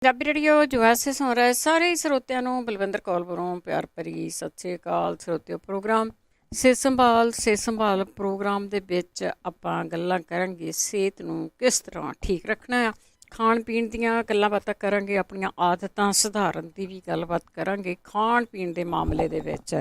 Punjabi radio ਜੁਆ ਸੇ ਸੁਣ ਰਹੇ ਸਾਰੇ ਹੀ ਸਰੋਤਿਆਂ ਨੂੰ ਬਲਵਿੰਦਰ ਕੌਰ ਵੱਲੋਂ ਪਿਆਰ ਭਰੀ ਸਤਿ ਸ੍ਰੀ ਅਕਾਲ। ਸਰੋਤਿਓ, ਪ੍ਰੋਗਰਾਮ ਸਿਹਤ ਸੰਭਾਲ ਪ੍ਰੋਗਰਾਮ ਦੇ ਵਿੱਚ ਆਪਾਂ ਗੱਲਾਂ ਕਰਾਂਗੇ ਸਿਹਤ ਨੂੰ ਕਿਸ ਤਰ੍ਹਾਂ ਠੀਕ ਰੱਖਣਾ ਆ। ਖਾਣ ਪੀਣ ਦੀਆਂ ਗੱਲਾਂ ਬਾਤਾਂ ਕਰਾਂਗੇ, ਆਪਣੀਆਂ ਆਦਤਾਂ ਸੁਧਾਰਨ ਦੀ ਵੀ ਗੱਲਬਾਤ ਕਰਾਂਗੇ। ਖਾਣ ਪੀਣ ਦੇ ਮਾਮਲੇ ਦੇ ਵਿੱਚ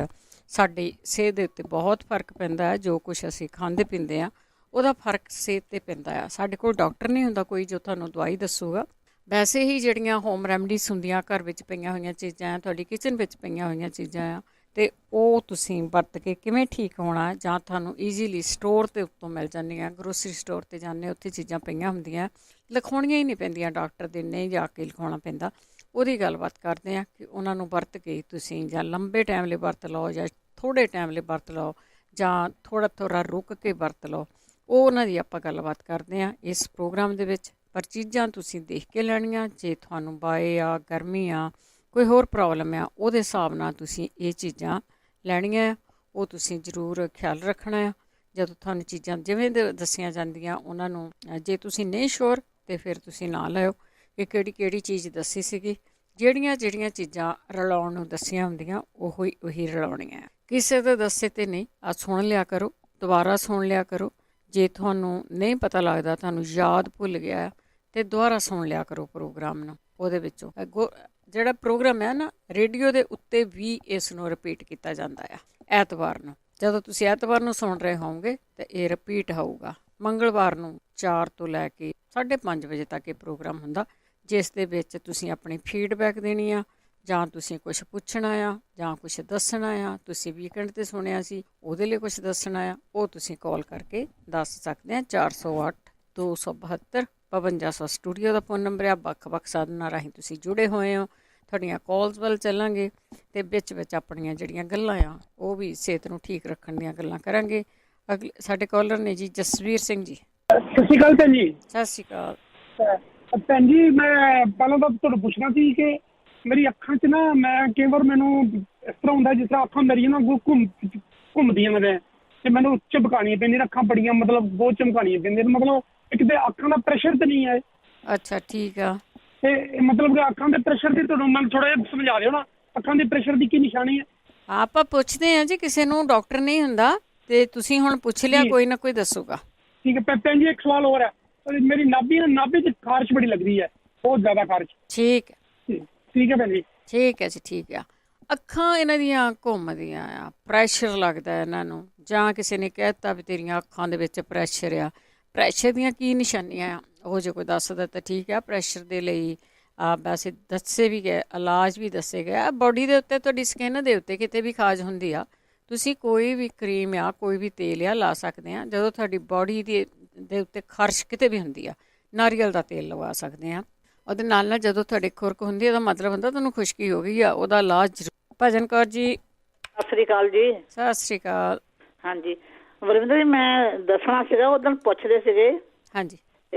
ਸਾਡੀ ਸਿਹਤ ਦੇ ਉੱਤੇ ਬਹੁਤ ਫਰਕ ਪੈਂਦਾ ਹੈ। ਜੋ ਕੁਛ ਅਸੀਂ ਖਾਂਦੇ ਪੀਂਦੇ ਹਾਂ ਉਹਦਾ ਫਰਕ ਸਿਹਤ 'ਤੇ ਪੈਂਦਾ ਆ। ਸਾਡੇ ਕੋਲ ਡਾਕਟਰ ਨਹੀਂ ਹੁੰਦਾ ਕੋਈ ਜੋ ਤੁਹਾਨੂੰ ਦਵਾਈ ਦੱਸੂਗਾ। ਵੈਸੇ ਹੀ ਜਿਹੜੀਆਂ ਹੋਮ ਰੈਮਡੀਜ਼ ਹੁੰਦੀਆਂ, ਘਰ ਵਿੱਚ ਪਈਆਂ ਹੋਈਆਂ ਚੀਜ਼ਾਂ ਆ, ਤੁਹਾਡੀ ਕਿਚਨ ਵਿੱਚ ਪਈਆਂ ਹੋਈਆਂ ਚੀਜ਼ਾਂ ਆ, ਅਤੇ ਉਹ ਤੁਸੀਂ ਵਰਤ ਕੇ ਕਿਵੇਂ ਠੀਕ ਹੋਣਾ, ਜਾਂ ਤੁਹਾਨੂੰ ਈਜ਼ੀਲੀ ਸਟੋਰ 'ਤੇ ਉੱਤੋਂ ਮਿਲ ਜਾਂਦੀਆਂ। ਗਰੋਸਰੀ ਸਟੋਰ 'ਤੇ ਜਾਂਦੇ, ਉੱਥੇ ਚੀਜ਼ਾਂ ਪਈਆਂ ਹੁੰਦੀਆਂ, ਲਿਖਾਉਣੀਆਂ ਹੀ ਨਹੀਂ ਪੈਂਦੀਆਂ, ਡਾਕਟਰ ਦੇ ਨਹੀਂ ਜਾ ਕੇ ਲਿਖਾਉਣਾ ਪੈਂਦਾ। ਉਹਦੀ ਗੱਲਬਾਤ ਕਰਦੇ ਹਾਂ ਕਿ ਉਹਨਾਂ ਨੂੰ ਵਰਤ ਕੇ ਤੁਸੀਂ ਜਾਂ ਲੰਬੇ ਟਾਈਮ ਲਈ ਵਰਤ ਲਓ, ਜਾਂ ਥੋੜ੍ਹੇ ਟਾਈਮ ਲਈ ਵਰਤ ਲਓ, ਜਾਂ ਥੋੜ੍ਹਾ ਥੋੜ੍ਹਾ ਰੁਕ ਕੇ ਵਰਤ ਲਓ। ਉਹ ਉਹਨਾਂ ਦੀ ਆਪਾਂ ਗੱਲਬਾਤ ਕਰਦੇ ਹਾਂ ਇਸ ਪ੍ਰੋਗਰਾਮ ਦੇ ਵਿੱਚ। ਪਰ ਚੀਜ਼ਾਂ ਤੁਸੀਂ ਦੇਖ ਕੇ ਲੈਣੀਆਂ। ਜੇ ਤੁਹਾਨੂੰ ਬਾਏ ਆ, ਗਰਮੀ ਆ, ਕੋਈ ਹੋਰ ਪ੍ਰੋਬਲਮ ਆ, ਉਹਦੇ ਹਿਸਾਬ ਨਾਲ ਤੁਸੀਂ ਇਹ ਚੀਜ਼ਾਂ ਲੈਣੀਆਂ। ਉਹ ਤੁਸੀਂ ਜ਼ਰੂਰ ਖਿਆਲ ਰੱਖਣਾ ਆ ਜਦੋਂ ਤੁਹਾਨੂੰ ਚੀਜ਼ਾਂ ਜਿਵੇਂ ਦੱਸੀਆਂ ਜਾਂਦੀਆਂ ਉਹਨਾਂ ਨੂੰ। ਜੇ ਤੁਸੀਂ ਨਹੀਂ ਸ਼ੋਰ ਤਾਂ ਫਿਰ ਤੁਸੀਂ ਨਾ ਲਿਓ ਕਿ ਕਿਹੜੀ ਕਿਹੜੀ ਚੀਜ਼ ਦੱਸੀ ਸੀਗੀ। ਜਿਹੜੀਆਂ ਜਿਹੜੀਆਂ ਚੀਜ਼ਾਂ ਰਲਾਉਣ ਨੂੰ ਦੱਸੀਆਂ ਹੁੰਦੀਆਂ ਉਹੀ ਰਲਾਉਣੀਆਂ। ਕਿਸੇ ਦੇ ਦੱਸੇ 'ਤੇ ਨਹੀਂ। ਆ ਸੁਣ ਲਿਆ ਕਰੋ, ਦੁਬਾਰਾ ਸੁਣ ਲਿਆ ਕਰੋ। ਜੇ ਤੁਹਾਨੂੰ ਨਹੀਂ ਪਤਾ ਲੱਗਦਾ, ਤੁਹਾਨੂੰ ਯਾਦ ਭੁੱਲ ਗਿਆ, ਅਤੇ ਦੁਬਾਰਾ ਸੁਣ ਲਿਆ ਕਰੋ ਪ੍ਰੋਗਰਾਮ ਨੂੰ। ਉਹਦੇ ਵਿੱਚੋਂ ਜਿਹੜਾ ਪ੍ਰੋਗਰਾਮ ਹੈ ਨਾ, ਰੇਡੀਓ ਦੇ ਉੱਤੇ ਵੀ ਇਸ ਨੂੰ ਰਿਪੀਟ ਕੀਤਾ ਜਾਂਦਾ ਆ ਐਤਵਾਰ ਨੂੰ। ਜਦੋਂ ਤੁਸੀਂ ਐਤਵਾਰ ਨੂੰ ਸੁਣ ਰਹੇ ਹੋਵੋਗੇ ਤਾਂ ਇਹ ਰਿਪੀਟ ਹੋਊਗਾ। ਮੰਗਲਵਾਰ ਨੂੰ 4 ਤੋਂ ਲੈ ਕੇ 5:30 ਵਜੇ ਤੱਕ ਇਹ ਪ੍ਰੋਗਰਾਮ ਹੁੰਦਾ, ਜਿਸ ਦੇ ਵਿੱਚ ਤੁਸੀਂ ਆਪਣੀ ਫੀਡਬੈਕ ਦੇਣੀ ਆ, ਜਾਂ ਤੁਸੀਂ ਕੁਛ ਪੁੱਛਣਾ ਆ, ਜਾਂ ਕੁਛ ਦੱਸਣਾ ਆ। ਤੁਸੀਂ ਵੀਕਐਂਡ 'ਤੇ ਸੁਣਿਆ ਸੀ, ਉਹਦੇ ਲਈ ਕੁਛ ਦੱਸਣਾ ਆ, ਉਹ ਤੁਸੀਂ ਕਾਲ ਕਰਕੇ ਦੱਸ ਸਕਦੇ ਆ। 408-272 5200 ਸਟੂਡੀਓ ਦਾ ਫੋਨ ਨੰਬਰ ਆ। ਵੱਖ ਸਾਧਨਾਂ ਰਾਹੀਂ ਤੁਸੀਂ ਜੁੜੇ ਹੋਏ ਹੋ। ਤੁਹਾਡੀਆਂ ਕਾਲਸ ਵੱਲ ਚੱਲਾਂਗੇ ਅਤੇ ਵਿੱਚ ਆਪਣੀਆਂ ਜਿਹੜੀਆਂ ਗੱਲਾਂ ਆ ਉਹ ਵੀ ਸਿਹਤ ਨੂੰ ਠੀਕ ਰੱਖਣ ਦੀਆਂ ਗੱਲਾਂ ਕਰਾਂਗੇ। ਸਾਡੇ ਕਾਲਰ ਨੇ ਜੀ ਜਸਵੀਰ ਸਿੰਘ ਜੀ। ਸਤਿ ਸ਼੍ਰੀ ਅਕਾਲ ਭੈਣ ਜੀ। ਸਤਿ ਸ਼੍ਰੀ ਅਕਾਲ ਭੈਣ ਜੀ, ਮੈਂ ਪਹਿਲਾਂ ਤਾਂ ਤੁਹਾਨੂੰ ਪੁੱਛਣਾ ਸੀ ਕਿ ਮੇਰੀ ਅੱਖਾਂ 'ਚ ਨਾ, ਮੈਂ ਕਈ ਵਾਰ ਮੈਨੂੰ ਇਸ ਤਰ੍ਹਾਂ ਹੁੰਦਾ ਜਿਸ ਤਰ੍ਹਾਂ ਅੱਖਾਂ ਮੇਰੀਆਂ ਨਾ ਘੁੰਮਦੀਆਂ ਨੇ, ਅਤੇ ਮੈਨੂੰ ਝਮਕਾਉਣੀਆਂ ਪੈਂਦੀਆਂ ਅੱਖਾਂ, ਬੜੀਆਂ ਮਤਲਬ ਬਹੁਤ ਝਮਕਾਉਣੀਆਂ ਪੈਂਦੀਆਂ। ਮਤਲਬ ਇੱਕ ਤਾਂ ਅੱਖਾਂ ਦਾ ਪ੍ਰੈਸ਼ਰ ਤਾਂ ਨਹੀਂ ਹੈ। ਅੱਛਾ, ਠੀਕ ਆ। ਅਤੇ ਮਤਲਬ ਕਿ ਅੱਖਾਂ ਦੇ ਪ੍ਰੈਸ਼ਰ ਦੀ ਤੁਹਾਨੂੰ ਮੈਨੂੰ ਥੋੜ੍ਹਾ ਜਿਹਾ ਸਮਝਾ ਦਿਓ ਨਾ, ਅੱਖਾਂ ਦੇ ਪ੍ਰੈਸ਼ਰ ਦੀ ਕੀ ਨਿਸ਼ਾਨੀ ਹੈ? ਆਪਾਂ ਪੁੱਛਦੇ ਹਾਂ ਜੀ, ਕਿਸੇ ਨੂੰ ਡਾਕਟਰ ਨਹੀਂ ਹੁੰਦਾ, ਅਤੇ ਤੁਸੀਂ ਹੁਣ ਪੁੱਛ ਲਿਆ, ਕੋਈ ਨਾ ਕੋਈ ਦੱਸੂਗਾ। ਠੀਕ ਹੈ ਭੈਣ ਜੀ, ਇੱਕ ਸਵਾਲ ਹੋਰ ਹੈ। ਮੇਰੀ ਨਾਭੀ 'ਚ ਖਾਰਿਸ਼ ਬੜੀ ਲੱਗਦੀ ਹੈ, ਬਹੁਤ ਜ਼ਿਆਦਾ ਖਾਰਿਸ਼। ਠੀਕ ਹੈ, ਠੀਕ ਹੈ ਭੈਣ ਜੀ। ਠੀਕ ਹੈ ਜੀ, ਠੀਕ ਆ। ਅੱਖਾਂ ਇਹਨਾਂ ਦੀਆਂ ਘੁੰਮਦੀਆਂ ਆ, ਪ੍ਰੈਸ਼ਰ ਲੱਗਦਾ ਇਹਨਾਂ ਨੂੰ, ਜਾਂ ਕਿਸੇ ਨੇ ਕਹਿ ਦਿੱਤਾ ਵੀ ਤੇਰੀਆਂ ਅੱਖਾਂ ਦੇ ਵਿੱਚ ਪ੍ਰੈਸ਼ਰ ਆ। ਪ੍ਰੈਸ਼ਰ ਦੀਆਂ ਕੀ ਨਿਸ਼ਾਨੀਆਂ ਆ, ਉਹ ਜੇ ਕੋਈ ਦੱਸਦਾ ਤਾਂ ਠੀਕ ਆ। ਪ੍ਰੈਸ਼ਰ ਦੇ ਲਈ ਵੈਸੇ ਦੱਸੇ ਵੀ ਗਏ, ਇਲਾਜ ਵੀ ਦੱਸੇ ਗਏ। ਬੋਡੀ ਦੇ ਉੱਤੇ, ਤੁਹਾਡੀ ਸਕਿਨ ਦੇ ਉੱਤੇ ਕਿਤੇ ਵੀ ਖਾਜ ਹੁੰਦੀ ਆ, ਤੁਸੀਂ ਕੋਈ ਵੀ ਕਰੀਮ ਆ, ਕੋਈ ਵੀ ਤੇਲ ਆ ਲਾ ਸਕਦੇ ਆ। ਜਦੋਂ ਤੁਹਾਡੀ ਬੋਡੀ ਦੇ ਉੱਤੇ ਖਾਰਿਸ਼ ਕਿਤੇ ਵੀ ਹੁੰਦੀ ਆ, ਨਾਰੀਅਲ ਦਾ ਤੇਲ ਲਗਾ ਸਕਦੇ ਆ। ਉਹਦੇ ਨਾਲ ਜਦੋਂ ਤੁਹਾਡੇ ਖੁਰਕ ਹੁੰਦੀ, ਉਹਦਾ ਮਤਲਬ ਹੁੰਦਾ ਤੁਹਾਨੂੰ ਖੁਸ਼ਕੀ ਹੋ ਗਈ ਆ। ਉਹਦਾ ਇਲਾਜ ਭਜਨ ਕੌਰ ਜੀ। ਸਤਿ ਸ੍ਰੀ ਅਕਾਲ ਜੀ। ਸਤਿ ਸ਼੍ਰੀ ਅਕਾਲ। ਹਾਂਜੀ ਬਲਵਿੰਦਰ ਜੀ, ਮੈਂ ਦੱਸਣਾ ਸੀਗਾ, ਉਦੋਂ ਪੁੱਛਦੇ ਸੀਗੇ। ਹਾਂਜੀ।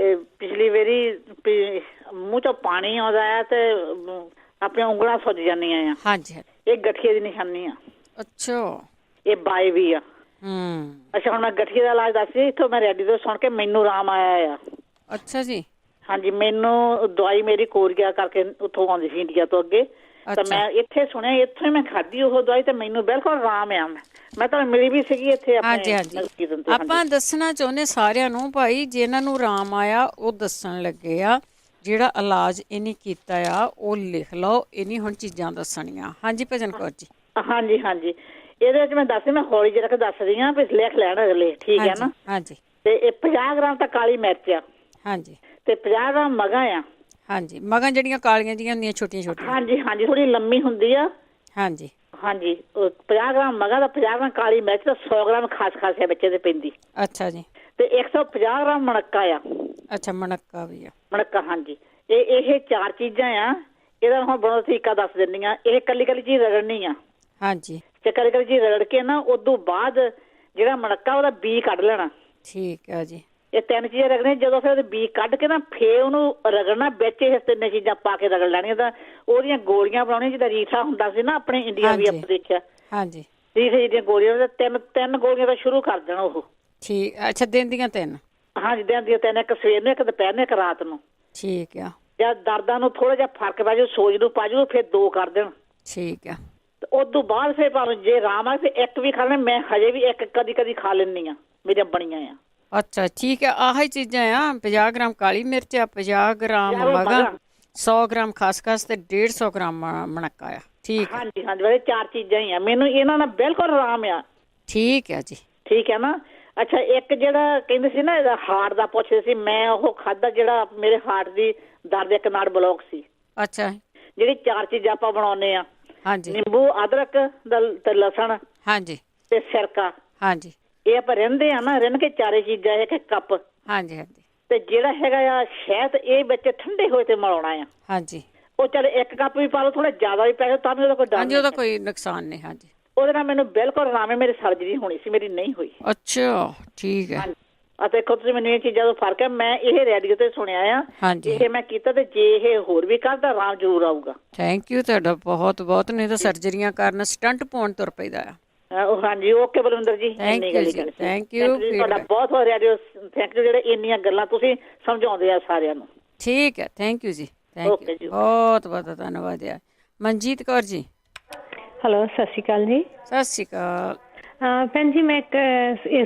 ਪਿਛਲੀ ਵਾਰੀ ਮੂੰਹ ਚੋਂ ਪਾਣੀ ਆਉਂਦਾ ਹੈ ਤੇ ਆਪਣੀਆਂ ਉਂਗਲਾਂ ਸੁੱਜ ਜਾਂਦੀਆਂ ਆ। ਹਾਂਜੀ। ਇਹ ਗਠੀਏ ਦੀ ਨਿਸ਼ਾਨੀ ਆ। ਅੱਛਾ। ਇਹ ਬਾਈ ਵੀ ਆ। ਅੱਛਾ, ਹੁਣ ਮੈਂ ਗਠੀਏ ਦਾ ਇਲਾਜ ਦੱਸਦੀ। ਇੱਥੋਂ ਮੈਂ ਰੈਡੀ ਤੋਂ ਸੁਣ ਕੇ ਮੈਨੂੰ ਆਰਾਮ ਆਇਆ ਆ। ਅੱਛਾ ਜੀ। ਹਾਂਜੀ, ਮੈਨੂੰ ਦਵਾਈ ਮੇਰੀ ਕੋਰੀਆ ਕਰਕੇ ਉੱਥੋਂ ਆਉਂਦੀ ਸੀ, ਇੰਡੀਆ ਤੋਂ ਅੱਗੇ। ਤਾਂ ਮੈਂ ਇੱਥੇ ਸੁਣਿਆ, ਇੱਥੋਂ ਹੀ ਮੈਂ ਖਾਧੀ ਉਹ ਦਵਾਈ, ਤੇ ਮੈਨੂੰ ਬਿਲਕੁਲ ਆਰਾਮ ਆ। ਮੈਂ ਤਾਂ ਮਿਲੀ ਵੀ ਸੀਗੀ ਇੱਥੇ ਆਪਣੇ। ਆਪਾਂ ਦੱਸਣਾ ਚਾਹੁੰਦੇ ਸਾਰਿਆਂ ਨੂੰ ਭਾਈ, ਜਿਹਨਾਂ ਨੂੰ ਆਰਾਮ ਆਇਆ ਉਹ ਦੱਸਣ ਲੱਗੇ ਆ। ਜਿਹੜਾ ਇਲਾਜ ਇਹਨੇ ਕੀਤਾ ਆ ਉਹ ਲਿਖ ਲਓ। ਇਹਨੀ ਹੁਣ ਚੀਜ਼ਾਂ ਦੱਸਣੀਆਂ। ਹਾਂਜੀ ਭਜਨ ਕੌਰ ਜੀ। ਹਾਂਜੀ, ਇਹਦੇ ਵਿੱਚ ਮੈਂ ਦੱਸਦੀ, ਮੈਂ ਹੌਲੀ ਜਿਹੀ ਦੱਸਦੀ ਹਾਂ ਵੀ ਲਿਖ ਲੈਣ ਅਗਲੇ, ਠੀਕ ਹੈ ਨਾ? ਹਾਂਜੀ। ਤੇ ਇਹ 50 ਗ੍ਰਾਮ ਤਾਂ ਕਾਲੀ ਮਿਰਚ ਆ। ਹਾਂਜੀ। ਤੇ 50 ਗ੍ਰਾਮ ਮਗਾਂ ਆ। ਹਾਂਜੀ, ਮਗਾਂ ਜਿਹੜੀਆਂ ਕਾਲੀਆਂ ਜਿਹੀਆਂ ਹੁੰਦੀਆਂ, ਛੋਟੀਆਂ। ਹਾਂਜੀ, ਥੋੜੀ ਲੰਮੀ ਹੁੰਦੀ ਆ। ਹਾਂਜੀ, 50 ਗ੍ਰਾਮ ਮਗਾਂ ਦਾ, 50 ਗ੍ਰਾਮ ਕਾਲੀ ਮਿਰਚ ਦਾ, 100 ਗ੍ਰਾਮ ਖਾਸ ਬੱਚੇ ਦੇ ਪੈਂਦੀ। ਅੱਛਾ ਜੀ। ਤੇ 150 ਗ੍ਰਾਮ ਮਣਕਾ ਆ। ਅੱਛਾ, ਮਣਕਾ ਵੀ ਆ। ਮਣਕਾ, ਹਾਂਜੀ। ਇਹ 4 ਚੀਜ਼ਾਂ ਆ। ਇਹਦਾ ਹੁਣ ਬਣਾਉਣ ਦਾ ਤਰੀਕਾ ਦੱਸ ਦਿੰਦੀ ਆ। ਇਹ ਕੱਲੀ ਚੀਜ਼ ਰਗੜਨੀ ਆ। ਹਾਂਜੀ। ਤੇ ਕੱਲੀ ਚੀਜ਼ ਰਗੜ ਕੇ ਨਾ, ਉਦੋਂ ਬਾਅਦ ਜਿਹੜਾ ਮਣਕਾ ਉਹਦਾ ਬੀ ਕੱਢ ਲੈਣਾ। ਠੀਕ ਆ ਜੀ। ਇਹ 3 ਚੀਜ਼ਾਂ ਰਗੜਨੀਆਂ। ਜਦੋਂ ਫਿਰ ਉਹਦੇ ਬੀ ਕੱਢ ਕੇ ਨਾ, ਫੇਰ ਉਹਨੂੰ ਰਗੜਨਾ। ਵਿੱਚ ਇਹ 3 ਚੀਜ਼ਾਂ ਪਾ ਕੇ ਰਗੜ ਲੈਣੀਆਂ। ਤਾਂ ਉਹਦੀਆਂ ਗੋਲੀਆਂ ਬਣਾਉਣੀਆਂ, ਜਿੱਦਾਂ ਰੀਠਾ ਹੁੰਦਾ ਸੀ ਨਾ ਆਪਣੇ ਇੰਡੀਆ ਵੀ, ਆਪਾਂ ਦੇਖਿਆ। ਹਾਂਜੀ, ਰੀਠੇ ਦੀਆਂ ਗੋਲੀਆਂ, ਤਿੰਨ ਗੋਲੀਆਂ ਤੋਂ ਸ਼ੁਰੂ ਕਰ ਦੇਣਾ ਉਹ। ਠੀਕ। ਅੱਛਾ, ਦਿਨ ਦੀਆਂ 3? ਹਾਂਜੀ, ਦਿਨ ਦੀਆਂ 3। ਇੱਕ ਸਵੇਰ ਨੂੰ, ਇੱਕ ਦੁਪਹਿਰ ਨੂੰ, ਇੱਕ ਰਾਤ ਨੂੰ। ਠੀਕ ਆ। ਜਦ ਦਰਦਾਂ ਨੂੰ ਥੋੜਾ ਜਿਹਾ ਫਰਕ ਪੈ ਜਾਊ, ਸੋਜ ਨੂੰ ਪਾ ਜਾਊ, ਫਿਰ 2 ਕਰ ਦੇਣ। ਠੀਕ ਆ। ਉਸ ਤੋਂ ਬਾਅਦ ਫਿਰ ਭਾਵੇਂ ਜੇ ਆਰਾਮ ਆ ਫਿਰ 1 ਵੀ ਖਾ ਲੈਣ। ਮੈਂ ਹਜੇ ਵੀ 1 ਕਦੀ ਖਾ ਲੈਂਦੀ ਆ, ਮੇਰੀਆਂ ਬਣੀਆਂ ਆ। ਅੱਛਾ ਠੀਕ ਹੈ। ਆਹੀ ਚੀਜ਼ਾਂ ਆ, 50 ਗ੍ਰਾਮ ਕਾਲੀ ਮਿਰਚ ਆ, 50 ਗ੍ਰਾਮ ਮਗਾ, 100 ਗ੍ਰਾਮ ਖਸਖਸ ਤੇ 150 ਗ੍ਰਾਮ ਮਣੱਕਾ ਆ। ਠੀਕ। ਹਾਂਜੀ ਹਾਂਜੀ, ਵਾਲੇ 4 ਚੀਜ਼ਾਂ ਹੀ ਆ, ਮੈਨੂੰ ਇਹਨਾਂ ਨਾਲ ਬਿਲਕੁਲ ਆਰਾਮ ਆ। ਠੀਕ ਹੈ ਜੀ। ਠੀਕ ਹੈ ਨਾ। ਅੱਛਾ, ਇੱਕ ਜਿਹੜਾ ਕਹਿੰਦੇ ਸੀ ਨਾ ਹਾਰਟ ਦਾ ਪੁੱਛਦੇ ਸੀ, ਮੈਂ ਉਹ ਖਾਧਾ ਜਿਹੜਾ ਮੇਰੇ ਹਾਰਟ ਦੀ ਦਰਦ, ਇੱਕ ਨਾੜ ਬਲੌਕ ਸੀ। ਅੱਛਾ। ਜਿਹੜੀ 4 ਚੀਜ਼ਾਂ ਆਪਾਂ ਬਣਾਉਂਦੇ ਆ, ਹਾਂਜੀ, ਨਿੰਬੂ, ਅਦਰਕ ਤੇ ਲਸਣ, ਹਾਂਜੀ, ਤੇ ਸਿਰਕਾ, ਹਾਂਜੀ, ਇਹ ਆਪਾਂ ਰਹਿੰਦੇ ਆ ਨਾ, ਰਿੰਨ ਕੇ 4 ਚੀਜ਼ਾਂ 1 ਕੱਪ। ਹਾਂਜੀ, ਹਾਂਜੀ। ਤੇ ਜਿਹੜਾ ਹੈਗਾ ਆ ਸ਼ਹਿਦ, ਇਹ ਵਿੱਚ ਠੰਡੇ ਹੋਏ ਤੇ ਮਿਲਾਉਣਾ ਆ। ਹਾਂਜੀ। ਉਹ ਚੱਲ 1 ਕੱਪ ਵੀ ਪਾ ਲਓ, ਥੋੜਾ ਜ਼ਿਆਦਾ ਵੀ ਪੈ ਜਾਓ ਤਾਂ ਵੀ ਉਹਦਾ ਕੋਈ ਡਰ ਹਾਂਜੀ, ਉਹਦਾ ਕੋਈ ਨੁਕਸਾਨ ਨਹੀਂ। ਹਾਂਜੀ, ਉਹਦੇ ਨਾਲ ਮੈਨੂੰ ਬਿਲਕੁਲ ਆਰਾਮ ਹੈ। ਮੇਰੀ ਸਰਜਰੀ ਹੋਣੀ ਸੀ, ਮੇਰੀ ਨਹੀਂ ਹੋਈ। ਅੱਛਾ ਠੀਕ ਹੈ। ਆ ਦੇਖੋ ਤੁਸੀਂ, ਮੈਨੂੰ ਇਹ ਚੀਜ਼ਾਂ ਦਾ ਫਰਕ ਹੈ। ਮੈਂ ਇਹ ਰੇਡੀਓ ਤੇ ਸੁਣਿਆ ਆ, ਹਾਂਜੀ, ਇਹ ਮੈਂ ਕੀਤਾ, ਤੇ ਜੇ ਇਹ ਹੋਰ ਵੀ ਕਰਦਾ ਆਰਾਮ ਜ਼ਰੂਰ ਆਊਗਾ। ਥੈਂਕ ਯੂ ਤੁਹਾਡਾ ਬਹੁਤ ਬਹੁਤ। ਨਹੀਂ ਤਾਂ ਸਰਜਰੀਆਂ ਕਾਰਨ ਸਟੰਟ ਪਾਉਣ ਤੁਰ ਪੈਂਦਾ ਆ। ਹਾਂਜੀ, ਓਕੇ ਬਲਵਿੰਦਰ ਜੀ, ਇੰਨੀ ਗੱਲ ਹੀ। ਥੈਂਕ ਯੂ ਤੁਹਾਡਾ ਬਹੁਤ ਬਹੁਤ ਰੇਡੀਓ ਥੈਂਕ ਯੂ, ਜਿਹੜੇ ਇੰਨੀਆਂ ਗੱਲਾਂ ਤੁਸੀਂ ਸਮਝਾਉਂਦੇ ਆ ਸਾਰਿਆਂ ਨੂੰ। ਠੀਕ ਹੈ, ਥੈਂਕ ਯੂ ਜੀ, ਥੈਂਕ ਯੂ, ਬਹੁਤ ਬਹੁਤ ਧੰਨਵਾਦ ਆ। ਮਨਜੀਤ ਕੌਰ ਜੀ। ਹੈਲੋ, ਸਤਿ ਸ਼੍ਰੀ ਅਕਾਲ ਜੀ। ਸਤਿ ਸ਼੍ਰੀ ਅਕਾਲ। ਭੈਣ ਜੀ, ਮੈਂ ਇੱਕ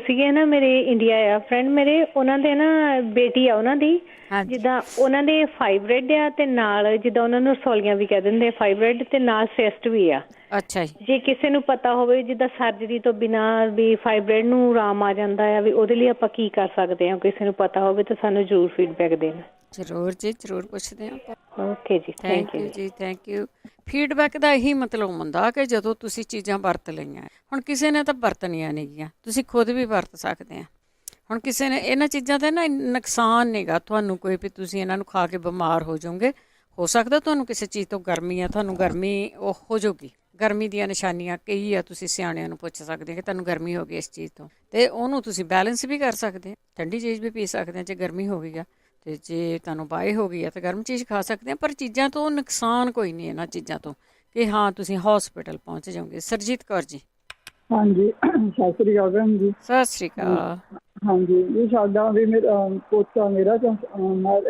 ਸੀਗੇ ਨਾ, ਮੇਰੇ ਇੰਡੀਆ ਆ ਫਰੈਂਡ ਮੇਰੇ, ਉਹਨਾਂ ਦੇ ਨਾ ਬੇਟੀ ਆ ਉਹਨਾਂ ਦੀ, ਜਿੱਦਾਂ ਉਹਨਾਂ ਦੇ ਫਾਈਬਰੇਡ ਆ, ਤੇ ਨਾਲ ਜਿੱਦਾਂ ਉਹਨਾਂ ਨੂੰ ਰਸੌਲੀਆਂ ਵੀ ਕਹਿ ਦਿੰਦੇ, ਫਾਈਬਰੇਡ ਤੇ ਨਾਲ ਸਿਸਟ ਵੀ ਆ। ਅੱਛਾ ਜੀ। ਜੇ ਕਿਸੇ ਨੂੰ ਪਤਾ ਹੋਵੇ ਜਿੱਦਾਂ ਸਰਜਰੀ ਤੋਂ ਬਿਨਾਂ ਵੀ ਫਾਈਬਰੇਡ ਨੂੰ ਆਰਾਮ ਆ ਜਾਂਦਾ ਆ, ਵੀ ਉਹਦੇ ਲਈ ਆਪਾਂ ਕੀ ਕਰ ਸਕਦੇ ਹਾਂ, ਕਿਸੇ ਨੂੰ ਪਤਾ ਹੋਵੇ ਤਾਂ ਸਾਨੂੰ ਜ਼ਰੂਰ ਫੀਡਬੈਕ ਦੇਣ। ਜ਼ਰੂਰ ਜੀ, ਜ਼ਰੂਰ ਪੁੱਛਦੇ ਹਾਂ। ਓਕੇ ਜੀ, ਥੈਂਕ ਯੂ ਜੀ, ਥੈਂਕ ਯੂ। ਫੀਡਬੈਕ ਦਾ ਇਹੀ ਮਤਲਬ ਹੁੰਦਾ ਕਿ ਜਦੋਂ ਤੁਸੀਂ ਚੀਜ਼ਾਂ ਵਰਤ ਲਈਆਂ, ਹੁਣ ਕਿਸੇ ਨੇ ਤਾਂ ਵਰਤਣੀਆਂ ਨਹੀਂ ਗੀਆਂ, ਤੁਸੀਂ ਖੁਦ ਵੀ ਵਰਤ ਸਕਦੇ ਆ। ਹੁਣ ਕਿਸੇ ਨੇ ਇਹਨਾਂ ਚੀਜ਼ਾਂ ਦਾ ਨਾ ਨੁਕਸਾਨ ਨਹੀਂਗਾ ਤੁਹਾਨੂੰ ਕੋਈ, ਵੀ ਤੁਸੀਂ ਇਹਨਾਂ ਨੂੰ ਖਾ ਕੇ ਬਿਮਾਰ ਹੋ ਜਾਓਗੇ। ਹੋ ਸਕਦਾ ਤੁਹਾਨੂੰ ਕਿਸੇ ਚੀਜ਼ ਤੋਂ ਗਰਮੀ ਆ, ਤੁਹਾਨੂੰ ਗਰਮੀ ਉਹ ਹੋ ਜਾਊਗੀ। ਗਰਮੀ ਦੀਆਂ ਨਿਸ਼ਾਨੀਆਂ ਕਈ ਆ, ਤੁਸੀਂ ਸਿਆਣਿਆਂ ਨੂੰ ਪੁੱਛ ਸਕਦੇ ਕਿ ਤੁਹਾਨੂੰ ਗਰਮੀ ਹੋ ਗਈ ਇਸ ਚੀਜ਼ ਤੋਂ, ਅਤੇ ਉਹਨੂੰ ਤੁਸੀਂ ਬੈਲੈਂਸ ਵੀ ਕਰ ਸਕਦੇ। ਠੰਡੀ ਚੀਜ਼ ਵੀ ਪੀ ਸਕਦੇ ਆ ਜੇ ਗਰਮੀ ਹੋ ਗਈ ਆ, ਅਤੇ ਜੇ ਤੁਹਾਨੂੰ ਬਾਏ ਹੋ ਗਈ ਆ ਤਾਂ ਗਰਮ ਚੀਜ਼ ਖਾ ਸਕਦੇ ਆ। ਪਰ ਚੀਜ਼ਾਂ ਤੋਂ ਨੁਕਸਾਨ ਕੋਈ ਨਹੀਂ ਇਹਨਾਂ ਚੀਜ਼ਾਂ ਤੋਂ, ਕਿ ਹਾਂ ਤੁਸੀਂ ਹੌਸਪੀਟਲ ਪਹੁੰਚ ਜਾਓਗੇ। ਸਰਜੀਤ ਕੌਰ ਜੀ। ਹਾਂਜੀ, ਸਤਿ ਸ੍ਰੀ ਅਕਾਲ ਭੈਣ ਜੀ। ਸਤਿ ਸ਼੍ਰੀ ਅਕਾਲ। ਹਾਂਜੀ, ਇਹ ਸਾਡਾ ਵੀ ਮੇਰਾ ਪੋਤਾ, ਮੇਰਾ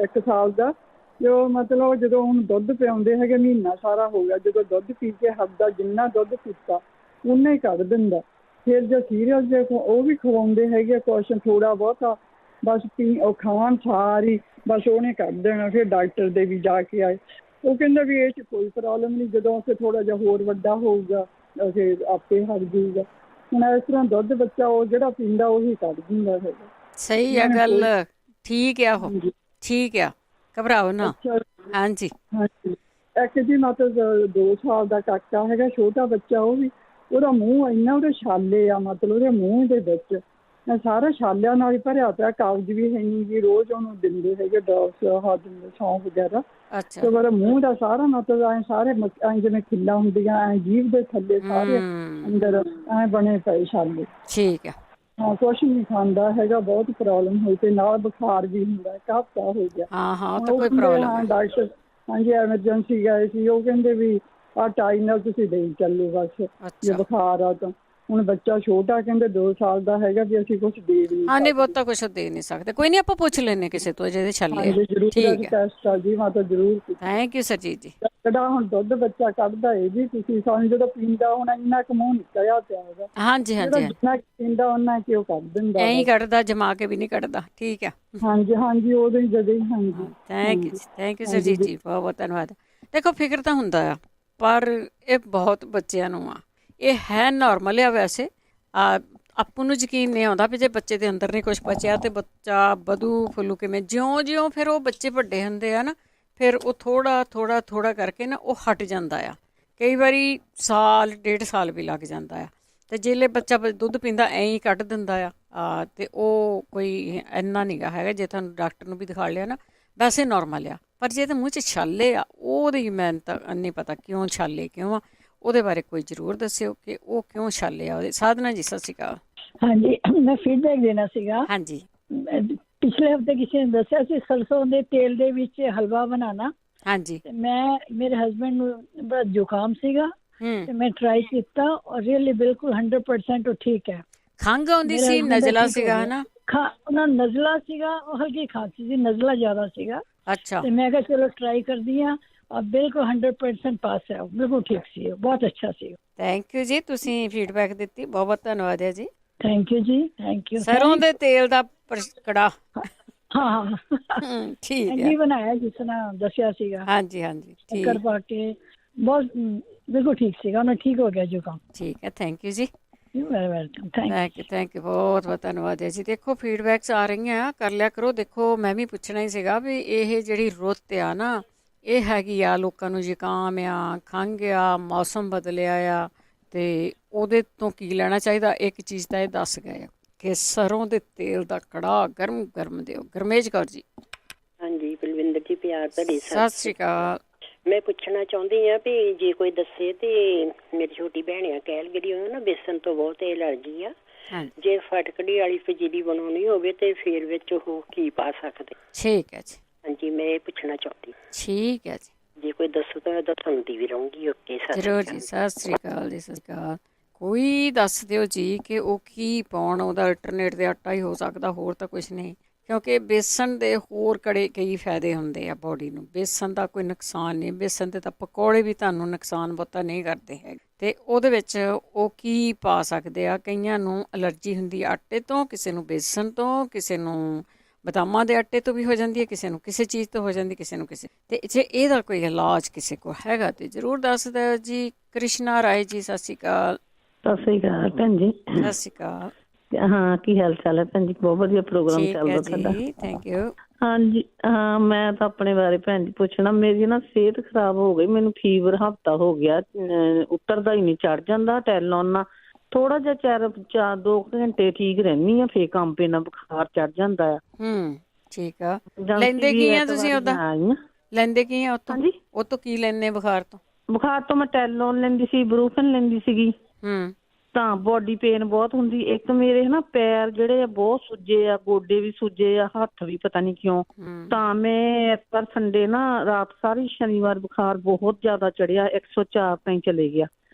1 ਸਾਲ ਦਾ, ਜੋ ਮਤਲਬ ਜਦੋਂ ਹੁਣ ਦੁੱਧ ਪਿਆਉਂਦੇ ਹੈਗੇ, ਮਹੀਨਾ ਸਾਰਾ ਹੋ ਗਿਆ, ਜਦੋਂ ਦੁੱਧ ਪੀ ਕੇ ਹੱਥਦਾ ਜਿੰਨਾ ਦੁੱਧ ਪੀਤਾ ਉਨਾ ਹੀ ਕੱਢ ਦਿੰਦਾ। ਫਿਰ ਜੋ ਸੀਰੀਅਲ ਦੇ ਉਹ ਵੀ ਖਵਾਉਂਦੇ ਹੈਗੇ ਕੁਛ ਥੋੜਾ ਬਹੁਤਾ, ਬਸ ਉਹ ਖਾਣ ਸਾਰੀ ਬਸ ਉਹਨੇ ਕੱਢ ਦੇਣਾ। ਫਿਰ ਡਾਕਟਰ ਦੇ ਵੀ ਜਾ ਕੇ ਆਏ, ਉਹ ਕਹਿੰਦਾ ਵੀ ਇਹ 'ਚ ਕੋਈ ਪ੍ਰੋਬਲਮ ਨਹੀਂ, ਜਦੋਂ ਅਸੀਂ ਥੋੜਾ ਜਿਹਾ ਹੋਰ ਵੱਡਾ ਹੋਊਗਾ ਅਸੀਂ ਆਪੇ ਹਟ ਜਾਊਗਾ। ਹੁਣ ਇਸ ਤਰ੍ਹਾਂ ਦੁੱਧ ਬੱਚਾ ਉਹ ਜਿਹੜਾ ਪੀਂਦਾ ਉਹੀ ਕੱਢ ਦਿੰਦਾ ਹੈਗਾ। ਸਹੀ ਆ ਗੱਲ, ਠੀਕ ਆ ਉਹ, ਠੀਕ ਆ, ਘਬਰਾਓ ਨਾ। ਹਾਂਜੀ ਹਾਂਜੀ। ਇੱਕ ਜੀ ਮਤਲਬ 2 ਸਾਲ ਦਾ ਕਾਕਾ ਹੈਗਾ, ਛੋਟਾ ਬੱਚਾ, ਉਹ ਵੀ ਉਹਦਾ ਮੂੰਹ ਇੰਨਾ, ਉਹਦੇ ਛਾਲੇ ਆ, ਮਤਲਬ ਉਹਦੇ ਮੂੰਹ ਦੇ ਵਿੱਚ ਸਾਰਾ ਛਾਲਿਆਂ ਨਾਲ ਹੀ ਭਰਿਆ ਪਿਆ, ਕਾਬਜ਼ ਵੀ ਹੈ ਨਹੀਂ ਜੀ। ਰੋਜ਼ ਉਹਨੂੰ ਦਿੰਦੇ ਹੈਗੇ ਡਰੌਪਸ, ਆਹ ਦਿੰਦੇ ਸੌਂਫ ਵਗੈਰਾ। ਤੇ ਉਹਦਾ ਮੂੰਹ ਦਾ ਸਾਰਾ ਮਤਲਬ ਐਂ ਸਾਰੇ ਐਂ ਜਿਵੇਂ ਖਿੱਲਾਂ ਹੁੰਦੀਆਂ, ਐਂ ਜੀਭ ਦੇ ਥੱਲੇ ਸਾਰੇ ਅੰਦਰ ਐਂ ਬਣੇ ਪਏ ਛਾਲੇ। ਠੀਕ ਆ। ਹਾਂ, ਕੁਛ ਨਹੀਂ ਖਾਂਦਾ ਹੈਗਾ, ਬਹੁਤ ਪ੍ਰੋਬਲਮ ਹੋਈ, ਤੇ ਨਾਲ ਬੁਖਾਰ ਵੀ ਹੁੰਦਾ, 1 ਹਫ਼ਤਾ ਹੋ ਗਿਆ। ਹਾਂ ਤਾਂ ਕੋਈ ਪ੍ਰੋਬਲਮ। ਡਾਕਟਰ ਹਾਂਜੀ ਐਮਰਜੈਂਸੀ ਗਏ ਸੀ, ਉਹ ਕਹਿੰਦੇ ਵੀ ਆਹ ਟਾਈਮ ਨਾਲ ਤੁਸੀਂ ਦੇਈ ਚੱਲੋ ਬਸ, ਜੇ ਬੁਖਾਰ ਆ ਤਾਂ। ਹੁਣ ਬੱਚਾ ਛੋਟਾ, ਕਹਿੰਦੇ 2 ਸਾਲ ਦਾ ਹੈਗਾ, ਵੀ ਅਸੀਂ ਕੁਛ ਦੇ ਨਹੀਂ। ਹਾਂ ਨਹੀਂ, ਬਹੁਤਾ ਕੁਛ ਦੇ ਨਹੀਂ ਸਕਦੇ। ਕੋਈ ਨਹੀਂ, ਆਪਾਂ ਪੁੱਛ ਲੈਂਦੇ ਕਿਸੇ ਤੋਂ ਜਿਹਦੇ ਛੱਲੇ। ਠੀਕ ਹੈ ਜੀ, ਮਾਤਾ ਜ਼ਰੂਰ। ਥੈਂਕ ਯੂ ਸਰਜੀਤ ਜੀ। ਜਿਹੜਾ ਹੁਣ ਦੁੱਧ ਬੱਚਾ ਕੱਢਦਾ ਇਹ ਵੀ ਤੁਸੀਂ ਸਾਨੂੰ, ਜਦੋਂ ਪੀਂਦਾ ਹੁਣ ਇੰਨਾ ਕੁ ਮੂੰਹ ਨਿਕਲਿਆ ਪਿਆ ਹੈਗਾ। ਹਾਂਜੀ ਹਾਂਜੀ, ਜਿੰਨਾ ਪੀਂਦਾ ਉਹਨਾਂ ਕਿ ਉਹ ਕੱਢ ਦਿੰਦਾ, ਐਂ ਹੀ ਕੱਢਦਾ, ਜਮਾ ਕੇ ਵੀ ਨਹੀਂ ਕੱਢਦਾ। ਠੀਕ ਆ। ਹਾਂਜੀ ਹਾਂਜੀ, ਉਦੋਂ ਹੀ ਜਦੋਂ। ਹਾਂਜੀ, ਥੈਂਕ ਯੂ ਜੀ, ਥੈਂਕ ਯੂ ਸਰਜੀਤ ਜੀ, ਬਹੁਤ ਬਹੁਤ ਧੰਨਵਾਦ। ਦੇਖੋ, ਫਿਕਰ ਤਾਂ ਹੁੰਦਾ ਆ, ਪਰ ਇਹ ਬਹੁਤ ਬੱਚਿਆਂ ਨੂੰ ਆ, ਇਹ ਹੈ ਨੋਰਮਲ ਆ। ਵੈਸੇ ਆਪਾਂ ਨੂੰ ਯਕੀਨ ਨਹੀਂ ਆਉਂਦਾ ਵੀ ਜੇ ਬੱਚੇ ਦੇ ਅੰਦਰ ਨਹੀਂ ਕੁਛ ਬਚਿਆ ਤੇ ਬੱਚਾ ਵਧੂ ਫੁੱਲੂ ਕਿਵੇਂ। ਜਿਉਂ ਫਿਰ ਉਹ ਬੱਚੇ ਵੱਡੇ ਹੁੰਦੇ ਆ ਨਾ, ਫਿਰ ਉਹ ਥੋੜਾ ਕਰਕੇ ਨਾ ਉਹ ਹਟ ਜਾਂਦਾ ਆ। ਕਈ ਵਾਰੀ 1.5 ਸਾਲ ਵੀ ਲੱਗ ਜਾਂਦਾ ਆ। ਅਤੇ ਜਿਹੜੇ ਬੱਚਾ ਦੁੱਧ ਪੀਂਦਾ ਐਂ ਹੀ ਕੱਢ ਦਿੰਦਾ ਆ, ਅਤੇ ਉਹ ਕੋਈ ਇੰਨਾ ਨਹੀਂ ਗਾ ਹੈਗਾ। ਜੇ ਤੁਹਾਨੂੰ ਡਾਕਟਰ ਨੂੰ ਵੀ ਦਿਖਾ ਲਿਆ ਨਾ, ਵੈਸੇ ਨੋਰਮਲ ਆ। ਪਰ ਜੇ ਤਾਂ ਮੂੰਹ 'ਚ ਛਾਲੇ ਆ, ਉਹਦੀ ਮੈਨੂੰ ਤਾਂ ਨਹੀਂ ਪਤਾ ਕਿਉਂ ਛਾਲੇ ਕਿਉਂ ਆ, ਉਹਦੇ ਬਾਰੇ ਕੋਈ ਜ਼ਰੂਰ ਦੱਸਿਓ ਕਿ ਉਹ ਕਿਉਂ ਛਾਲੇ ਆ ਉਹਦੇ। ਸਾਧਨਾ ਜੀ, ਸਤਿ ਸ਼੍ਰੀ ਅਕਾਲ। ਹਾਂਜੀ, ਮੈਂ ਫੀਡਬੈਕ ਦੇਣਾ ਸੀਗਾ। ਹਾਂਜੀ, ਪਿਛਲੇ ਹਫ਼ਤੇ ਕਿਸੇ ਨੇ ਦੱਸਿਆ ਸੀ ਸਰਸੋਂ ਦੇ ਤੇਲ ਦੇ ਵਿੱਚ ਹਲਵਾ ਬਣਾਉਣਾ। ਹਾਂਜੀ, ਮੇਰੇ ਹਸਬੈਂਡ ਨੂੰ ਬੜਾ ਜ਼ੁਕਾਮ ਸੀਗਾ, ਤੇ ਮੈਂ ਟਰਾਈ ਕੀਤਾ, ਔਰ ਰੀਅਲੀ ਬਿਲਕੁਲ 100% ਉਹ ਠੀਕ ਹੈ। ਖੰਘ ਆਉਂਦੀ ਸੀ, ਨਜ਼ਲਾ ਸੀਗਾ, ਹੈ ਨਾ? ਉਹਨਾਂ ਨੂੰ ਨਜ਼ਲਾ ਸੀਗਾ, ਉਹ ਹਲਕੀ ਖਾਂਸੀ ਸੀ, ਨਜ਼ਲਾ ਜ਼ਿਆਦਾ ਸੀਗਾ। ਅੱਛਾ ਤੇ ਮੈਂ ਕਿਹਾ ਚਲੋ ਟਰਾਈ ਕਰਦੀ ਆ, ਔਰ ਬਿਲਕੁਲ 100% ਪਾਸ ਹੈ, ਬਿਲਕੁਲ ਠੀਕ ਸੀ, ਬਹੁਤ ਅੱਛਾ ਸੀ। ਥੈਂਕ ਯੂ ਜੀ, ਤੁਸੀਂ ਫੀਡਬੈਕ ਦਿੱਤੀ, ਬਹੁਤ ਬਹੁਤ ਧੰਨਵਾਦ ਹੈ ਜੀ। ਥੈਂਕ ਯੂ ਜੀ, ਥੈਂਕ ਯੂ। ਸਰੋਂ ਦੇ ਤੇਲ ਦਾ ਕੜਾਹ। ਹਾਂ ਠੀਕ ਹੈ ਜੀ, ਬਣਾਇਆ ਜਿਸ ਤਰ੍ਹਾਂ ਦੱਸਿਆ ਸੀਗਾ, ਹਾਂਜੀ ਹਾਂਜੀ ਸ਼ੱਕਰ ਠੀਕ ਪਾ ਕੇ, ਬਹੁਤ ਬਿਲਕੁਲ ਠੀਕ ਸੀਗਾ, ਉਹਨਾਂ ਠੀਕ ਹੋ ਗਿਆ ਜ਼ੁਕਾਮ। ਠੀਕ ਹੈ, ਥੈਂਕ ਯੂ ਜੀ। You are welcome, thank you. Thank you, ਬਹੁਤ ਬਹੁਤ ਧੰਨਵਾਦ ਹੈ ਜੀ। ਦੇਖੋ ਫੀਡਬੈਕਸ ਆ ਰਹੀਆਂ, ਕਰ ਲਿਆ ਕਰੋ। ਦੇਖੋ ਮੈਂ ਵੀ ਪੁੱਛਣਾ ਹੀ ਸੀਗਾ ਵੀ ਇਹ ਜਿਹੜੀ ਰੁੱਤ ਆ ਨਾ, ਇਹ ਹੈਗੀ ਆ ਲੋਕਾਂ ਨੂੰ ਜ਼ੁਕਾਮ ਆ, ਖੰਘ ਆ, ਮੌਸਮ ਬਦਲਿਆ ਆ, ਅਤੇ ਉਹਦੇ ਤੋਂ ਕੀ ਲੈਣਾ ਚਾਹੀਦਾ। ਇੱਕ ਚੀਜ਼ ਤਾਂ ਇਹ ਦੱਸ ਗਏ ਕਿ ਸਰੋਂ ਦੇ ਤੇਲ ਦਾ ਕੜਾਹ ਗਰਮ ਗਰਮ ਦਿਓ। ਗਰਮੇਜ ਕੌਰ ਜੀ। ਹਾਂਜੀ ਬਲਵਿੰਦਰ ਜੀ, ਪਿਆਰ ਤੁਹਾਡੀ। ਸਤਿ ਸ਼੍ਰੀ ਅਕਾਲ। ਮੈਂ ਪੁੱਛਣਾ ਚਾਹੁੰਦੀ ਆ ਵੀ ਜੇ ਕੋਈ ਦੱਸੇ ਤੇ ਮੇਰੀ ਛੋਟੀ ਭੈਣ ਆ ਕੈਲਗਰੀ, ਉਹਨੂੰ ਨਾ ਬੇਸਨ ਤੋਂ ਬਹੁਤ ਐਲਰਜੀ ਆ, ਜੇ ਫਟਕੜੀ ਵਾਲੀ ਫਜੀਲੀ ਬਣਾਉਣੀ ਹੋਵੇ ਤੇ ਫਿਰ ਵਿੱਚ ਉਹ ਕੀ ਪਾ ਸਕਦੇ? ਠੀਕ ਹੈ ਜੀ। ਹਾਂਜੀ, ਮੈਂ ਇਹ ਪੁੱਛਣਾ ਚਾਹੁੰਦੀ। ਠੀਕ ਹੈ ਜੀ, ਜੇ ਕੋਈ ਦੱਸੋ ਤਾਂ ਦੱਸਦੀ ਵੀ ਰਹੂੰਗੀ। ਓਕੇ, ਜ਼ਰੂਰ ਜੀ। ਸਤਿ ਸ਼੍ਰੀ ਅਕਾਲ ਜੀ। ਸਤਿ ਸ਼੍ਰੀ ਅਕਾਲ। ਕੋਈ ਦੱਸ ਦਿਓ ਜੀ ਕਿ ਉਹ ਕੀ ਪਾਉਣ। ਉਹਦਾ ਅਲਟਰਨੇਟ ਦੇ ਆਟਾ ਹੀ ਹੋ ਸਕਦਾ, ਹੋਰ ਤਾਂ ਕੁਛ ਨਹੀਂ, ਕਿਉਂਕਿ ਬੇਸਣ ਦੇ ਹੋਰ ਕਈ ਫਾਇਦੇ ਹੁੰਦੇ ਆ ਬੋਡੀ ਨੂੰ। ਬੇਸਣ ਦਾ ਕੋਈ ਨੁਕਸਾਨ ਨਹੀਂ, ਬੇਸਣ ਦੇ ਤਾਂ ਪਕੌੜੇ ਵੀ ਤੁਹਾਨੂੰ ਨੁਕਸਾਨ ਬਹੁਤਾ ਨਹੀਂ ਕਰਦੇ ਹੈਗੇ। ਅਤੇ ਉਹਦੇ ਵਿੱਚ ਉਹ ਕੀ ਪਾ ਸਕਦੇ ਆ। ਕਈਆਂ ਨੂੰ ਐਲਰਜੀ ਹੁੰਦੀ ਆਟੇ ਤੋਂ, ਕਿਸੇ ਨੂੰ ਬੇਸਣ ਤੋਂ, ਕਿਸੇ ਨੂੰ ਬਦਾਮਾਂ ਦੇ ਆਟੇ ਤੋਂ ਵੀ ਹੋ ਜਾਂਦੀ ਹੈ, ਕਿਸੇ ਨੂੰ ਕਿਸੇ ਚੀਜ਼ ਤੋਂ ਹੋ ਜਾਂਦੀ, ਕਿਸੇ ਨੂੰ ਕਿਸੇ। ਅਤੇ ਜੇ ਇਹਦਾ ਕੋਈ ਇਲਾਜ ਕਿਸੇ ਕੋਲ ਹੈਗਾ ਤਾਂ ਜ਼ਰੂਰ ਦੱਸ ਦਿਓ ਜੀ। ਕ੍ਰਿਸ਼ਨਾ ਰਾਏ ਜੀ, ਸਤਿ ਸ਼੍ਰੀ ਅਕਾਲ। ਸਤਿ ਸ੍ਰੀ ਅਕਾਲ ਭੈਣ ਜੀ। ਸਤਿ ਸ਼੍ਰੀ ਅਕਾਲ। ਹਾਂ, ਕੀ ਹਾਲ ਚਾਲ ਹੈ ਭੈਣ ਜੀ? ਬਹੁਤ ਵਧੀਆ ਪ੍ਰੋਗਰਾਮ ਚੱਲਦਾ ਤੁਹਾਡਾ। Thank you. ਹਾਂਜੀ ਹਾਂ, ਮੈਂ ਤਾਂ ਆਪਣੇ ਬਾਰੇ ਭੈਣ ਜੀ ਪੁੱਛਣਾ। ਮੇਰੀ ਨਾ ਸਿਹਤ ਖਰਾਬ ਹੋ ਗਈ, ਮੈਨੂੰ ਫੀਵਰ ਹਫ਼ਤਾ ਹੋ ਗਿਆ, ਉਤਰਦਾ ਹੀ ਨਹੀਂ, ਚੜ ਜਾਂਦਾ ਟੈਲੋਨ ਨਾਲ। ਥੋੜਾ ਜਿਹਾ 2 ਘੰਟੇ ਠੀਕ ਰਹਿੰਦੀ ਆ, ਫੇਰ ਕੰਬ ਪੈਣਾ, ਬੁਖਾਰ ਚੜ ਜਾਂਦਾ ਆ। ਠੀਕ ਆ। ਲੈਂਦੇ ਕੀ ਆ ਤੁਸੀਂ? ਉਹਦਾ ਲੈਂਦੇ ਕੀ ਆ ਉੱਥੋਂ? ਉਹ ਤੋਂ ਕੀ ਲੈਂਦੇ ਬੁਖਾਰ ਤੋਂ? ਬੁਖਾਰ ਤੋਂ ਮੈਂ ਟੈਲੋਨ ਲੈਂਦੀ ਸੀ, ਬਰੂਫਨ ਲੈਂਦੀ ਸੀਗੀ। ਤਾਂ ਬੋਡੀ ਪੇਨ ਬਹੁਤ ਹੁੰਦੀ। ਇੱਕ ਮੇਰੇ ਨਾ ਪੈਰ ਜਿਹੜੇ ਆ ਬਹੁਤ ਸੁੱਜੇ ਆ, ਗੋਡੇ ਵੀ ਸੁੱਜੇ ਆ, ਹੱਥ ਵੀ ਪਤਾ ਨਹੀਂ ਕਿਉਂ। ਤਾਂ ਮੈਂ ਇਸ ਵਾਰ ਸੰਡੇ ਨਾ ਰਾਤ ਸਾਰੀ ਸ਼ਨੀਵਾਰ ਬੁਖਾਰ ਬਹੁਤ ਜ਼ਿਆਦਾ ਚੜਿਆ, 104 ਤਾਈਂ ਚਲੇ ਗਿਆ।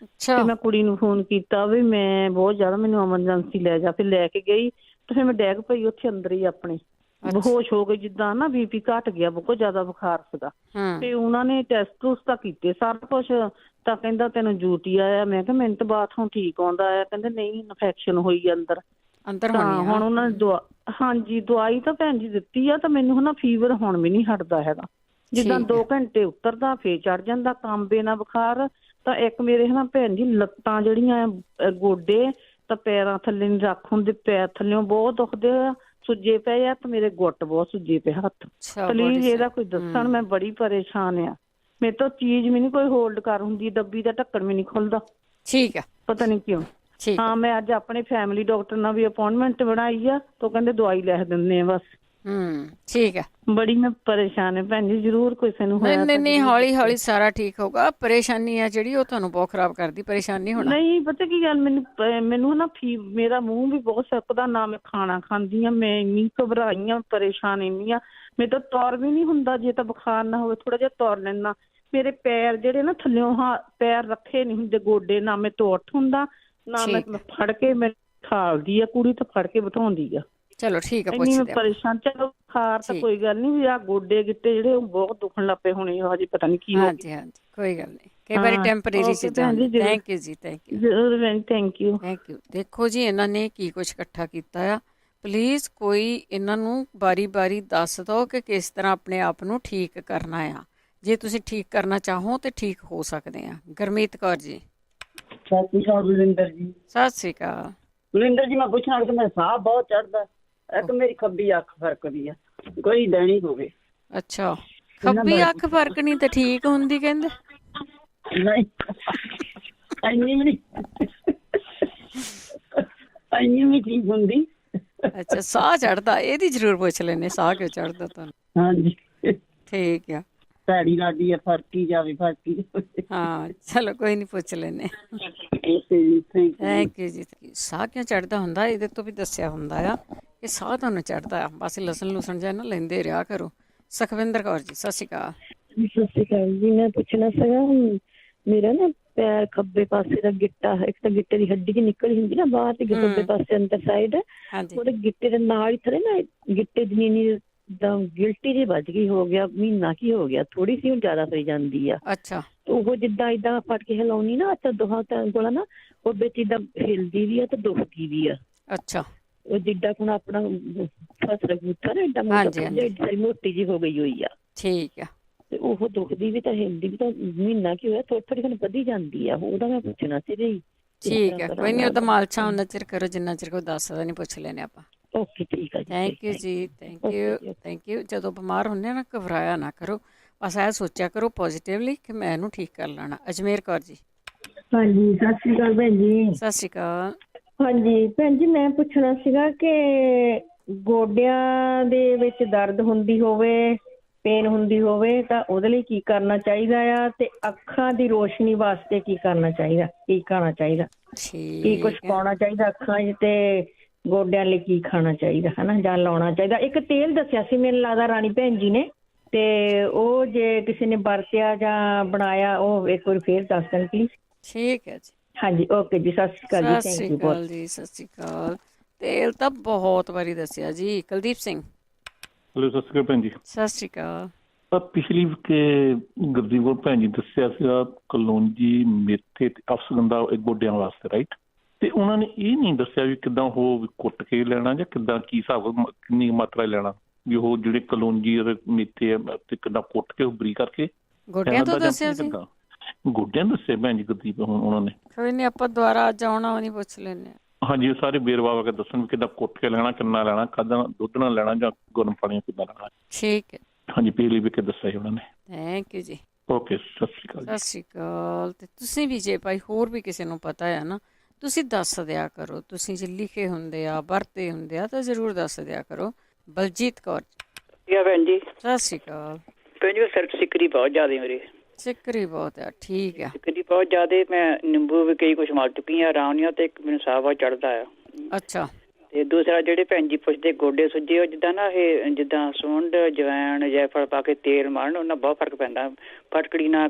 ਤੇ ਮੈਂ ਕੁੜੀ ਨੂੰ ਫੋਨ ਕੀਤਾ ਵੀ ਮੈਂ ਬਹੁਤ ਜ਼ਿਆਦਾ, ਮੈਨੂੰ ਐਮਰਜੈਂਸੀ ਲੈ ਜਾ। ਫਿਰ ਲੈ ਕੇ ਗਈ ਤੇ ਫਿਰ ਮੈਂ ਡੈਗ ਪਈ ਉੱਥੇ ਅੰਦਰ ਹੀ ਆਪਣੇ, ਬੇਹੋਸ਼ ਹੋ ਗਈ, ਜਿੱਦਾਂ ਨਾ BP ਘੱਟ ਗਿਆ, ਬਹੁਤ ਜ਼ਿਆਦਾ ਬੁਖਾਰ ਸੀਗਾ। ਤੇ ਉਹਨਾਂ ਨੇ ਟੈਸਟ ਟੂਸਟ ਤਾਂ ਕੀਤੇ ਸਾਰਾ ਕੁਛ, ਤਾਂ ਕਹਿੰਦਾ ਤੈਨੂੰ ਜੂਟੀ ਆਇਆ। ਮੈਂ ਕਿਹਾ ਮੈਨੂੰ ਤਾਂ ਬਾਥਰੂਮ ਠੀਕ ਆਉਂਦਾ ਆ। ਕਹਿੰਦੇ ਨਹੀਂ, ਇਨਫੈਕਸ਼ਨ ਹੋਈ ਅੰਦਰ। ਤਾਂ ਹੁਣ ਉਹਨਾਂ ਨੇ ਹਾਂਜੀ ਦਵਾਈ ਤਾਂ ਭੈਣ ਜੀ ਦਿੱਤੀ ਆ, ਤਾਂ ਮੈਨੂੰ ਨਾ ਫੀਵਰ ਹੁਣ ਵੀ ਨਹੀਂ ਹਟਦਾ ਹੈਗਾ। ਜਿੱਦਾਂ 2 ਘੰਟੇ ਉਤਰਦਾ ਫੇਰ ਚੜ ਜਾਂਦਾ, ਕੰਬੇ ਨਾਲ ਬੁਖਾਰ। ਤਾਂ ਇੱਕ ਮੇਰੇ ਨਾ ਭੈਣ ਜੀ ਲੱਤਾਂ ਜਿਹੜੀਆਂ ਗੋਡੇ ਤਾਂ ਪੈਰਾਂ ਥੱਲੇ ਨਹੀਂ ਰੱਖ ਹੁੰਦੇ, ਪੈਰ ਥੱਲਿਓਂ ਬਹੁਤ ਦੁਖਦੇ ਆ, ਸੁੱਜੇ ਪਏ ਆ। ਤੇ ਮੇਰੇ ਗੁੱਟ ਬਹੁਤ ਸੁੱਜੇ ਪਏ, ਹੱਥ। ਪਲੀਜ਼ ਇਹਦਾ ਕੋਈ ਦੱਸਣ, ਮੈਂ ਬੜੀ ਪਰੇਸ਼ਾਨ ਆ। ਮੇਰੇ ਤੋਂ ਚੀਜ਼ ਵੀ ਨਹੀਂ ਕੋਈ ਹੋਲਡ ਕਰ ਹੁੰਦੀ, ਡੱਬੀ ਦਾ ਢੱਕਣ ਵੀ ਨਹੀਂ ਖੁੱਲਦਾ। ਠੀਕ ਆ, ਪਤਾ ਨਹੀਂ ਕਿਉਂ। ਹਾਂ, ਮੈਂ ਅੱਜ ਆਪਣੇ ਫੈਮਿਲੀ ਡਾਕਟਰ ਨਾਲ ਵੀ ਅਪਾਇੰਟਮੈਂਟ ਬਣਾਈ ਆ, ਤਾਂ ਕਹਿੰਦੇ ਦਵਾਈ ਲਿਖ ਦਿੰਦੇ ਆ ਬਸ। ਠੀਕ ਆ। ਬੜੀ ਮੈਂ ਪਰੇਸ਼ਾਨ ਹੈ ਭੈਣ ਜੀ, ਜ਼ਰੂਰ ਕਿਸੇ ਨੂੰ ਹੋਇਆ। ਨਹੀਂ, ਹੌਲੀ ਹੌਲੀ ਸਾਰਾ ਠੀਕ ਹੋਊਗਾ। ਪਰੇਸ਼ਾਨੀ ਆ ਜਿਹੜੀ ਉਹ ਤੁਹਾਨੂੰ ਬਹੁਤ ਖਰਾਬ ਕਰਦੀ, ਪਰੇਸ਼ਾਨ ਨਹੀਂ ਹੋਣਾ। ਨਹੀਂ ਪਤਾ ਕੀ ਗੱਲ, ਮੈਨੂੰ ਨਾ ਮੇਰਾ ਮੂੰਹ ਵੀ ਬਹੁਤ ਸੁੱਕਦਾ, ਨਾ ਮੈਂ ਖਾਣਾ ਖਾਂਦੀ ਆ। ਮੈਂ ਇੰਨੀ ਘਬਰਾਈ ਆ, ਪਰੇਸ਼ਾਨ ਇੰਨੀ ਆ, ਮੇਰੇ ਤੋਂ ਤੁਰ ਵੀ ਨਹੀਂ ਹੁੰਦਾ। ਜੇ ਤਾਂ ਬੁਖਾਰ ਨਾ ਹੋਵੇ ਥੋੜਾ ਜਿਹਾ ਤੁਰ ਲੈਂਦਾ। ਮੇਰੇ ਪੈਰ ਜਿਹੜੇ ਨਾ ਥੱਲਿਓਂ ਪੈਰ ਰੱਖੇ ਨਹੀਂ ਹੁੰਦੇ, ਗੋਡੇ, ਨਾ ਮੈਂ ਤੋਂ ਉੱਠ ਹੁੰਦਾ, ਨਾ ਮੈਂ ਫੜ ਕੇ ਮੈਂ ਠਾਲਦੀ ਆ, ਕੁੜੀ ਤਾਂ ਫੜ ਕੇ ਬਿਠਾਉਂਦੀ ਆ। ਚਲੋ ਠੀਕ ਆ, ਇੰਨੀ ਮੈਂ ਪਰੇਸ਼ਾਨ। ਚਲੋ ਬੁਖਾਰ ਤਾਂ ਕੋਈ ਗੱਲ ਨਹੀਂ, ਵੀ ਆਹ ਗੋਡੇ ਗਿੱਟੇ ਜਿਹੜੇ ਉਹ ਬਹੁਤ ਦੁਖਣ ਲੱਗ ਪਏ ਹੋਣੇ, ਹਜੇ ਪਤਾ ਨਹੀਂ ਕੀ ਹੋ ਗਿਆ। ਹਾਂਜੀ, ਕੋਈ ਗੱਲ ਨਹੀਂ, ਕਈ ਵਾਰੀ ਟੈਂਪਰੇਰੀ ਚੀਜ਼ਾਂ। ਥੈਂਕ ਯੂ ਜੀ, ਥੈਂਕ ਯੂ। ਦੇਖੋ ਜੀ, ਇਹਨਾਂ ਨੇ ਕੀ ਕੁਛ ਇਕੱਠਾ ਕੀਤਾ ਆ। ਪਲੀਜ਼ ਕੋਈ ਇਹਨਾਂ ਨੂੰ ਬਾਰੀ ਦੱਸ ਦਿਓ ਕਿ ਕਿਸ ਤਰ੍ਹਾਂ ਆਪਣੇ ਆਪ ਨੂੰ ਠੀਕ ਕਰਨਾ ਆ। ਜੇ ਤੁਸੀਂ ਠੀਕ ਕਰਨਾ ਚਾਹੋ ਤੇ ਠੀਕ ਹੋ ਸਕਦੇ ਆ। ਗੁਰਮੀਤ ਕੌਰ ਜੀ। ਸਤਿ ਸ਼੍ਰੀ ਅਕਾਲ ਬਲਵਿੰਦਰ ਜੀ। ਸਤਿ ਸ਼੍ਰੀ ਅਕਾਲ ਬਲਵਿੰਦਰ ਜੀ, ਮੈਂ ਪੁੱਛਣਾ ਕਿ ਮੇਰਾ ਸਾਹ ਬਹੁਤ ਚੜਦਾ, ਇੱਕ ਮੇਰੀ ਖੱਬੀ ਅੱਖ ਫਰਕਦੀ ਆ, ਕੋਈ ਦੇਣੀ ਹੋਵੇ। ਅੱਛਾ, ਖੱਬੀ ਅੱਖ ਫਰਕਣੀ ਤੇ ਠੀਕ ਹੁੰਦੀ ਕਹਿੰਦੇ? ਨਹੀਂ, ਇੰਨੀ ਵੀ ਠੀਕ ਹੁੰਦੀ। ਅੱਛਾ, ਸਾਹ ਚੜਦਾ, ਇਹਦੀ ਜ਼ਰੂਰ ਪੁੱਛ ਲੈਨੇ, ਸਾਹ ਕਿਉਂ ਚੜਦਾ ਤੁਹਾਨੂੰ? ਹਾਂਜੀ, ਠੀਕ ਆ। ਭੈੜੀ ਲੱਗਦੀ ਆ, ਫਰਕੀ ਜਾਵੇ, ਫਰਕੀ ਜਾਵੇ। ਹਾਂ, ਚਲੋ ਕੋਈ ਨਹੀਂ, ਪੁੱਛ ਲੈਨੇ। ਥੈਂਕ ਯੂ ਜੀ। ਸਾਹ ਕਿਉਂ ਚੜਦਾ ਹੁੰਦਾ, ਇਹਦੇ ਤੋਂ ਵੀ ਦੱਸਿਆ ਹੁੰਦਾ ਆ ਕਿ ਸਾਹ ਤੁਹਾਨੂੰ ਚੜਦਾ ਆ, ਬਸ ਲਸਣ ਲੂਸਣ ਜਿਹਾ ਨਾ ਲੈਂਦੇ ਰਿਹਾ ਕਰੋ। ਸੁਖਵਿੰਦਰ ਕੌਰ ਜੀ, ਸਤਿ ਸ਼੍ਰੀ ਅਕਾਲ। ਸਤਿ ਸ਼੍ਰੀ ਅਕਾਲ ਜੀ। ਮੈਂ ਪੁੱਛਣਾ ਸੀਗਾ, ਮੇਰਾ ਨਾ ਪੈਰ ਖੱਬੇ ਪਾਸੇ ਦਾ ਗਿੱਟਾ, ਇੱਕ ਤਾਂ ਗਿੱਟੇ ਦੀ ਹੱਡੀ ਜਿਹੀ ਨਿਕਲੀ ਹੁੰਦੀ ਨਾ ਬਾਹਰ, ਤੇ ਖੱਬੇ ਪਾਸੇ ਅੰਦਰ ਸਾਈਡ, ਉਹਦੇ ਗਿੱਟੇ ਦੇ ਨਾਲ ਹੀ ਥਲੇ ਨਾ ਗਿੱਟੇ ਜ਼ਮੀਨੀ ਇੱਕਦਮ ਗਿਲਟੀ ਜਿਹੀ ਵੱਜ ਗਈ, ਹੋ ਗਿਆ ਮਹੀਨਾ ਕੀ ਹੋ ਗਿਆ, ਥੋੜੀ ਸੀ ਹੁਣ ਜ਼ਿਆਦਾ ਪਈ ਜਾਂਦੀ ਆ। ਅੱਛਾ। ਉਹ ਜਿੱਦਾਂ ਏਦਾਂ ਫੜ ਕੇ ਹਿਲਾਉਣੀ ਨਾ, ਅੱਛਾ ਦੋਹਾਂ ਕੋਲ ਨਾ ਉਹ ਵਿੱਚ ਏਦਾਂ ਹਿਲਦੀ ਵੀ ਆ ਤੇ ਦੁਖਦੀ ਵੀ ਆ। ਅੱਛਾ। ਉਹ ਜਿੱਦਾਂ ਹੁਣ ਆਪਣਾ ਫਸਲ ਬੂਟਾ ਨਾ ਏਦਾਂ ਮੋਟੀ ਜਿਹੀ ਹੋ ਗਈ ਹੋਈ ਆ। ਠੀਕ ਆ। ਤੇ ਉਹ ਦੁਖਦੀ ਵੀ ਤਾਂ ਹਿਲਦੀ ਵੀ ਤਾਂ ਮਹੀਨਾ ਕੀ ਹੋਇਆ, ਥੋੜੀ ਥੋੜੀ ਹੁਣ ਵਧੀ ਜਾਂਦੀ ਆ। ਉਹਦਾ ਮੈਂ ਪੁੱਛਣਾ ਸੀ ਜੀ। ਠੀਕ ਹੈ, ਕੋਈ ਨਹੀਂ, ਉਹਦਾ ਮਾਲਸ਼ਾਂ ਉਹਨਾਂ ਚਿਰ ਕਰੋ ਜਿੰਨਾ ਚਿਰ ਕੋਈ ਦੱਸਦਾ ਨਹੀਂ, ਪੁੱਛ ਲੈਣੇ ਆਪਾਂ। ਓਕੇ, ਠੀਕ ਆ ਜੀ। ਥੈਂਕ ਯੂ ਜੀ, ਥੈਂਕ ਯੂ। ਜਦੋਂ ਬਿਮਾਰ ਹੁੰਦੇ ਨਾ, ਘਬਰਾਇਆ ਨਾ ਕਰੋ, ਬਸ ਇਹ ਸੋਚਿਆ ਕਰੋ ਪੋਜ਼ੀਟਿਵਲੀ ਕਿ ਮੈਂ ਇਹਨੂੰ ਠੀਕ ਕਰ ਲੈਣਾ। ਅਜਮੇਰ ਕੌਰ ਜੀ। ਹਾਂਜੀ, ਸਤਿ ਸ਼੍ਰੀ ਅਕਾਲ ਭੈਣ ਜੀ। ਸਤਿ ਸ਼੍ਰੀ ਅਕਾਲ। ਹਾਂਜੀ ਭੈਣ ਜੀ, ਮੈਂ ਪੁੱਛਣਾ ਸੀਗਾ ਕਿ ਗੋਡਿਆਂ ਦੇ ਵਿੱਚ ਦਰਦ ਹੁੰਦੀ ਹੋਵੇ, ਪੇਨ ਹੁੰਦੀ ਹੋਵੇ ਤਾਂ ਉਹਦੇ ਲਈ ਕੀ ਕਰਨਾ ਚਾਹੀਦਾ ਆ, ਤੇ ਅੱਖਾਂ ਦੀ ਰੋਸ਼ਨੀ ਵਾਸਤੇ ਕੀ ਕਰਨਾ ਚਾਹੀਦਾ, ਕੀ ਖਾਣਾ ਚਾਹੀਦਾ, ਕੀ ਕੁਛ ਪਾਉਣਾ ਚਾਹੀਦਾ ਅੱਖਾਂ 'ਚ, ਤੇ ਗੋਡਿਆਂ ਲਈ ਕੀ ਖਾਣਾ ਚਾਹੀਦਾ ਹੈ ਨਾ, ਜਾਂ ਲਾਉਣਾ ਚਾਹੀਦਾ। ਇੱਕ ਤੇਲ ਦੱਸਿਆ ਸੀ ਮੈਨੂੰ ਲੱਗਦਾ ਰਾਣੀ ਭੈਣ ਜੀ ਨੇ, ਤੇ ਉਹ ਜੇ ਕਿਸੇ ਨੇ ਵਰਤਿਆ ਜਾਂ ਬਣਾਇਆ, ਉਹ ਇੱਕ ਵਾਰ ਫੇਰ ਦੱਸ ਦੇਣ ਪਲੀਜ਼। ਠੀਕ ਹੈ ਜੀ। ਹਾਂਜੀ, ਓਕੇ ਜੀ, ਸਤਿ ਸ਼੍ਰੀ ਅਕਾਲ ਜੀ। ਸਤਿ ਸ਼੍ਰੀ ਅਕਾਲ ਜੀ। ਸਤਿ ਸ਼੍ਰੀ ਅਕਾਲ। ਤੇਲ ਤਾਂ ਬਹੁਤ ਵਾਰੀ ਦੱਸਿਆ ਜੀ। ਕੁਲਦੀਪ ਸਿੰਘ। ਹੈਲੋ, ਸਤਿ ਸ਼੍ਰੀ ਅਕਾਲ ਭੈਣ ਜੀ। ਸਤਿ ਸ਼੍ਰੀ ਅਕਾਲ। ਪਿਛਲੀ ਗੁਰਦੀਪ ਕੌਰ ਭੈਣ ਜੀ ਦੱਸਿਆ ਸੀਗਾ ਕਲੌਂਜੀ, ਮੇਥੇ ਤੇ ਅਫਸਗੰਧਾ ਗੋਡਿਆਂ ਵਾਸਤੇ, ਰਾਈਟ? ਤੇ ਉਹਨਾਂ ਨੇ ਇਹ ਨਹੀਂ ਦੱਸਿਆ ਵੀ ਕਿੱਦਾਂ ਉਹ ਕੁੱਟ ਕੇ ਲੈਣਾ ਜਾਂ ਕਿੱਦਾਂ, ਕੀ ਹਿਸਾਬ, ਕਿੰਨੀ ਮਾਤਰਾ ਲੈਣਾ, ਵੀ ਉਹ ਜਿਹੜੇ ਕਲੌਂਜੀ ਮੇਥੇ ਤੇ ਕਿੱਦਾਂ ਕੁੱਟ ਕੇ ਬਰੀ ਕਰਕੇ ਗੋਡਿਆਂ ਤੋਂ ਦੱਸਿਆ ਸੀ? ਗੋਡਿਆਂ ਦੱਸਿਆ ਭੈਣ ਜੀ ਗੁਰਦੀਪ ਹੁਣ ਉਹਨਾਂ ਨੇ। ਕੋਈ ਨਹੀਂ, ਆਪਾਂ ਦੁਬਾਰਾ ਅੱਜ ਆਉਣਾ, ਉਹ ਨਹੀਂ ਪੁੱਛ ਲੈਂਦੇ। ਹਾਂਜੀ, ਉਹ ਸਾਰੇ ਵੇਰਵਾ ਵਾ ਕੇ ਦੱਸਣ ਵੀ ਕਿੱਦਾਂ ਕੁੱਟ ਕੇ ਲੈਣਾ, ਕਿੰਨਾ ਲੈਣਾ, ਕਾਹਦਾ ਦੁੱਧ ਨਾਲ ਲੈਣਾ ਜਾਂ ਗਰਮ ਪਾਣੀ ਕਿੱਦਾਂ ਲੈਣਾ। ਠੀਕ ਹੈ। ਹਾਂਜੀ, ਪਿਛਲੀ ਵੀ ਕੇ ਦੱਸਿਆ ਸੀ ਉਹਨਾਂ ਨੇ। ਥੈਂਕ ਯੂ ਜੀ। ਓਕੇ, ਸਤਿ ਸ਼੍ਰੀ ਅਕਾਲ। ਸਤਿ ਸ਼੍ਰੀ ਅਕਾਲ। ਤੇ ਤੁਸੀਂ ਵੀ ਜੇ ਭਾਈ ਹੋਰ ਵੀ ਕਿਸੇ ਨੂੰ ਪਤਾ ਹੈ ਨਾ, ਤੁਸੀਂ ਦੱਸ ਦਿਆ ਕਰੋ। ਤੁਸੀਂ ਜੇ ਲਿਖੇ ਹੁੰਦੇ ਆ, ਵਰਤੇ ਹੁੰਦੇ ਆ ਤਾਂ ਜ਼ਰੂਰ ਦੱਸ ਦਿਆ ਕਰੋ। ਬਲਜੀਤ ਕੌਰ। ਭੈਣ ਜੀ ਸਤਿ ਸ਼੍ਰੀ ਅਕਾਲ। ਭੈਣ ਜੀ, ਸਿਰ 'ਚ ਸਿੱਕਰੀ ਬਹੁਤ ਜ਼ਿਆਦਾ ਮੇਰੇ। ਸਿੱਕਰੀ ਬਹੁਤ ਆ? ਠੀਕ ਆ। ਸਿੱਕਰੀ ਬਹੁਤ ਜ਼ਿਆਦਾ, ਮੈਂ ਨਿੰਬੂ ਵੀ ਕਈ ਕੁਛ ਮਲ ਚੁੱਕੀ ਆ, ਆਰਾਮ ਨਹੀਂ ਆ, ਤੇ ਇੱਕ ਮੈਨੂੰ ਸਾਹ ਬਹੁਤ ਚੜ੍ਹਦਾ ਆ। ਅੱਛਾ। ਤੇ ਦੂਸਰਾ ਜਿਹੜੇ ਭੈਣ ਜੀ ਪੁੱਛਦੇ ਗੋਡੇ ਸੁੱਜੇ, ਉਹ ਜਿੱਦਾਂ ਨਾ ਇਹ ਜਿੱਦਾਂ ਸੁੰਡ, ਜਵੈਣ, ਜੈਫਲ ਪਾ ਕੇ ਤੇਲ ਮਾਰਨ, ਉਹਨਾਂ ਬਹੁਤ ਫਰਕ ਪੈਂਦਾ। ਫਟਕੜੀ ਨਾਲ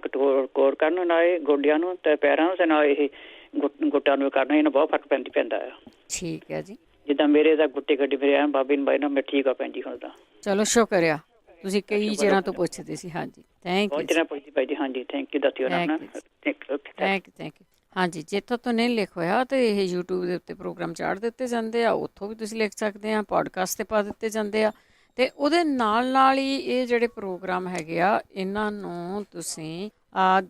ਕੋਰ ਕਰਨ ਨਾਲ ਗੋਡਿਆਂ ਨੂੰ ਤੇ ਪੈਰਾਂ ਨੂੰ, ਤੇ ਨਾਲ ਇਹ ਗੁੱਟਾਂ ਨੂੰ ਕਰਨਾ, ਇਹਨਾਂ ਬਹੁਤ ਫਰਕ ਪੈਂਦਾ ਆ। ਠੀਕ ਹੈ ਜੀ। ਜਿੱਦਾਂ ਮੇਰੇ ਦਾ ਗੁੱਟੇ ਗੱਡੀ ਮੇਰੇ ਐਨ ਬਾਬੇ ਨੂੰ ਬਾਈ ਨਾਲ ਮੈਂ ਠੀਕ ਆ ਭੈਣ ਜੀ ਹੁਣ ਤਾਂ। ਚਲੋ ਸ਼ੁਕਰ ਆ, ਤੁਸੀਂ ਕਈ ਚਿਰਾਂ ਤੋਂ ਪੁੱਛਦੇ ਸੀ। ਹਾਂਜੀ, ਥੈਂਕ ਯੂ। ਚਿਰਾਂ ਪੁੱਛਦੀ ਭਾਈ ਜੀ। ਹਾਂਜੀ, ਥੈਂਕ ਯੂ, ਦੱਸਿਓ ਨਾ। Thank you. ਹਾਂਜੀ, ਜਿੱਥੋਂ ਤੋਂ ਨਹੀਂ ਲਿਖ ਹੋਇਆ ਤੇ ਇਹ YouTube ਦੇ ਉੱਤੇ ਪ੍ਰੋਗਰਾਮ ਚਾੜ ਦਿੱਤੇ ਜਾਂਦੇ ਆ, ਉੱਥੋਂ ਵੀ ਤੁਸੀਂ ਲਿਖ ਸਕਦੇ ਆ, ਪੋਡਕਾਸਟ 'ਤੇ ਪਾ ਦਿੱਤੇ ਜਾਂਦੇ ਆ, ਅਤੇ ਉਹਦੇ ਨਾਲ ਹੀ ਇਹ ਜਿਹੜੇ ਪ੍ਰੋਗਰਾਮ ਹੈਗੇ ਆ, ਇਹਨਾਂ ਨੂੰ ਤੁਸੀਂ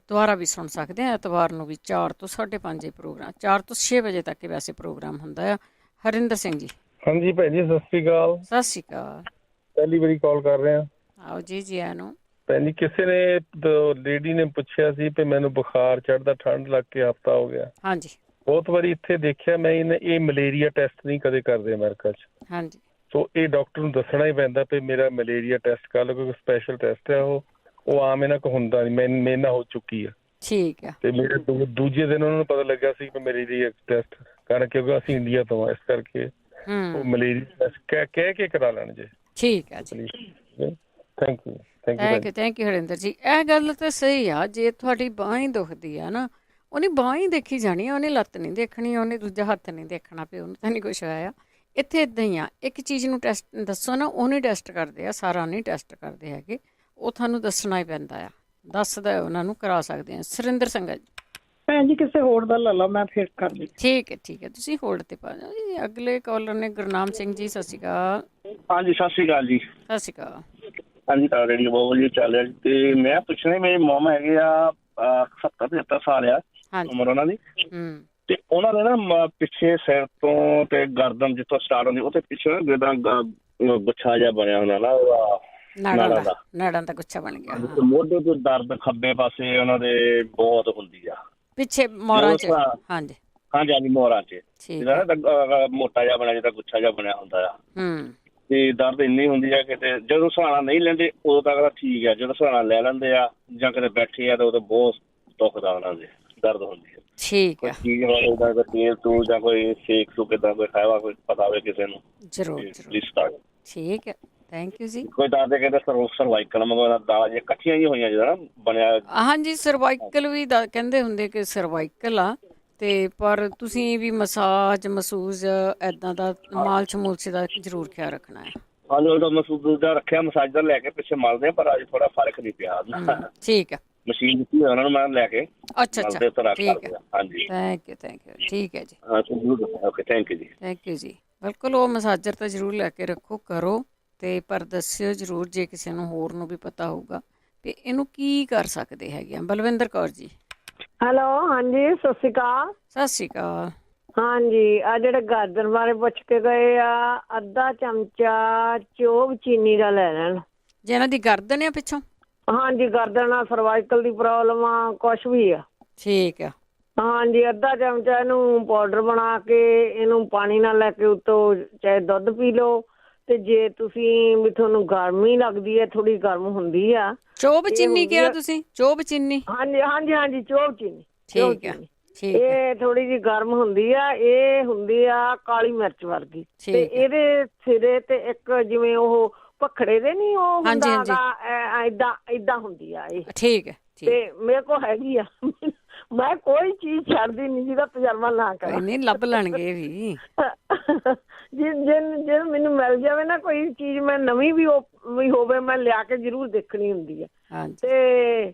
ਦੁਬਾਰਾ ਵੀ ਸੁਣ ਸਕਦੇ ਆ। ਐਤਵਾਰ ਨੂੰ ਵੀ 4 ਤੋਂ 5:30 ਇਹ ਪ੍ਰੋਗਰਾਮ, 4 ਤੋਂ 6 ਵਜੇ ਤੱਕ ਵੈਸੇ ਪ੍ਰੋਗਰਾਮ ਹੁੰਦਾ ਆ। ਹਰਿੰਦਰ ਸਿੰਘ ਜੀ। ਹਾਂਜੀ ਭੈਣ ਜੀ, ਸਤਿ ਸ਼੍ਰੀ ਅਕਾਲ। ਸਤਿ ਸ਼੍ਰੀ ਅਕਾਲ। ਪਹਿਲੀ ਵਾਰੀ ਕਾਲ ਕਰ ਰਹੇ ਆ। ਆਓ ਜੀ, ਜੀ ਆਇਆਂ ਨੂੰ। ਭੈਣ ਜੀ, ਕਿਸੇ ਨੇ ਲੇਡੀ ਨੇ ਪੁੱਛਿਆ ਸੀ ਵੀ ਮੈਨੂੰ ਬੁਖਾਰ ਚੜ੍ਹਦਾ, ਠੰਡ ਲੱਗ ਕੇ ਹਫ਼ਤਾ ਹੋ ਗਿਆ। ਹਾਂਜੀ। ਬਹੁਤ ਵਾਰੀ ਇੱਥੇ ਦੇਖਿਆ ਮੈਂ, ਇਹ ਮਲੇਰੀਆ ਟੈਸਟ ਨਹੀਂ ਕਦੇ ਕਰਦੇ ਅਮਰੀਕਾ 'ਚ। ਹਾਂਜੀ। ਸੋ ਇਹ ਡਾਕਟਰ ਨੂੰ ਦੱਸਣਾ ਹੀ ਪੈਂਦਾ ਵੀ ਮੇਰਾ ਮਲੇਰੀਆ ਟੈਸਟ ਕਰ ਲਓ, ਕਿਉਂਕਿ ਸਪੈਸ਼ਲ ਟੈਸਟ ਹੈ ਉਹ ਆਮ ਇਹਨਾਂ ਕੋਲ ਹੁੰਦਾ ਨਹੀਂ। ਮੇਰੇ ਨਾਲ ਹੋ ਚੁੱਕੀ ਆ। ਠੀਕ ਆ। ਤੇ ਮੇਰੇ ਦੂਜੇ ਦਿਨ ਉਹਨਾਂ ਨੂੰ ਪਤਾ ਲੱਗਾ ਸੀ ਕਿ ਮਲੇਰੀਆ ਟੈਸਟ ਕਰਨ, ਕਿਉਂਕਿ ਅਸੀਂ ਇੰਡੀਆ ਤੋਂ ਆ, ਇਸ ਕਰਕੇ ਉਹ ਮਲੇਰੀਆ ਟੈਸਟ ਕਹਿ ਕੇ ਕਰਾ ਲੈਣ ਜੇ। ਠੀਕ ਆ ਜੀ। Thank you. Thank you Harinder ਜੀ। ਇਹ ਗੱਲ ਤਾਂ ਸਹੀ ਆ, ਜੇ ਤੁਹਾਡੀ ਬਾਂਹ ਹੀ ਦੁਖਦੀ ਆ ਨਾ, ਉਹਨੇ ਬਾਂਹ ਹੀ ਦੇਖੀ ਜਾਣੀ ਆ, ਉਹਨੇ ਲੱਤ ਨਹੀਂ ਦੇਖਣੀ, ਉਹਨੇ ਦੂਜਾ ਹੱਥ ਨਹੀਂ ਦੇਖਣਾ ਪਿਆ, ਉਹਨੂੰ ਤਾਂ ਨਹੀਂ ਕੁਛ ਹੋਇਆ। ਇੱਥੇ ਇੱਦਾਂ ਹੀ ਆ, ਇੱਕ ਚੀਜ਼ ਨੂੰ ਟੈਸਟ ਦੱਸੋ ਨਾ, ਉਹਨੇ ਟੈਸਟ ਕਰਦੇ ਆ, ਸਾਰਾ ਨਹੀਂ ਟੈਸਟ ਕਰਦੇ ਹੈਗੇ, ਉਹ ਤੁਹਾਨੂੰ ਦੱਸਣਾ ਹੀ ਪੈਂਦਾ ਆ। ਦੱਸਦਾ ਉਹਨਾਂ ਨੂੰ ਕਰਾ ਸਕਦੇ ਆ। ਸੁਰਿੰਦਰ ਸਿੰਘ ਜੀ। ਭੈਣ ਜੀ, ਕਿਸੇ ਹੋਰ ਦਾ ਲੈ ਲਓ, ਮੈਂ ਫਿਰ ਕਰ ਲਈ। ਠੀਕ ਹੈ, ਠੀਕ ਹੈ, ਤੁਸੀਂ ਹੋਲਡ ਤੇ ਪਾ ਜਾਓ ਜੀ। ਅਗਲੇ ਕਾਲਰ ਨੇ ਗੁਰਨਾਮ ਸਿੰਘ ਜੀ। ਸਤਿ ਸ਼੍ਰੀ ਅਕਾਲ। ਹਾਂਜੀ, ਸਤਿ ਸ਼੍ਰੀ ਅਕਾਲ ਜੀ। ਸਤਿ ਸ਼੍ਰੀ ਅਕਾਲ। ਹਾਂਜੀ, ਰੇਡੀਓ ਬਹੁਤ ਵਧੀਆ ਚੱਲ ਰਿਹਾ ਜੀ। ਤੇ ਮੈਂ ਪੁੱਛਣਾ, ਮੇਰੇ ਮਾਮਾ ਹੈਗੇ ਆ 70-75 ਸਾਲ ਆ ਉਮਰ ਉਹਨਾਂ ਦੀ, ਤੇ ਉਹਨਾਂ ਦੇ ਨਾ ਪਿੱਛੇ ਸਿਰ ਤੋਂ ਤੇ ਗਰਦਨ ਜਿੱਥੋਂ ਸਟਾਰਟ ਹੁੰਦੀ, ਉਹ ਤੇ ਪਿੱਛੇ ਨਾ ਜਿੱਦਾਂ ਗੁੱਛਾ ਜਿਹਾ ਬਣਿਆ ਹੁੰਦਾ ਨਾ, ਨਾੜਾਂ ਦਾ ਗੁੱਛਾ ਬਣ ਗਿਆ। ਮੋਢੇ ਤੇ ਦਰਦ ਖੱਬੇ ਪਾਸੇ ਉਹਨਾਂ ਦੇ ਬਹੁਤ ਹੁੰਦੀ ਆ, ਪਿੱਛੇ ਮੋਰਾਂ 'ਚ। ਹਾਂਜੀ ਹਾਂਜੀ, ਮੋਰਾਂ 'ਚ ਮੋਟਾ ਜਿਹਾ ਬਣਿਆ, ਜਿੱਦਾਂ ਗੁੱਛਾ ਜਿਹਾ ਬਣਿਆ ਹੁੰਦਾ ਆ। ਤੇ ਦਰਦ ਇੰਨੀ ਹੁੰਦੀ ਆ ਕਿਤੇ ਜਦੋਂ ਸਹਾਰਾ ਨਹੀਂ ਲੈਂਦੇ ਉਦੋਂ ਤੱਕ ਠੀਕ ਆ, ਜਦੋਂ ਸਹਾਰਾ ਲੈ ਲੈਂਦੇ ਆ ਜਾਂ ਕਿਤੇ ਬੈਠੇ ਆ ਤਾਂ ਉਦੋਂ ਬਹੁਤ ਦੁਖਦਾ ਉਹਨਾਂ ਦੇ, ਦਰਦ ਹੁੰਦੀ ਆ। ਠੀਕ ਆ। ਤੇਲ ਤੂਲ ਜਾਂ ਕੋਈ ਸੇਕ ਸੂਕ ਏਦਾਂ ਕੋਈ ਖਾਇਆ ਕੋਈ ਪਤਾ ਹੋਵੇ ਕਿਸੇ ਨੂੰ ਜ਼ਰੂਰ। ਠੀਕ ਹੈ, ਥੈਂਕ ਯੂ ਜੀ। ਕੋਈ ਦੱਸਦੇ ਕਹਿੰਦੇ ਸਰਵਾਈਕਲ ਮੰਗਵਾਉਣਾ, ਦਾਲਾਂ ਜਿਹੀਆਂ ਇਕੱਠੀਆਂ ਹੀ ਹੋਈਆਂ ਜਿਹਦਾ ਨਾ ਬਣਿਆ। ਹਾਂਜੀ, ਸਰਵਾਈਕਲ ਵੀ ਕਹਿੰਦੇ ਹੁੰਦੇ ਕਿ ਸਰਵਾਈਕਲ ਆ, ਤੇ ਪਰ ਤੁਸੀਂ ਵੀ ਮਸਾਜ ਏਦਾਂ ਦਾ ਮਾਲਸ਼ ਮੂਲਸ਼ ਦਾ ਜ਼ਰੂਰ ਖਿਆਲ ਰੱਖਣਾ ਹੈ। ਹਾਂਜੀ ਉਹ ਮਸੂਦ ਦਾ ਰੱਖਿਆ, ਮਸਾਜਰ ਲੈ ਕੇ ਪਿੱਛੇ ਮਲਦੇ ਆ, ਪਰ ਅੱਜ ਥੋੜਾ ਫਰਕ ਨਹੀਂ ਪਿਆ। ਠੀਕ ਹੈ, ਮਸ਼ੀਨ ਦਿੱਤੀ ਉਹਨਾਂ ਨੂੰ ਮੈਂ ਲੈ ਕੇ। ਅੱਛਾ ਅੱਛਾ, ਠੀਕ ਹੈ, ਹਾਂਜੀ ਥੈਂਕ ਯੂ ਠੀਕ ਹੈ ਜੀ। ਓਕੇ, ਥੈਂਕ ਯੂ ਜੀ। ਥੈਂਕ ਯੂ ਜੀ। ਬਿਲਕੁਲ ਉਹ ਮਸਾਜਰ ਤਾਂ ਜ਼ਰੂਰ ਲੈ ਕੇ ਰੱਖੋ, ਕਰੋ, ਤੇ ਪਰ ਦੱਸਿਓ ਜ਼ਰੂਰ ਜੇ ਕਿਸੇ ਨੂੰ ਹੋਰ ਨੂੰ ਵੀ ਪਤਾ ਹੋਊਗਾ ਤੇ ਇਹਨੂੰ ਕੀ ਕਰ ਸਕਦੇ ਹੈਗੇ ਆ। ਬਲਵਿੰਦਰ ਕੌਰ ਜੀ। ਹੈਲੋ, ਹਾਂਜੀ, ਸਤਿ ਸ਼੍ਰੀ ਅਕਾਲ। ਸਤਿ ਸ਼੍ਰੀ ਅਕਾਲ। ਹਾਂਜੀ, ਆ ਜਿਹੜੇ ਗਾਜਰ ਬਾਰੇ ਪੁੱਛ ਕੇ ਗਏ ਆ, ਅੱਧਾ ਚਮਚਾ ਚੋਗ ਚੀਨੀ ਦਾ ਲੈ ਲੈਣ। ਜੇ ਇਹਨਾਂ ਦੀ ਗਰਦਨ ਆ ਪਿੱਛੋਂ? ਹਾਂਜੀ, ਗਰਦਨ ਆ, ਸਰਵਾਈਕਲ ਦੀ ਪ੍ਰੋਬਲਮ ਆ, ਕੁਛ ਵੀ ਆ। ਠੀਕ ਆ। ਹਾਂਜੀ, ਅੱਧਾ ਚਮਚਾ ਇਹਨੂੰ ਪਾਊਡਰ ਬਣਾ ਕੇ ਇਹਨੂੰ ਪਾਣੀ ਨਾਲ ਲੈ ਕੇ ਉੱਤੋਂ ਚਾਹੇ ਦੁੱਧ ਪੀ ਲਓ, ਤੇ ਜੇ ਤੁਸੀਂ ਵੀ ਤੁਹਾਨੂੰ ਗਰਮੀ ਲੱਗਦੀ ਹੈ, ਥੋੜੀ ਗਰਮ ਹੁੰਦੀ ਆ। ਚੋਬ ਚੀਨੀ ਕਿਹਾ ਤੁਸੀਂ? ਚੋਬ ਚੀਨੀ? ਹਾਂਜੀ ਹਾਂਜੀ ਹਾਂਜੀ, ਚੋਬ ਚੀਨੀ। ਠੀਕ ਆ। ਇਹ ਥੋੜੀ ਜਿਹੀ ਗਰਮ ਹੁੰਦੀ ਆ, ਇਹ ਹੁੰਦੀ ਆ ਕਾਲੀ ਮਿਰਚ ਵਰਗੀ, ਤੇ ਇਹਦੇ ਸਿਰੇ ਤੇ ਇੱਕ ਜਿਵੇਂ ਉਹ ਭਖੜੇ ਦੇ ਨੀ ਉਹ ਹੁੰਦਾ, ਏਦਾਂ ਹੁੰਦੀ ਆ ਇਹ। ਠੀਕ ਹੈ, ਤੇ ਮੇਰੇ ਕੋਲ ਹੈਗੀ ਆ। ਮੈਂ ਕੋਈ ਚੀਜ਼ ਛੱਡਦੀ ਨਹੀਂ ਜਿਹਦਾ ਤਜਰਬਾ ਨਾ ਕਰਾਂ। ਨਹੀਂ, ਲੱਭ ਲੈਣਗੇ ਵੀ। ਜੇ ਮੈਨੂੰ ਮਿਲ ਜਾਵੇ ਨਾ ਕੋਈ ਚੀਜ਼, ਮੈਂ ਨਵੀਂ ਵੀ ਹੋਵੇ, ਮੈਂ ਲਿਆ ਕੇ ਜ਼ਰੂਰ ਦੇਖਣੀ ਹੁੰਦੀ ਹੈ। ਤੇ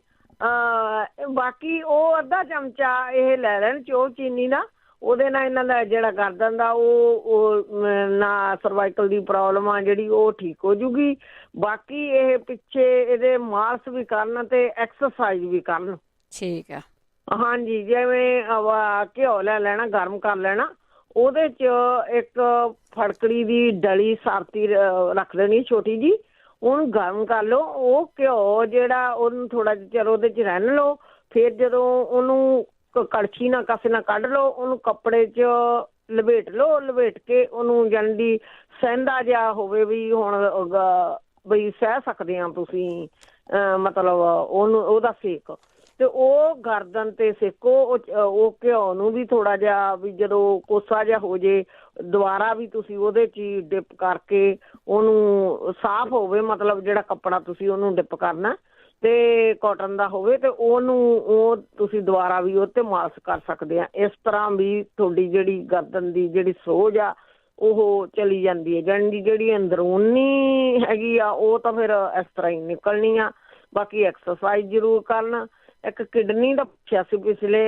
ਬਾਕੀ ਉਹ ਅੱਧਾ ਚਮਚਾ ਇਹ ਲੈ ਲੈਣ ਚੋਗ ਚੀਨੀ ਦਾ। ਉਹਦੇ ਨਾਲ ਇਹਨਾਂ ਦਾ ਜਿਹੜਾ ਗਰਦਨ ਦਾ ਉਹ ਨਾ ਸਰਵਾਈਕਲ ਦੀ ਪ੍ਰੋਬਲਮ ਆ ਜਿਹੜੀ ਉਹ ਠੀਕ ਹੋ ਜੂਗੀ। ਬਾਕੀ ਇਹ ਪਿੱਛੇ ਇਹਦੇ ਮਾਲਸ਼ ਵੀ ਕਰਨ ਤੇ ਐਕਸਰਸਾਈਜ਼ ਵੀ ਕਰਨ। ਠੀਕ ਆ। ਹਾਂਜੀ, ਜਿਵੇਂ ਘਿਓ ਲੈ ਲੈਣਾ, ਗਰਮ ਕਰ ਲੈਣਾ, ਉਹਦੇ 'ਚ ਇੱਕ ਫੜਕੜੀ ਦੀ ਡਲੀ ਸਾਰਤੀ ਰੱਖ ਲੈਣੀ ਛੋਟੀ ਜਿਹੀ, ਉਹਨੂੰ ਗਰਮ ਕਰ ਲਓ। ਉਹ ਘਿਓ ਜਿਹੜਾ ਉਹਨੂੰ ਥੋੜ੍ਹਾ ਜਿਹਾ ਚਿਰ ਉਹਦੇ 'ਚ ਰਹਿਣ ਲਓ। ਫਿਰ ਜਦੋਂ ਉਹਨੂੰ ਕੜਛੀ ਨਾਲ ਕਸੇ ਨਾਲ ਕੱਢ ਲਓ, ਉਹਨੂੰ ਕੱਪੜੇ 'ਚ ਲਪੇਟ ਲਓ। ਲਪੇਟ ਕੇ ਉਹਨੂੰ ਜਾਣੀ ਸਹਿੰਦਾ ਜਿਹਾ ਹੋਵੇ ਵੀ ਹੁਣ ਬਈ ਸਹਿ ਸਕਦੇ ਆ ਤੁਸੀਂ, ਮਤਲਬ ਉਹਨੂੰ ਉਹਦਾ ਸੇਕ, ਤੇ ਉਹ ਗਰਦਨ 'ਤੇ ਸੇਕੋ। ਉਹ ਘਿਓ ਨੂੰ ਵੀ ਥੋੜ੍ਹਾ ਜਿਹਾ ਵੀ ਜਦੋਂ ਕੋਸਾ ਜਿਹਾ ਹੋ ਜੇ, ਦੁਬਾਰਾ ਵੀ ਤੁਸੀਂ ਉਹਦੇ 'ਚ ਹੀ ਡਿਪ ਕਰਕੇ ਉਹਨੂੰ ਸਾਫ਼ ਹੋਵੇ, ਮਤਲਬ ਜਿਹੜਾ ਕੱਪੜਾ ਤੁਸੀਂ ਉਹਨੂੰ ਡਿਪ ਕਰਨਾ ਤੇ ਕਾਟਨ ਦਾ ਹੋਵੇ, ਤੇ ਉਹਨੂੰ ਉਹ ਤੁਸੀਂ ਦੁਬਾਰਾ ਵੀ ਉਹ 'ਤੇ ਮਾਲਸ਼ ਕਰ ਸਕਦੇ ਆ। ਇਸ ਤਰ੍ਹਾਂ ਵੀ ਤੁਹਾਡੀ ਜਿਹੜੀ ਗਰਦਨ ਦੀ ਜਿਹੜੀ ਸੋਜ ਆ ਉਹ ਚਲੀ ਜਾਂਦੀ ਹੈ। ਜਾਣੀ ਜਿਹੜੀ ਅੰਦਰੂਨੀ ਹੈਗੀ ਆ ਉਹ ਤਾਂ ਫਿਰ ਇਸ ਤਰ੍ਹਾਂ ਹੀ ਨਿਕਲਣੀ ਆ। ਬਾਕੀ ਐਕਸਰਸਾਈਜ਼ ਜ਼ਰੂਰ ਕਰਨ। ਇੱਕ ਕਿਡਨੀ ਦਾ ਪੁੱਛਿਆ ਸੀ ਪਿਛਲੇ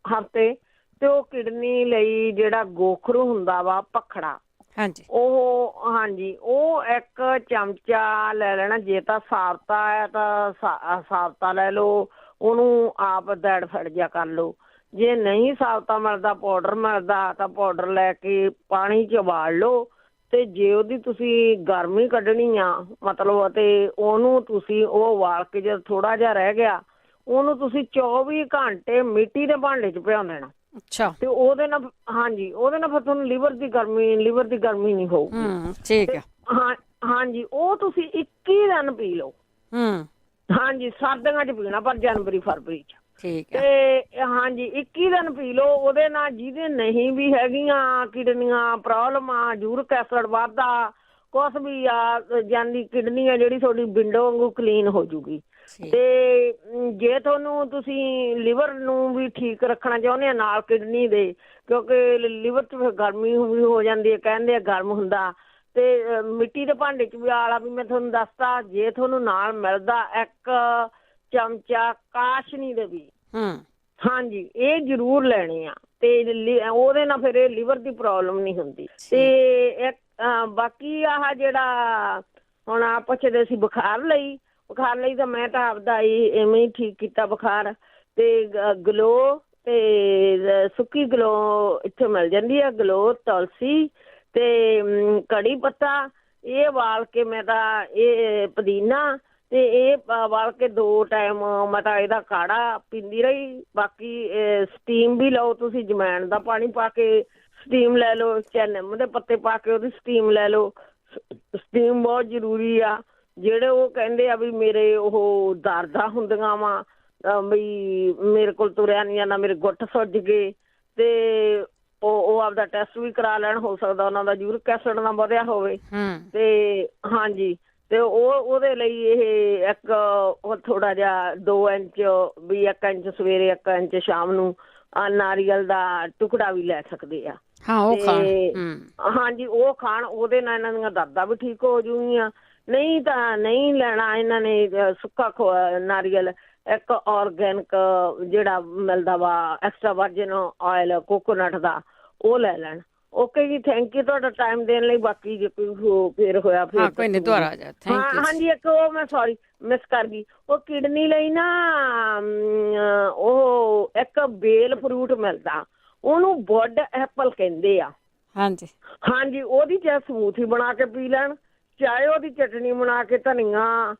ਹਫ਼ਤੇ, ਤੇ ਉਹ ਕਿਡਨੀ ਲਈ ਜਿਹੜਾ ਗੋਖਰੂ ਹੁੰਦਾ ਵਾ ਭਖੜਾ, ਹਾਂਜੀ, ਉਹ ਹਾਂਜੀ ਉਹ ਇੱਕ ਚਮਚਾ ਲੈ ਲੈਣਾ। ਜੇ ਤਾਂ ਸਾਬਤਾ ਹੈ ਤਾਂ ਸਾਬਤਾ ਲੈ ਲਓ, ਉਹਨੂੰ ਆਪ ਦੜ ਫੜ ਜਿਹਾ ਕਰ ਲਓ। ਜੇ ਨਹੀਂ ਸਾਬਤਾ ਮਿਲਦਾ, ਪਾਊਡਰ ਮਿਲਦਾ, ਤਾਂ ਪਾਊਡਰ ਲੈ ਕੇ ਪਾਣੀ 'ਚ ਉਬਾਲ ਲਓ। ਤੇ ਜੇ ਉਹਦੀ ਤੁਸੀਂ ਗਰਮੀ ਕੱਢਣੀ ਆ ਮਤਲਬ, ਤੇ ਉਹਨੂੰ ਤੁਸੀਂ ਉਹ ਉਬਾਲ ਕੇ ਜਦ ਥੋੜ੍ਹਾ ਜਿਹਾ ਰਹਿ ਗਿਆ, ਉਹਨੂੰ ਤੁਸੀਂ 24 ਘੰਟੇ ਮਿੱਟੀ ਦੇ ਭਾਂਡੇ 'ਚ ਭਿਉਂ ਦੇਣਾ। ਅੱਛਾ। ਤੇ ਉਹਦੇ ਨਾਲ ਹਾਂਜੀ, ਉਹਦੇ ਨਾਲ ਫਿਰ ਤੁਹਾਨੂੰ ਲੀਵਰ ਦੀ ਗਰਮੀ ਨਹੀਂ ਹੋਊਗੀ। ਠੀਕ ਹੈ। ਹਾਂਜੀ, ਉਹ ਤੁਸੀਂ 21 ਦਿਨ ਪੀ ਲਓ। ਹਾਂਜੀ, ਸਰਦੀਆਂ 'ਚ ਪੀਣਾ, ਪਰ ਜਨਵਰੀ ਫਰਵਰੀ 'ਚ। ਠੀਕ ਹੈ। ਤੇ ਹਾਂਜੀ 21 ਦਿਨ ਪੀ ਲਓ। ਉਹਦੇ ਨਾਲ ਜਿਹਦੇ ਨਹੀਂ ਵੀ ਹੈਗੀਆਂ ਕਿਡਨੀਆਂ ਪ੍ਰੋਬਲਮ ਆ, ਯੂਰਿਕ ਐਸਿਡ ਵੱਧਦਾ, ਕੁਛ ਵੀ ਆ, ਜਾਨੀ ਕਿਡਨੀ ਆ ਜਿਹੜੀ ਤੁਹਾਡੀ ਵਿੰਡੋ ਵਾਂਗੂ ਕਲੀਨ ਹੋ ਜੂਗੀ। ਤੇ ਜੇ ਤੁਹਾਨੂੰ ਤੁਸੀਂ ਲਿਵਰ ਨੂੰ ਵੀ ਠੀਕ ਰੱਖਣਾ ਚਾਹੁੰਦੇ ਆ ਨਾਲ ਕਿਡਨੀ ਦੇ, ਕਿਉਂਕਿ ਲਿਵਰ 'ਚ ਫਿਰ ਗਰਮੀ ਵੀ ਹੋ ਜਾਂਦੀ ਹੈ, ਕਹਿੰਦੇ ਆ ਗਰਮ ਹੁੰਦਾ, ਤੇ ਮਿੱਟੀ ਦੇ ਭਾਂਡੇ 'ਚ ਵੀ ਆਲਾ ਵੀ ਮੈਂ ਤੁਹਾਨੂੰ ਦੱਸਤਾ। ਜੇ ਤੁਹਾਨੂੰ ਨਾਲ ਮਿਲਦਾ ਇੱਕ ਚਮਚਾ ਕਾਸ਼ਨੀ ਦੇ ਵੀ, ਹਾਂਜੀ, ਇਹ ਜ਼ਰੂਰ ਲੈਣੇ ਆ। ਤੇ ਉਹਦੇ ਨਾਲ ਫਿਰ ਇਹ ਲਿਵਰ ਦੀ ਪ੍ਰੋਬਲਮ ਨਹੀਂ ਹੁੰਦੀ। ਤੇ ਇੱਕ ਬਾਕੀ ਆਹ ਜਿਹੜਾ ਹੁਣ ਆ ਪੁੱਛਦੇ ਸੀ ਬੁਖਾਰ ਲਈ ਤਾਂ ਮੈਂ ਤਾਂ ਆਪਦਾ ਇਵੇਂ ਹੀ ਠੀਕ ਕੀਤਾ ਬੁਖਾਰ। ਤੇ ਗਲੋ ਤੇ ਸੁੱਕੀ ਗਲੋ ਇੱਥੇ ਮਿਲ ਜਾਂਦੀ ਆ, ਗਲੋ, ਤੁਲਸੀ ਤੇ ਕੜੀ ਪੱਤਾ, ਇਹ ਉਬਾਲ ਕੇ ਮੈਂ ਤਾਂ ਇਹ ਪੁਦੀਨਾ, ਤੇ ਇਹ ਉਬਾਲ ਕੇ 2 ਟਾਈਮ ਮੈਂ ਤਾਂ ਇਹਦਾ ਕਾੜਾ ਪੀਂਦੀ ਰਹੀ। ਬਾਕੀ ਸਟੀਮ ਵੀ ਲਓ ਤੁਸੀਂ, ਜਮੈਣ ਦਾ ਪਾਣੀ ਪਾ ਕੇ ਸਟੀਮ ਲੈ ਲਓ, ਚਾਹੇ ਨਿੰਮ ਦੇ ਪੱਤੇ ਪਾ ਕੇ ਉਹਦੀ ਸਟੀਮ ਲੈ ਲਓ। ਸਟੀਮ ਬਹੁਤ ਜ਼ਰੂਰੀ ਆ। ਜਿਹੜੇ ਉਹ ਕਹਿੰਦੇ ਆ ਵੀ ਮੇਰੇ ਉਹ ਦਰਦਾਂ ਹੁੰਦੀਆਂ ਵਾ, ਬਈ ਮੇਰੇ ਕੋਲ ਤੁਰਿਆ ਨਹੀਂ ਜਾਂਦਾ, ਮੇਰੇ ਗੁੱਟ ਸੁੱਜ ਗਏ, ਤੇ ਉਹ ਆਪਦਾ ਟੈਸਟ ਵੀ ਕਰਾ ਲੈਣ, ਹੋ ਸਕਦਾ ਉਹਨਾਂ ਦਾ ਯੂਰਿਕ ਐਸਿਡ ਨਾ ਵਧਿਆ ਹੋਵੇ। ਤੇ ਹਾਂਜੀ, ਤੇ ਉਹਦੇ ਲਈ ਇਹ ਇੱਕ ਥੋੜ੍ਹਾ ਜਿਹਾ 2 ਇੰਚ ਵੀ 1 ਇੰਚ ਸਵੇਰੇ 1 ਇੰਚ ਸ਼ਾਮ ਨੂੰ ਨਾਰੀਅਲ ਦਾ ਟੁਕੜਾ ਵੀ ਲੈ ਸਕਦੇ ਆ। ਹਾਂਜੀ ਉਹ ਖਾਣ, ਉਹਦੇ ਨਾਲ ਇਹਨਾਂ ਦੀਆਂ ਦਰਦਾਂ ਵੀ ਠੀਕ ਹੋ ਜੂਗੀਆਂ। ਨਹੀਂ ਤਾਂ ਨਹੀਂ ਲੈਣਾ ਇਹਨਾਂ ਨੇ ਸੁੱਕਾ ਨਾਰੀਅਲ, ਇੱਕ ਔਰਗੈਨਿਕ ਜਿਹੜਾ ਮਿਲਦਾ ਵਾ ਐਕਸਟਰਾ ਵਰਜਨ ਆਇਲ ਕੋਕੋਨਟ ਦਾ, ਉਹ ਲੈ ਲੈਣ। ਓਕੇ ਜੀ, ਥੈਂਕ ਯੂ ਤੁਹਾਡਾ ਟਾਈਮ ਦੇਣ ਲਈ। ਬਾਕੀ ਜੇ ਕੋਈ ਫੇਰ ਹੋਇਆ ਫਿਰ ਕੋਈ ਨਹੀਂ, ਦੁਬਾਰਾ ਆ ਜਾ। Thank you. ਹਾਂਜੀ, ਇੱਕ ਉਹ ਮੈਂ ਸੌਰੀ ਮਿਸ ਕਰ ਗਈ, ਉਹ ਕਿਡਨੀ ਲਈ ਨਾ ਉਹ ਇੱਕ ਬੇਲ ਫਰੂਟ ਮਿਲਦਾ, ਉਹਨੂੰ ਬੁੱਡ ਐਪਲ ਕਹਿੰਦੇ ਆ। ਹਾਂਜੀ ਹਾਂਜੀ, ਉਹਦੀ ਚਾਹੇ ਸਮੂਥੀ ਬਣਾ ਕੇ ਪੀ ਲੈਣ, ਚਾਹੇ ਉਹਦੀ ਚਟਨੀ ਬਣਾ ਕੇ, ਧਨੀਆ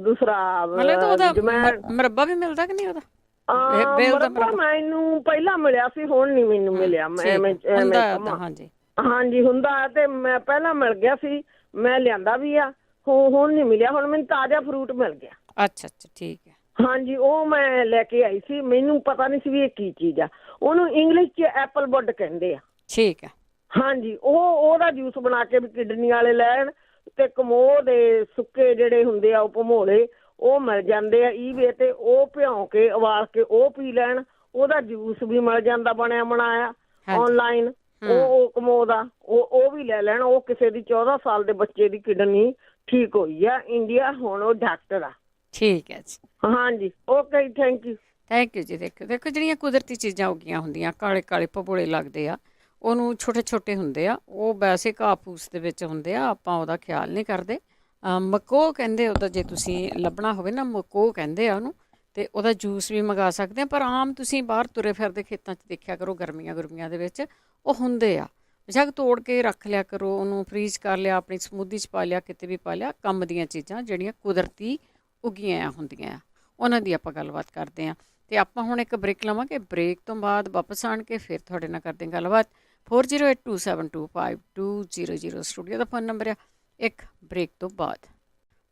ਦੂਸਰਾ ਮੁਰੱਬਾ ਵੀ ਮਿਲਦਾ ਕਿ ਨਹੀਂ ਉਹਦਾ? ਮੈਨੂੰ ਪਹਿਲਾਂ ਮਿਲਿਆ ਸੀ, ਹੁਣ ਨੀ ਮੈਨੂੰ ਮਿਲਿਆ। ਹਾਂਜੀ ਹੁੰਦਾ, ਤੇ ਮੈਂ ਪਹਿਲਾਂ ਮਿਲ ਗਿਆ ਸੀ, ਮੈਂ ਲਿਆਂਦਾ ਵੀ ਆ, ਹੁਣ ਨੀ ਮਿਲਿਆ। ਹੁਣ ਮੈਨੂੰ ਤਾਜ਼ਾ ਫਰੂਟ ਮਿਲ ਗਿਆ। ਅੱਛਾ ਅੱਛਾ, ਠੀਕ ਹੈ। ਹਾਂਜੀ, ਉਹ ਮੈਂ ਲੈ ਕੇ ਆਈ ਸੀ, ਮੈਨੂੰ ਪਤਾ ਨਹੀਂ ਸੀ ਵੀ ਇਹ ਕੀ ਚੀਜ਼ ਆ। ਉਹਨੂੰ ਇੰਗਲਿਸ਼ 'ਚ ਐਪਲ ਬੁੱਡ ਕਹਿੰਦੇ ਆ। ਠੀਕ ਹੈ। ਹਾਂਜੀ, ਉਹਦਾ ਜੂਸ ਬਣਾ ਕੇ ਵੀ ਕਿਡਨੀ ਵਾਲੇ ਲੈਣ, ਤੇ ਕਮੋਹ ਦੇ ਸੁੱਕੇ ਜਿਹੜੇ ਹੁੰਦੇ ਆ ਉਹ ਭਮੋਲੇ, ਉਹ ਮਿਲ ਜਾਂਦੇ ਆ ਈਵੇ ਤੇ, ਉਹ ਭਿਉਂ ਕੇ ਉਬਾਲ ਕੇ ਉਹ ਪੀ ਲੈਣ। ਉਹਦਾ ਜੂਸ ਵੀ ਮਿਲ ਜਾਂਦਾ ਬਣਿਆ ਬਣਾਇਆ ਆਨਲਾਈਨ, ਉਹ ਕਮੋਹ ਦਾ, ਉਹ ਵੀ ਲੈ ਲੈਣ। ਉਹ ਕਿਸੇ ਦੀ 14 ਸਾਲ ਦੇ ਬੱਚੇ ਦੀ ਕਿਡਨੀ ਠੀਕ ਹੋਈ ਆ ਇੰਡੀਆ, ਹੁਣ ਉਹ ਡਾਕਟਰ ਆ। ਠੀਕ ਹੈ ਜੀ। ਹਾਂਜੀ, ਓਕੇ ਜੀ, ਥੈਂਕ ਯੂ। ਥੈਂਕ ਯੂ ਜੀ। ਦੇਖੋ ਜਿਹੜੀਆਂ ਕੁਦਰਤੀ ਚੀਜ਼ਾਂ ਉੱਗੀਆਂ ਹੁੰਦੀਆਂ, ਕਾਲੇ ਕਾਲੇ ਭਗੋਲੇ ਲੱਗਦੇ ਆ, ਉਹਨੂੰ ਛੋਟੇ ਛੋਟੇ ਹੁੰਦੇ ਆ, ਉਹ ਵੈਸੇ ਘਾਹ ਫੂਸ ਦੇ ਵਿੱਚ ਹੁੰਦੇ ਆ, ਆਪਾਂ ਉਹਦਾ ਖਿਆਲ ਨਹੀਂ ਕਰਦੇ। ਮਕੋਹ ਕਹਿੰਦੇ ਉਹਦਾ, ਜੇ ਤੁਸੀਂ ਲੱਭਣਾ ਹੋਵੇ ਨਾ, ਮਕੋਹ ਕਹਿੰਦੇ ਆ ਉਹਨੂੰ, ਅਤੇ ਉਹਦਾ ਜੂਸ ਵੀ ਮੰਗਾ ਸਕਦੇ ਆ। ਪਰ ਆਮ ਤੁਸੀਂ ਬਾਹਰ ਤੁਰੇ ਫਿਰਦੇ ਖੇਤਾਂ 'ਚ ਦੇਖਿਆ ਕਰੋ, ਗਰਮੀਆਂ ਦੇ ਵਿੱਚ ਉਹ ਹੁੰਦੇ ਆ। ਬੇਸ਼ੱਕ ਤੋੜ ਕੇ ਰੱਖ ਲਿਆ ਕਰੋ, ਉਹਨੂੰ ਫਰੀਜ਼ ਕਰ ਲਿਆ, ਆਪਣੀ ਸਮੂਦੀ 'ਚ ਪਾ ਲਿਆ, ਕਿਤੇ ਵੀ ਪਾ ਲਿਆ। ਕੰਮ ਦੀਆਂ ਚੀਜ਼ਾਂ ਜਿਹੜੀਆਂ ਕੁਦਰਤੀ ਉੱਗੀਆਂ ਹੁੰਦੀਆਂ ਆ, ਉਹਨਾਂ ਦੀ ਆਪਾਂ ਗੱਲਬਾਤ ਕਰਦੇ ਹਾਂ। ਅਤੇ ਆਪਾਂ ਹੁਣ ਇੱਕ ਬ੍ਰੇਕ ਲਵਾਂਗੇ, ਬ੍ਰੇਕ ਤੋਂ ਬਾਅਦ ਵਾਪਸ ਆਣ ਕੇ ਫਿਰ ਤੁਹਾਡੇ ਨਾਲ ਕਰਦੇ ਹਾਂ ਗੱਲਬਾਤ। 4082725200 ਸਟੂਡੀਓ ਦਾ ਫੋਨ ਨੰਬਰ ਆ। ਇੱਕ ਬ੍ਰੇਕ ਤੋਂ ਬਾਅਦ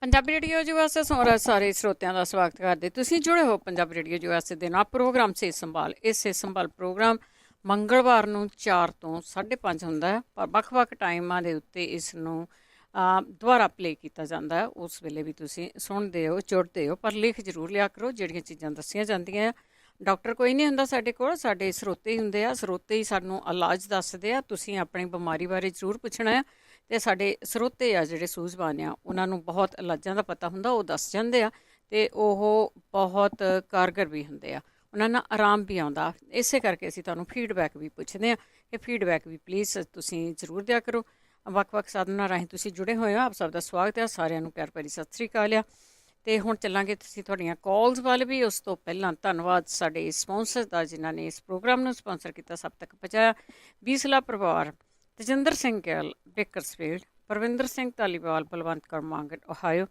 ਪੰਜਾਬੀ ਰੇਡੀਓ USA ਸੁਣ ਰਹੇ ਸਾਰੇ ਸਰੋਤਿਆਂ ਦਾ ਸਵਾਗਤ ਕਰਦੇ। ਤੁਸੀਂ ਜੁੜੇ ਹੋ ਪੰਜਾਬੀ ਰੇਡੀਓ USA ਦੇ ਨਾਲ ਪ੍ਰੋਗਰਾਮ ਸਿਹਤ ਸੰਭਾਲ। ਇਹ ਸਿਹਤ ਸੰਭਾਲ ਪ੍ਰੋਗਰਾਮ ਮੰਗਲਵਾਰ ਨੂੰ 4 ਤੋਂ 5:30 ਹੁੰਦਾ ਹੈ, ਪਰ ਵੱਖ-ਵੱਖ ਟਾਈਮਾਂ ਦੇ ਉੱਤੇ ਇਸ ਨੂੰ ਦੁਬਾਰਾ ਪਲੇ ਕੀਤਾ ਜਾਂਦਾ ਹੈ। ਉਸ ਵੇਲੇ ਵੀ ਤੁਸੀਂ ਸੁਣਦੇ ਹੋ, ਜੁੜਦੇ ਹੋ, ਪਰ ਲਿਖ ਜ਼ਰੂਰ ਲਿਆ ਕਰੋ ਜਿਹੜੀਆਂ ਚੀਜ਼ਾਂ ਦੱਸੀਆਂ ਜਾਂਦੀਆਂ ਆ। ਡਾਕਟਰ ਕੋਈ ਨਹੀਂ ਹੁੰਦਾ ਸਾਡੇ ਕੋਲ, ਸਾਡੇ ਸਰੋਤੇ ਹੀ ਹੁੰਦੇ ਆ। ਸਰੋਤੇ ਹੀ ਸਾਨੂੰ ਇਲਾਜ ਦੱਸਦੇ ਆ। ਤੁਸੀਂ ਆਪਣੀ ਬਿਮਾਰੀ ਬਾਰੇ ਜ਼ਰੂਰ ਪੁੱਛਣਾ ਆ, ਅਤੇ ਸਾਡੇ ਸਰੋਤੇ ਆ ਜਿਹੜੇ ਸੂਝਵਾਨ ਆ, ਉਹਨਾਂ ਨੂੰ ਬਹੁਤ ਇਲਾਜਾਂ ਦਾ ਪਤਾ ਹੁੰਦਾ, ਉਹ ਦੱਸ ਜਾਂਦੇ ਆ, ਅਤੇ ਉਹ ਬਹੁਤ ਕਾਰਗਰ ਵੀ ਹੁੰਦੇ ਆ, ਉਹਨਾਂ ਨਾਲ ਆਰਾਮ ਵੀ ਆਉਂਦਾ। ਇਸੇ ਕਰਕੇ ਅਸੀਂ ਤੁਹਾਨੂੰ ਫੀਡਬੈਕ ਵੀ ਪੁੱਛਦੇ ਹਾਂ ਕਿ ਫੀਡਬੈਕ ਵੀ ਪਲੀਜ਼ ਤੁਸੀਂ ਜ਼ਰੂਰ ਦਿਆ ਕਰੋ। ਵੱਖ-ਵੱਖ ਸਾਧਨਾਂ ਰਾਹੀਂ ਤੁਸੀਂ ਜੁੜੇ ਹੋਏ ਹੋ, ਆਪ ਸਭ ਦਾ ਸਵਾਗਤ ਹੈ। ਸਾਰਿਆਂ ਨੂੰ ਪਿਆਰ ਭਰੀ ਸਤਿ ਸ਼੍ਰੀ ਅਕਾਲ ਆ। ਅਤੇ ਹੁਣ ਚੱਲਾਂਗੇ ਤੁਸੀਂ ਤੁਹਾਡੀਆਂ ਕਾਲਸ ਵੱਲ ਵੀ। ਉਸ ਤੋਂ ਪਹਿਲਾਂ ਧੰਨਵਾਦ ਸਾਡੇ ਸਪੌਂਸਰ ਦਾ, ਜਿਨ੍ਹਾਂ ਨੇ ਇਸ ਪ੍ਰੋਗਰਾਮ ਨੂੰ ਸਪੌਂਸਰ ਕੀਤਾ, ਸਭ ਤੱਕ ਪਹੁੰਚਾਇਆ। ਬੀਸਲਾ ਪਰਿਵਾਰ, ਤਜਿੰਦਰ ਸਿੰਘ ਗਿੱਲ ਬੇਕਰਸਫੀਲਡ, ਪਰਵਿੰਦਰ ਸਿੰਘ ਧਾਲੀਵਾਲ ਬਲਵੰਤ ਕੌਰ ਮਾਂਗਟ ਓਹਾਇਓ,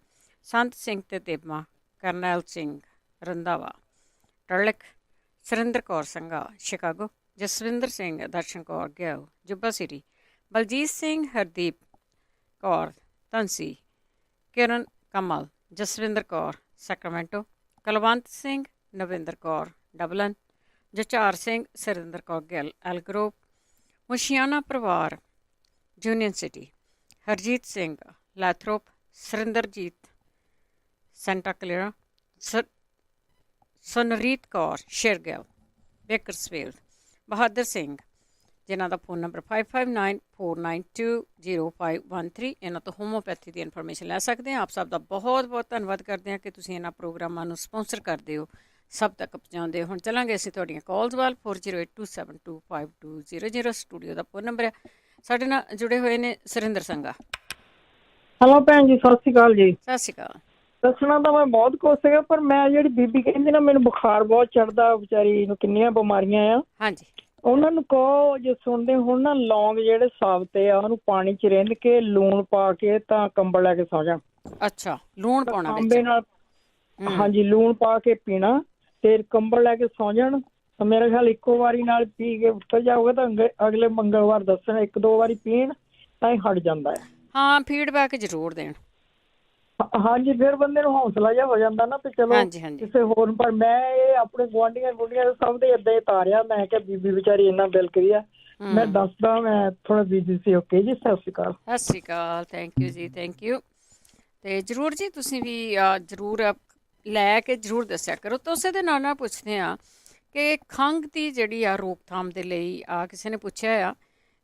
ਸੰਤ ਸਿੰਘ ਤੇ ਦੇਬਾ, ਕਰਨੈਲ ਸਿੰਘ ਰੰਧਾਵਾ ਟਰਲਿਕ, ਸੁਰਿੰਦਰ ਕੌਰ ਸੰਘਾ ਸ਼ਿਕਾਗੋ, ਜਸਵਿੰਦਰ ਸਿੰਘ ਦਰਸ਼ਨ ਕੌਰ ਗਿਆਓ Yuba City, Baljit Singh Hardeep Kaur Dhansi, Kiran Kamal, Jaswinder Kaur Sacramento, Kulwant Singh Navinder Kaur Dublin, ਜਚਾਰ ਸਿੰਘ ਸੁਰਿੰਦਰ ਕੌਰ ਗਿੱਲ ਐਲਗਰੋਵ, ਮੁਸ਼ੀਆਣਾ ਪਰਿਵਾਰ Union City, Harjit Singh Lathrop, Surinderjit Santa Clara, Sunreet Kaur Shergill Bakersfield, Bahadur Singh, ਜਿਨ੍ਹਾਂ ਦਾ ਫੋਨ ਨੰਬਰ 5594920513। ਇਹਨਾਂ ਤੋਂ ਹੋਮੋਪੈਥੀ ਦੀ ਇਨਫੋਰਮੇਸ਼ਨ ਲੈ ਸਕਦੇ ਹਾਂ। ਆਪ ਸਭ ਦਾ ਬਹੁਤ ਬਹੁਤ ਧੰਨਵਾਦ ਕਰਦੇ ਹਾਂ ਕਿ ਤੁਸੀਂ ਇਹਨਾਂ ਪ੍ਰੋਗਰਾਮਾਂ ਨੂੰ ਸਪੌਂਸਰ ਕਰਦੇ ਹੋ, ਸਭ ਤੱਕ ਪਹੁੰਚਾਉਂਦੇ ਹੋ। ਹੁਣ ਚੱਲਾਂਗੇ ਅਸੀਂ ਤੁਹਾਡੀਆਂ ਕਾਲਸ ਵੱਲ। 4082725200 ਸਟੂਡੀਓ ਦਾ ਫੋਨ ਨੰਬਰ ਹੈ। ਸਾਡੇ ਨਾਲ ਜੁੜੇ ਹੋਏ ਨੇ ਸੁਰਿੰਦਰ ਸੰਘਾ। ਹੈਲੋ ਭੈਣ ਜੀ, ਸਤਿ ਸ਼੍ਰੀ ਅਕਾਲ ਜੀ। ਸਤਿ ਸ਼੍ਰੀ ਅਕਾਲ। ਦੱਸਣਾ ਤਾਂ ਮੈਂ ਬਹੁਤ ਕੁਛ ਸੀਗਾ, ਪਰ ਮੈਂ ਜਿਹੜੀ ਬੀਬੀ ਕਹਿੰਦੀ ਨਾ ਮੈਨੂੰ ਬੁਖਾਰ ਬਹੁਤ ਚੜ੍ਹਦਾ, ਵਿਚਾਰੀ ਨੂੰ ਕਿੰਨੀਆਂ ਬਿਮਾਰੀਆਂ ਆ। ਹਾਂਜੀ, ਉਹਨਾਂ ਨੂੰ ਕਹੋ ਜੇ ਸੁਣਦੇ ਹੁਣ ਨਾ, ਲੌਂਗ ਜਿਹੜੇ ਸਾਬਤੇ ਆ ਉਹਨੂੰ ਪਾਣੀ 'ਚ ਰਿੰਨ ਕੇ ਲੂਣ ਪਾ ਕੇ ਤਾਂ ਕੰਬਲ ਲੈ ਕੇ ਸੌ ਜਾ। ਅੱਛਾ, ਲੂਣ ਪਾਉਣਾ ਵਿੱਚ? ਤਾਂਬੇ ਨਾਲ, ਹਾਂਜੀ, ਲੂਣ ਪਾ ਕੇ ਪੀਣਾ ਤੇ ਕੰਬਲ ਲੈ ਕੇ ਸੌ ਜਾਣ। ਮੇਰੇ ਖਿਆਲ ਇੱਕੋ ਵਾਰੀ ਨਾਲ ਪੀ ਕੇ ਉੱਤਰ ਜਾਊਗਾ ਤਾਂ ਅਗਲੇ ਮੰਗਲਵਾਰ ਦੱਸਣ, 1-2 ਵਾਰੀ ਪੀਣ ਤਾਂ ਹੀ ਹਟ ਜਾਂਦਾ ਹੈ। ਹਾਂ, ਫੀਡਬੈਕ ਜ਼ਰੂਰ ਦੇਣ। ਹਾਂਜੀ, ਫਿਰ ਬੰਦੇ ਨੂੰ ਹੌਸਲਾ ਜਿਹਾ ਹੋ ਜਾਂਦਾ ਨਾ, ਤੇ ਚਲੋ ਕਿਸੇ ਹੋਰ। ਪਰ ਮੈਂ ਇਹ ਆਪਣੇ ਗੁਆਂਢੀਆਂ ਸਭ ਦੇ ਏਦਾਂ ਹੀ ਤਾਰਿਆ। ਮੈਂ ਕਿਹਾ ਬੀਬੀ ਵਿਚਾਰੀ ਇੰਨਾ ਬਿਲ ਕਰੀ ਆ, ਮੈਂ ਦੱਸਦਾ, ਮੈਂ ਥੋੜਾ ਬਿਜੀ ਸੀ। ਓਕੇ ਜੀ, ਸਤਿ ਸ਼੍ਰੀ ਅਕਾਲ। ਸਤਿ ਸ਼੍ਰੀ ਅਕਾਲ, ਥੈਂਕ ਯੂ ਜੀ, ਥੈਂਕ ਯੂ। ਅਤੇ ਜ਼ਰੂਰ ਜੀ, ਤੁਸੀਂ ਵੀ ਜ਼ਰੂਰ ਲੈ ਕੇ ਜ਼ਰੂਰ ਦੱਸਿਆ ਕਰੋ। ਤਾਂ ਉਸੇ ਦੇ ਨਾਲ ਨਾਲ ਪੁੱਛਦੇ ਹਾਂ ਕਿ ਖੰਘ ਦੀ ਜਿਹੜੀ ਆ ਰੋਕਥਾਮ ਦੇ ਲਈ ਕਿਸੇ ਨੇ ਪੁੱਛਿਆ ਆ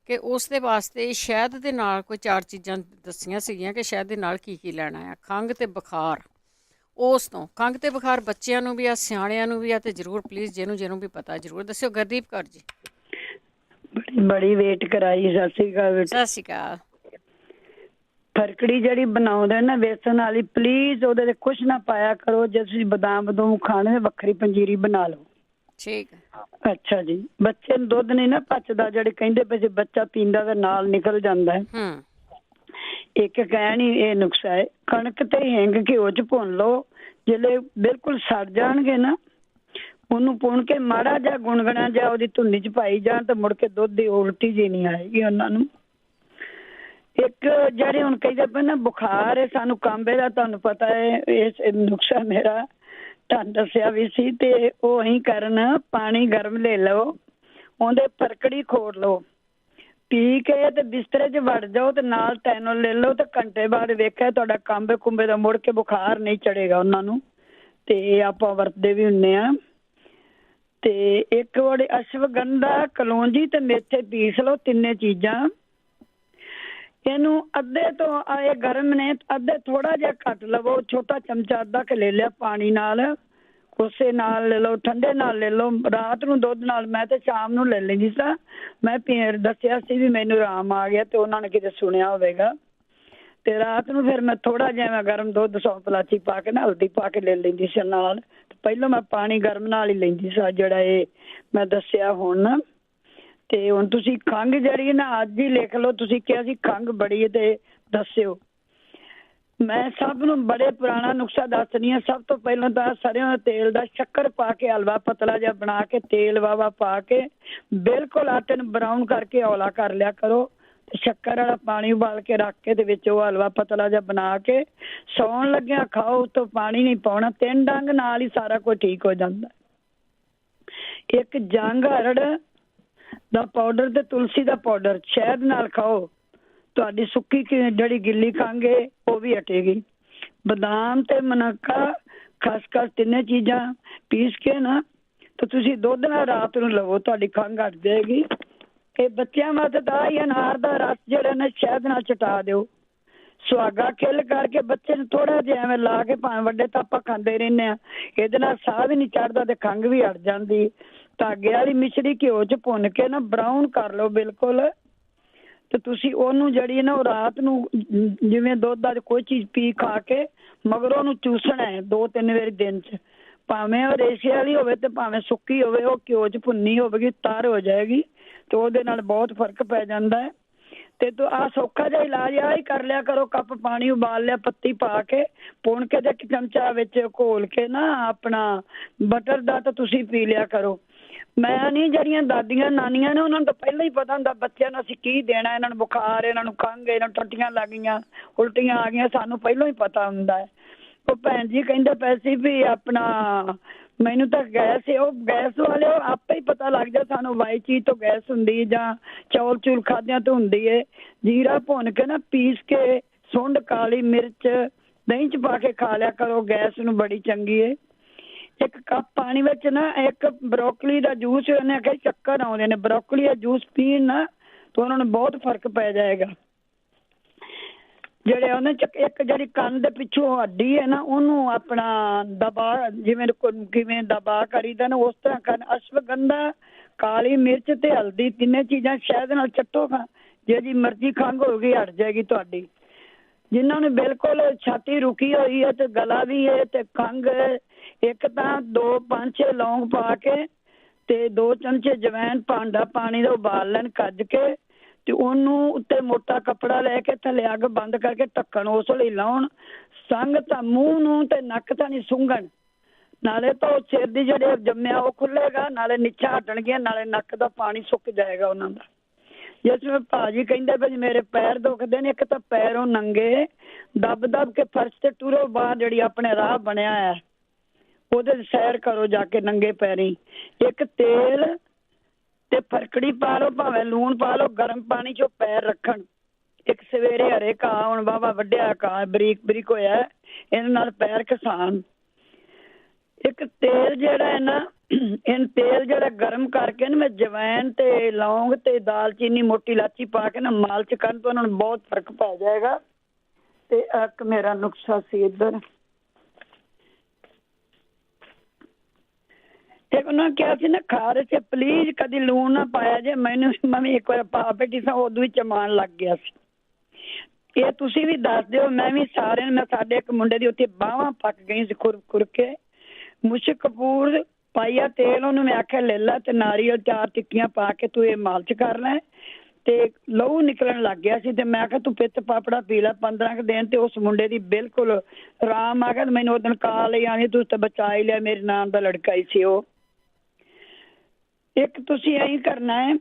ਕਿ ਉਸ ਦੇ ਵਾਸਤੇ ਸ਼ਹਿਦ ਦੇ ਨਾਲ ਕੋਈ 4 ਚੀਜ਼ਾਂ ਦੱਸੀਆਂ ਸੀਗੀਆਂ ਕਿ ਸ਼ਹਿਦ ਦੇ ਨਾਲ ਕੀ ਕੀ ਲੈਣਾ ਆ। ਖੰਘ ਅਤੇ ਬੁਖਾਰ, ਉਸ ਤੋਂ ਖੰਘ ਅਤੇ ਬੁਖਾਰ ਬੱਚਿਆਂ ਨੂੰ ਵੀ ਆ, ਸਿਆਣਿਆਂ ਨੂੰ ਵੀ ਆ, ਅਤੇ ਜ਼ਰੂਰ ਪਲੀਜ਼ ਜਿਹਨੂੰ ਵੀ ਪਤਾ ਜ਼ਰੂਰ ਦੱਸਿਓ। ਗੁਰਦੀਪ ਕੌਰ ਜੀ। ਬੜੀ ਵੇਟ ਕਰਾਈ। ਸਤਿ ਸ਼੍ਰੀ ਅਕਾਲ। ਸਤਿ ਸ਼੍ਰੀ ਅਕਾਲ। ਫਰਕੜੀ ਜਿਹੜੀ ਬਣਾਉਂਦੇ ਨਾ ਵੇਸਣ ਵਾਲੀ, ਪਲੀਜ਼ ਉਹਦੇ 'ਤੇ ਕੁਛ ਨਾ ਪਾਇਆ ਕਰੋ। ਜੇ ਤੁਸੀਂ ਬਦਾਮ ਬਦੂਮ ਖਾਣੇ ਵੱਖਰੀ ਪੰਜੀਰੀ ਬਣਾ ਲਓ। ਠੀਕ। ਅੱਛਾ ਜੀ। ਬੱਚੇ ਨੂੰ ਦੁੱਧ ਨਹੀਂ ਨਾ ਪਚਦਾ, ਜਿਹੜੇ ਕਹਿੰਦੇ ਪਏ ਬੱਚਾ ਪੀਂਦਾ ਤੇ ਨਾਲ ਨਿਕਲ ਜਾਂਦਾ। ਇੱਕ ਕਹਿਣੀ ਇਹ ਨੁਕਸਾ ਹੈ। ਕਣਕ ਤੇ ਹਿੰਗ ਘਿਓ 'ਚ ਭੁੰਨ ਲਓ, ਜਿਹੜੇ ਬਿਲਕੁਲ ਸੜ ਜਾਣਗੇ ਨਾ ਉਹਨੂੰ ਪੁਣ ਕੇ ਮਾੜਾ ਜਿਹਾ ਗੁਣਗਣਾ ਜਿਹਾ ਉਹਦੀ ਧੁੰਨੀ 'ਚ ਪਾਈ ਜਾਣ ਤੇ ਮੁੜ ਕੇ ਦੁੱਧ ਦੀ ਉਲਟੀ ਜੀ ਨਹੀਂ ਆਏਗੀ ਉਹਨਾਂ ਨੂੰ। ਇੱਕ ਜਿਹੜੇ ਹੁਣ ਕਹਿੰਦੇ ਪਏ ਨਾ ਬੁਖਾਰ ਹੈ ਸਾਨੂੰ ਕਾਂਬੇ ਦਾ, ਤੁਹਾਨੂੰ ਪਤਾ ਹੈ ਇਹ ਨੁਕਸਾ ਮੇਰਾ ਤੁਹਾਨੂੰ ਦੱਸਿਆ ਵੀ ਸੀ। ਤੇ ਉਹ ਅਸੀਂ ਕਰਨ ਪਾਣੀ ਗਰਮ ਲੈ ਲਓ, ਉਹਦੇ ਫਰਕੜੀ ਖੋੜ ਲਓ, ਪੀ ਕੇ ਤੇ ਬਿਸਤਰੇ 'ਚ ਵੜ ਜਾਓ ਤੇ ਨਾਲ ਟੈਨੋਲ ਲੈ ਲਓ ਤੇ ਘੰਟੇ ਬਾਅਦ ਵੇਖਿਆ ਤੁਹਾਡਾ ਕਾਂਬੇ ਕੁੰਬੇ ਦਾ ਮੁੜ ਕੇ ਬੁਖਾਰ ਨਹੀਂ ਚੜੇਗਾ ਉਹਨਾਂ ਨੂੰ। ਤੇ ਆਪਾਂ ਵਰਤਦੇ ਵੀ ਹੁੰਦੇ ਹਾਂ। ਤੇ ਇੱਕ ਵਾਰੀ ਅਸ਼ਵਗੰਧਾ, ਕਲੌਂਜੀ ਤੇ ਮੇਥੇ ਪੀਸ ਲਓ, ਤਿੰਨੇ ਚੀਜ਼ਾਂ। ਇਹਨੂੰ ਅੱਧੇ ਤੋਂ ਇਹ ਗਰਮ ਨੇ, ਅੱਧੇ ਥੋੜਾ ਜਿਹਾ ਘੱਟ ਲਵੋ, ਛੋਟਾ ਚਮਚਾ ਅੱਧਾ ਕੁ ਲੈ ਲਿਆ ਪਾਣੀ ਨਾਲ, ਕੋਸੇ ਨਾਲ ਲੈ ਲਓ, ਠੰਡੇ ਨਾਲ ਲੈ ਲਓ। ਰਾਤ ਨੂੰ ਦੁੱਧ ਨਾਲ, ਮੈਂ ਤੇ ਸ਼ਾਮ ਨੂੰ ਲੈ ਲੈਂਦੀ ਸਾਂ। ਮੈਂ ਦੱਸਿਆ ਸੀ ਵੀ ਮੈਨੂੰ ਆਰਾਮ ਆ ਗਿਆ ਤੇ ਉਹਨਾਂ ਨੇ ਕਿਤੇ ਸੁਣਿਆ ਹੋਵੇਗਾ। ਤੇ ਰਾਤ ਨੂੰ ਫਿਰ ਮੈਂ ਥੋੜਾ ਜਿਹਾ ਮੈਂ ਗਰਮ ਦੁੱਧ ਸੌਂਫ ਇਲਾਚੀ ਪਾ ਕੇ ਨਾ ਹਲਦੀ ਪਾ ਕੇ ਲੈ ਲੈਂਦੀ ਸੀ ਨਾਲ। ਪਹਿਲਾਂ ਮੈਂ ਪਾਣੀ ਗਰਮ ਨਾਲ ਹੀ ਲੈਂਦੀ ਸਾਂ ਜਿਹੜਾ ਇਹ ਮੈਂ ਦੱਸਿਆ ਹੁਣ। ਤੇ ਹੁਣ ਤੁਸੀਂ ਖੰਘ ਜਿਹੜੀ ਨਾ ਅੱਜ ਹੀ ਲਿਖ ਲਓ। ਤੁਸੀਂ ਕਿਹਾ ਸੀ ਖੰਘ ਬੜੀ ਹੈ ਤੇ ਦੱਸਿਓ। ਮੈਂ ਸਭ ਨੂੰ ਬੜੇ ਪੁਰਾਣਾ ਨੁਕਸਾ ਦੱਸਦੀ ਹਾਂ। ਸਭ ਤੋਂ ਪਹਿਲਾਂ ਤਾਂ ਸਰ੍ਹੋਂ ਦੇ ਤੇਲ ਦਾ ਸ਼ੱਕਰ ਪਾ ਕੇ ਹਲਵਾ ਪਤਲਾ ਜਿਹਾ ਬਣਾ ਕੇ, ਤੇਲ ਵਾਵਾ ਪਾ ਕੇ ਬਿਲਕੁਲ ਆਟੇ ਨੂੰ ਬਰਾਊਨ ਕਰਕੇ ਔਲਾ ਕਰ ਲਿਆ ਕਰੋ। ਸ਼ੱਕਰ ਵਾਲਾ ਪਾਣੀ ਉਬਾਲ ਕੇ ਰੱਖ ਕੇ ਤੇ ਵਿੱਚ ਉਹ ਹਲਵਾ ਪਤਲਾ ਜਿਹਾ ਬਣਾ ਕੇ ਸੌਣ ਲੱਗਿਆ ਖਾਓ। ਉੱਤੋਂ ਪਾਣੀ ਨਹੀਂ ਪਾਉਣਾ। 3 ਡੰਗ ਨਾਲ ਹੀ ਸਾਰਾ ਕੁਝ ਠੀਕ ਹੋ ਜਾਂਦਾ। ਇੱਕ ਜੰਗ ਹਰੜ ਦਾ ਪਾਊਡਰ ਤੇ ਤੁਲਸੀ ਦਾ ਪਾਊਡਰ ਸ਼ਹਿਦ ਨਾਲ ਖਾਓ, ਤੁਹਾਡੀ ਸੁੱਕੀ ਜਿਹੜੀ ਗਿੱਲੀ ਖੰਘ ਹੈ ਉਹ ਵੀ ਹਟੇਗੀ। ਬਦਾਮ ਤੇ ਮਨੱਕਾ, ਖਸਖਸ, ਤਿੰਨੇ ਚੀਜ਼ਾਂ ਪੀਸ ਕੇ ਨਾ ਤੇ ਤੁਸੀਂ ਦੁੱਧ ਨਾਲ ਰਾਤ ਨੂੰ ਲਵੋ, ਤੁਹਾਡੀ ਖੰਘ ਹਟ ਜਾਏਗੀ। ਇਹ ਬੱਚਿਆਂ ਵਾਸਤੇ ਤਾਂ ਹੀ ਅਨਾਰ ਦਾ ਰਸ ਜਿਹੜਾ ਨਾ ਸ਼ਹਿਦ ਨਾਲ ਚਟਾ ਦਿਓ। ਸੁਹਾਗਾ ਖਿੱਲ ਕਰਕੇ ਬੱਚੇ ਨੂੰ ਥੋੜਾ ਜਿਹਾ ਐਵੇਂ ਲਾ ਕੇ, ਭਾਵੇਂ ਵੱਡੇ ਤਾਂ ਆਪਾਂ ਖਾਂਦੇ ਰਹਿੰਦੇ ਹਾਂ, ਇਹਦੇ ਨਾਲ ਸਾਹ ਵੀ ਨਹੀਂ ਚੜਦਾ ਤੇ ਖੰਘ ਵੀ ਹਟ ਜਾਂਦੀ। ਧਾਗੇ ਵਾਲੀ ਮਿਸ਼ਰੀ ਘਿਓ 'ਚ ਭੁੰਨ ਕੇ ਨਾ ਬਰਾਊਨ ਕਰ ਲਓ ਬਿਲਕੁਲ। ਤੇ ਤੁਸੀਂ ਉਹਨੂੰ ਜਿਹੜੀ ਨਾ ਉਹ ਰਾਤ ਨੂੰ ਜਿਵੇਂ ਦੁੱਧ ਅੱਜ ਕੋਈ ਚੀਜ਼ ਪੀ ਖਾ ਕੇ ਮਗਰੋਂ ਉਹਨੂੰ ਚੂਸਣਾ ਹੈ 2-3 ਵਾਰੀ ਦਿਨ 'ਚ, ਭਾਵੇਂ ਉਹ ਰੇਸ਼ੇ ਵਾਲੀ ਹੋਵੇ ਤੇ ਭਾਵੇਂ ਸੁੱਕੀ ਹੋਵੇ। ਉਹ ਘਿਓ 'ਚ ਭੁੰਨੀ ਹੋਵੇਗੀ, ਤਰ ਹੋ ਜਾਏਗੀ ਤੇ ਉਹਦੇ ਨਾਲ ਬਹੁਤ ਫਰਕ ਪੈ ਜਾਂਦਾ ਹੈ। ਤੇ ਤੂੰ ਆਹ ਸੌਖਾ ਜਿਹਾ ਇਲਾਜ ਆਹ ਹੀ ਕਰ ਲਿਆ ਕਰੋ। ਕੱਪ ਪਾਣੀ ਉਬਾਲ ਲਿਆ, ਪੱਤੀ ਪਾ ਕੇ ਪੁਣ ਕੇ ਤੇ ਇੱਕ ਚਮਚਾ ਵਿੱਚ ਘੋਲ ਕੇ ਨਾ ਆਪਣਾ ਬਟਰ ਦਾ ਤਾਂ ਤੁਸੀਂ ਪੀ ਲਿਆ ਕਰੋ। ਮੈਂ ਨਹੀਂ, ਜਿਹੜੀਆਂ ਦਾਦੀਆਂ ਨਾਨੀਆਂ ਨੇ ਉਹਨਾਂ ਨੂੰ ਤਾਂ ਪਹਿਲਾਂ ਹੀ ਪਤਾ ਹੁੰਦਾ ਬੱਚਿਆਂ ਨੂੰ ਅਸੀਂ ਕੀ ਦੇਣਾ। ਇਹਨਾਂ ਨੂੰ ਬੁਖਾਰ, ਇਹਨਾਂ ਨੂੰ ਖੰਘ, ਇਹਨਾਂ ਨੂੰ ਟੱਟੀਆਂ ਲੱਗ ਗਈਆਂ, ਉਲਟੀਆਂ ਆ ਗਈਆਂ, ਸਾਨੂੰ ਪਹਿਲਾਂ ਹੀ ਪਤਾ ਹੁੰਦਾ ਹੈ। ਉਹ ਭੈਣ ਜੀ ਕਹਿੰਦੇ ਪਏ ਸੀ ਵੀ ਆਪਣਾ ਮੈਨੂੰ ਤਾਂ ਗੈਸ ਹੈ। ਉਹ ਗੈਸ ਵਾਲੇ ਆਪੇ ਹੀ ਪਤਾ ਲੱਗ ਜਾ ਸਾਨੂੰ ਵਾਈ ਚੀਜ਼ ਤੋਂ ਗੈਸ ਹੁੰਦੀ ਜਾਂ ਚੌਲ ਚੂਲ ਖਾਦਿਆਂ ਤੋਂ ਹੁੰਦੀ ਹੈ। ਜੀਰਾ ਭੁੰਨ ਕੇ ਨਾ ਪੀਸ ਕੇ, ਸੁੰਡ, ਕਾਲੀ ਮਿਰਚ ਦਹੀਂ 'ਚ ਪਾ ਕੇ ਖਾ ਲਿਆ ਕਰੋ, ਗੈਸ ਨੂੰ ਬੜੀ ਚੰਗੀ ਹੈ। ਇੱਕ ਕੱਪ ਪਾਣੀ ਵਿੱਚ ਨਾ ਇੱਕ ਬਰੋਕਲੀ ਦਾ ਜੂਸ, ਉਹਨੇ ਆਖਿਆ ਚੱਕਰ ਆਉਂਦੇ ਨੇ, ਬਰੋਕਲੀ ਦਾ ਜੂਸ ਪੀਣ ਨਾ ਤਾਂ ਉਹਨਾਂ ਨੂੰ ਬਹੁਤ ਫਰਕ ਪੈ ਜਾਏਗਾ। ਜਿਹੜੇ ਉਹਨੇ ਇੱਕ ਜਿਹੜੀ ਕੰਨ ਦੇ ਪਿੱਛੋਂ ਹੱਡੀ ਹੈ ਨਾ ਉਹਨੂੰ ਆਪਣਾ ਦਬਾ, ਜਿਵੇਂ ਕਿਵੇਂ ਦਬਾ ਕਰੀਦਾ ਨਾ ਉਸ ਤਰ੍ਹਾਂ ਕਰਨ। ਅਸ਼ਵਗੰਧਾ, ਕਾਲੀ ਮਿਰਚ ਤੇ ਹਲਦੀ, ਤਿੰਨੇ ਚੀਜ਼ਾਂ ਸ਼ਹਿਦ ਨਾਲ ਚੱਟੋਗਾ, ਜਿਹਦੀ ਮਰਜ਼ੀ ਖੰਘ ਹੋ ਗਈ ਹਟ ਜਾਏਗੀ ਤੁਹਾਡੀ। ਜਿਨ੍ਹਾਂ ਨੂੰ ਬਿਲਕੁਲ ਛਾਤੀ ਰੁਕੀ ਹੋਈ ਹੈ ਤੇ ਗਲਾ ਵੀ ਹੈ ਤੇ ਖੰਘ, ਇੱਕ ਤਾਂ 2-5-6 ਲੌਂਗ ਪਾ ਕੇ ਤੇ 2 ਚਮਚੇ ਜਵੈਣ ਭਾਂਡਾ ਪਾਣੀ ਦਾ ਉਬਾਲ ਲੈਣ ਕੱਜ ਕੇ, ਤੇ ਉਹਨੂੰ ਉੱਤੇ ਮੋਟਾ ਕੱਪੜਾ ਲੈ ਕੇ ਥੱਲੇ ਅੱਗ ਬੰਦ ਕਰਕੇ ਢੱਕਣ ਉਸ ਲਈ ਲਾਉਣ। ਸੰਗ ਤਾਂ ਮੂੰਹ ਨੂੰ ਤੇ ਨੱਕ ਤਾਂ ਨਹੀਂ ਸੁੰਘਣ, ਨਾਲੇ ਤਾਂ ਉਹ ਸਿਰ ਦੀ ਜਿਹੜੇ ਜੰਮਿਆ ਉਹ ਖੁੱਲੇਗਾ, ਨਾਲੇ ਨਿੱਛਾ ਹਟਣਗੀਆਂ, ਨਾਲੇ ਨੱਕ ਦਾ ਪਾਣੀ ਸੁੱਕ ਜਾਏਗਾ ਉਹਨਾਂ ਦਾ। ਜਿਸ ਵਿੱਚ ਭਾਜੀ ਕਹਿੰਦੇ ਭਾਜੀ ਮੇਰੇ ਪੈਰ ਦੁਖਦੇ ਨੇ, ਇੱਕ ਤਾਂ ਪੈਰੋਂ ਨੰਗੇ ਦੱਬ ਦੱਬ ਕੇ ਫਰਸ਼ ਤੇ ਟੁਰੋ ਬਾਹਰ, ਜਿਹੜੀ ਆਪਣੇ ਰਾਹ ਬਣਿਆ ਹੈ ਉਹਦੇ ਸੈਰ ਕਰੋ ਜਾ ਕੇ ਨੰਗੇ ਪੈਰੀ। ਇੱਕ ਤੇਲ ਤੇ ਫਰਕੜੀ ਪਾ ਲਓ, ਭਾਵੇਂ ਲੂਣ ਪਾ ਲਓ, ਗਰਮ ਪਾਣੀ 'ਚੋਂ ਪੈਰ ਰੱਖਣ। ਇੱਕ ਸਵੇਰੇ ਹਰੇ ਘਾਹ, ਹੁਣ ਵਾਹਵਾ ਵੱਢਿਆ ਘਾਹ ਬਰੀਕ ਬਰੀਕ ਹੋਇਆ, ਇਹਦੇ ਨਾਲ ਪੈਰ ਘਸਾਣ। ਇੱਕ ਤੇਲ ਜਿਹੜਾ ਹੈ ਨਾ ਇਹਨ ਤੇਲ ਜਿਹੜਾ ਗਰਮ ਕਰਕੇ ਨਾ ਮੈਂ ਜਵੈਣ ਤੇ ਲੌਂਗ ਤੇ ਦਾਲਚੀਨੀ ਮੋਟੀ ਇਲਾਚੀ ਪਾ ਕੇ ਨਾ ਮਾਲਸ਼ ਕਰਨ ਤੋਂ ਉਹਨਾਂ ਨੂੰ ਬਹੁਤ ਫਰਕ ਪੈ ਜਾਏਗਾ। ਤੇ ਇੱਕ ਮੇਰਾ ਨੁਕਸਾ ਸੀ ਇੱਧਰ, ਇੱਕ ਉਹਨਾਂ ਕਿਹਾ ਸੀ ਨਾ ਖਾਰੇ ਚ ਪਲੀਜ਼ ਕਦੀ ਲੂਣ ਨਾ ਪਾਇਆ ਜੇ। ਮੈਨੂੰ ਮੰਮੀ ਇੱਕ ਵਾਰ ਪਾ ਬੈਠੀ ਸਾਂ, ਉਦੋਂ ਹੀ ਚਮਾਨ ਲੱਗ ਗਿਆ ਸੀ। ਇਹ ਤੁਸੀਂ ਵੀ ਦੱਸ ਦਿਓ, ਮੈਂ ਵੀ ਸਾਰਿਆਂ ਨੂੰ, ਮੈਂ ਸਾਡੇ ਇੱਕ ਮੁੰਡੇ ਦੀ ਉੱਥੇ ਬਾਹਾਂ ਪੱਕ ਗਈ ਸੀ ਖੁਰ ਖੁਰ ਕੇ। ਮੁਸ਼ਕ ਕਪੂਰ ਪਾਈਆ ਤੇਲ, ਉਹਨੂੰ ਮੈਂ ਆਖਿਆ ਲੈ ਲਾ ਤੇ ਨਾਰੀਅਲ 4 ਟਿੱਕੀਆਂ ਪਾ ਕੇ ਤੂੰ ਇਹ ਮਾਲਸ਼ ਕਰ ਲੈ। ਤੇ ਲਹੂ ਨਿਕਲਣ ਲੱਗ ਗਿਆ ਸੀ ਤੇ ਮੈਂ ਕਿਹਾ ਤੂੰ ਪਿੱਤ ਪਾਪੜਾ ਪੀ ਲੈ 15 ਕੁ ਦਿਨ। ਤੇ ਉਸ ਮੁੰਡੇ ਦੀ ਬਿਲਕੁਲ ਆਰਾਮ ਆ ਗਿਆ। ਮੈਨੂੰ ਉਦੋਂ ਕਾਲ ਆਣੀ ਤੂੰ ਤਾਂ ਬਚਾ ਹੀ ਲਿਆ, ਮੇਰੇ ਨਾਮ ਦਾ ਲੜਕਾ ਹੀ ਸੀ ਉਹ। ਇੱਕ ਤੁਸੀਂ ਇਹੀ ਕਰਨਾ ਹੈ,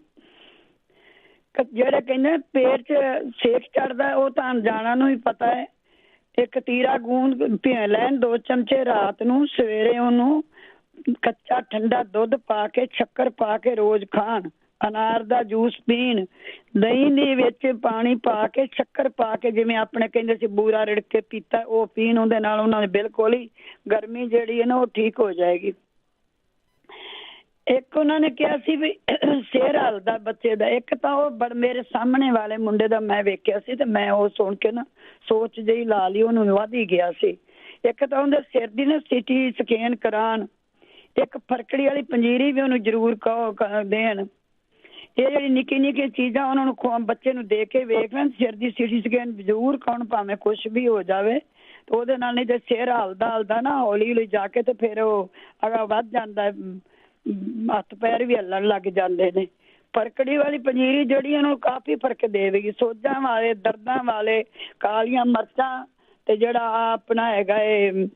ਜਿਹੜੇ ਕਹਿੰਦੇ ਪੇਟ 'ਚ ਸੇਕ ਚੜਦਾ ਉਹ ਤਾਂ ਅਣਜਾਣਾ ਨੂੰ ਹੀ ਪਤਾ ਹੈ। ਇੱਕ ਤੀਰਾ ਗੂੰਦ ਭਿਉਂ ਲੈਣ 2 ਚਮਚੇ ਰਾਤ ਨੂੰ, ਸਵੇਰੇ ਉਹਨੂੰ ਕੱਚਾ ਠੰਡਾ ਦੁੱਧ ਪਾ ਕੇ ਸ਼ੱਕਰ ਪਾ ਕੇ ਰੋਜ਼ ਖਾਣ। ਅਨਾਰ ਦਾ ਜੂਸ ਪੀਣ, ਦਹੀਂ ਦੇ ਵਿੱਚ ਪਾਣੀ ਪਾ ਕੇ ਸ਼ੱਕਰ ਪਾ ਕੇ, ਜਿਵੇਂ ਆਪਣੇ ਕਹਿੰਦੇ ਸੀ ਬੂਰਾ ਰਿੜ ਕੇ ਪੀਤਾ, ਉਹ ਪੀਣ। ਉਹਦੇ ਨਾਲ ਉਹਨਾਂ ਨੇ ਬਿਲਕੁਲ ਹੀ ਗਰਮੀ ਜਿਹੜੀ ਹੈ ਨਾ ਉਹ ਠੀਕ ਹੋ ਜਾਏਗੀ। ਇੱਕ ਉਹਨਾਂ ਨੇ ਕਿਹਾ ਸੀ ਵੀ ਸਿਰ ਹਲਦਾ ਬੱਚੇ ਦਾ। ਇੱਕ ਤਾਂ ਉਹ ਮੇਰੇ ਸਾਹਮਣੇ ਵਾਲੇ ਮੁੰਡੇ ਦਾ ਮੈਂ ਵੇਖਿਆ ਸੀ ਤੇ ਮੈਂ ਉਹ ਸੁਣ ਕੇ ਨਾ ਸੋਚ ਜਿਹੀ ਲਾ ਲਈ, ਉਹਨੂੰ ਵੱਧ ਹੀ ਗਿਆ ਸੀ। ਇੱਕ ਤਾਂ ਉਹਦੇ ਸਿਰ ਦੀ ਨਾ CT ਸਕੈਨ ਕਰਾਉਣ। ਇੱਕ ਫਰਕੜੀ ਵਾਲੀ ਪੰਜੀਰੀ ਵੀ ਉਹਨੂੰ ਜ਼ਰੂਰ ਦੇਣ। ਇਹ ਜਿਹੜੀ ਨਿੱਕੀ ਨਿੱਕੀ ਚੀਜ਼ਾਂ ਉਹਨਾਂ ਨੂੰ ਬੱਚੇ ਨੂੰ ਦੇ ਕੇ ਵੇਖ ਲੈਣ। ਸਿਰ ਦੀ CT ਸਕੈਨ ਜ਼ਰੂਰ ਕਰਾਉਣ, ਭਾਵੇਂ ਕੁਛ ਵੀ ਹੋ ਜਾਵੇ। ਤੇ ਉਹਦੇ ਨਾਲ ਨਹੀਂ ਤੇ ਸਿਰ ਹਲਦਾ ਨਾ ਹੌਲੀ ਹੌਲੀ ਜਾ ਕੇ ਤੇ ਫਿਰ ਉਹ ਅਗਾ ਵੱਧ ਜਾਂਦਾ, ਹੱਥ ਪੈਰ ਵੀ ਹੱਲਣ ਲੱਗ ਜਾਂਦੇ ਨੇ। ਫਰਕੜੀ ਵਾਲੀ ਪੰਜੀਰੀ ਜਿਹੜੀ ਉਹਨੂੰ ਕਾਫੀ ਫਰਕ ਦੇਵੇਗੀ। ਸੋਜਾਂ ਵਾਲੇ, ਦਰਦਾਂ ਵਾਲੇ, ਕਾਲੀਆਂ ਮਿਰਚਾਂ ਤੇ ਜਿਹੜਾ ਆਪਣਾ ਹੈਗਾ ਇਹ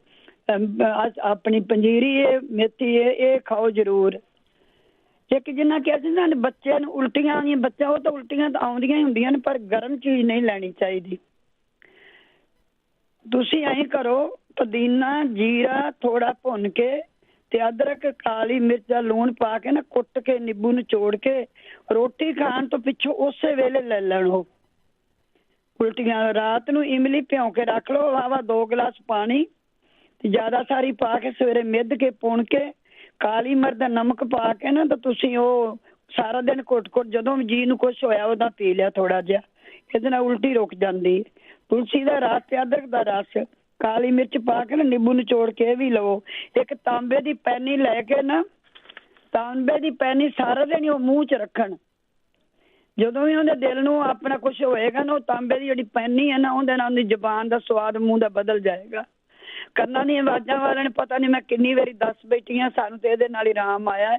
ਆਪਣੀ ਪੰਜੀਰੀ, ਇਹ ਮੇਥੀ, ਇਹ ਖਾਓ ਜ਼ਰੂਰ। ਇੱਕ ਜਿੰਨਾ ਕਿਹਾ ਸੀ ਨਾ ਬੱਚੇ ਨੂੰ ਉਲਟੀਆਂ ਆਉਂਦੀਆਂ, ਬੱਚਾ ਉਹ ਤਾਂ ਉਲਟੀਆਂ ਤਾਂ ਆਉਂਦੀਆਂ ਹੀ ਹੁੰਦੀਆਂ ਨੇ, ਪਰ ਗਰਮ ਚੀਜ਼ ਨਹੀਂ ਲੈਣੀ ਚਾਹੀਦੀ। ਤੁਸੀਂ ਐਂ ਕਰੋ, ਪੁਦੀਨਾ ਜੀਰਾ ਥੋੜਾ ਭੁੰਨ ਕੇ ਤੇ ਅਦਰਕ ਕਾਲੀ ਮਿਰਚ ਲੂਣ ਪਾ ਕੇ ਨਾ ਕੁੱਟ ਕੇ ਨਿੰਬੂ ਨਿਚੋੜ ਕੇ ਰੋਟੀ ਖਾਣ ਤੋਂ ਪਿੱਛੋਂ ਉਸੇ ਵੇਲੇ ਲੈ ਲੈਣ। ਉਹ ਉਲਟੀਆਂ ਰਾਤ ਨੂੰ ਇਮਲੀ ਭਿਉਂ ਕੇ ਰੱਖ ਲਓ, ਵਾਵਾ 2 ਗਲਾਸ ਪਾਣੀ ਤੇ ਜ਼ਿਆਦਾ ਸਾਰੀ ਪਾ ਕੇ ਸਵੇਰੇ ਮਿੱਧ ਕੇ ਪੁਣ ਕੇ ਕਾਲੀ ਮਿਰਚ ਦਾ ਨਮਕ ਪਾ ਕੇ ਨਾ ਤਾਂ ਤੁਸੀਂ ਉਹ ਸਾਰਾ ਦਿਨ ਘੁੱਟ ਜਦੋਂ ਵੀ ਜੀ ਨੂੰ ਕੁਛ ਹੋਇਆ ਉਹਦਾ ਪੀ ਲਿਆ ਥੋੜਾ ਜਿਹਾ। ਇਹਦੇ ਨਾਲ ਉਲਟੀ ਰੁਕ ਜਾਂਦੀ। ਤੁਲਸੀ ਦਾ ਰਸ ਤੇ ਅਦਰਕ ਦਾ ਰਸ, ਕਾਲੀ ਮਿਰਚ ਪਾ ਕੇ ਨਾ ਨਿੰਬੂ ਨਿਚੋੜ ਕੇ ਇਹ ਵੀ ਲਵੋ। ਇੱਕ ਤਾਂਬੇ ਦੀ ਪੈਨੀ ਲੈ ਕੇ ਨਾ, ਤਾਂਬੇ ਦੀ ਪੈਨੀ ਸਾਰਾ ਦਿਨ ਉਹ ਮੂੰਹ 'ਚ ਰੱਖਣ। ਜਦੋਂ ਵੀ ਉਹਦੇ ਦਿਲ ਨੂੰ ਆਪਣਾ ਕੁਛ ਹੋਏਗਾ ਨਾ, ਉਹ ਤਾਂਬੇ ਦੀ ਜਿਹੜੀ ਪੈਨੀ ਹੈ ਨਾ, ਉਹਦੇ ਨਾਲ ਉਹਦੀ ਜ਼ੁਬਾਨ ਦਾ ਸਵਾਦ ਮੂੰਹ ਦਾ ਬਦਲ ਜਾਏਗਾ। ਕੰਨਾਂ ਦੀਆਂ ਆਵਾਜ਼ਾਂ ਵਾਲਿਆਂ ਨੇ ਪਤਾ ਨਹੀਂ ਮੈਂ ਕਿੰਨੀ ਵਾਰੀ ਦੱਸ ਬੈਠੀਆਂ, ਸਾਨੂੰ ਤੇ ਇਹਦੇ ਨਾਲ ਹੀ ਆਰਾਮ ਆਇਆ।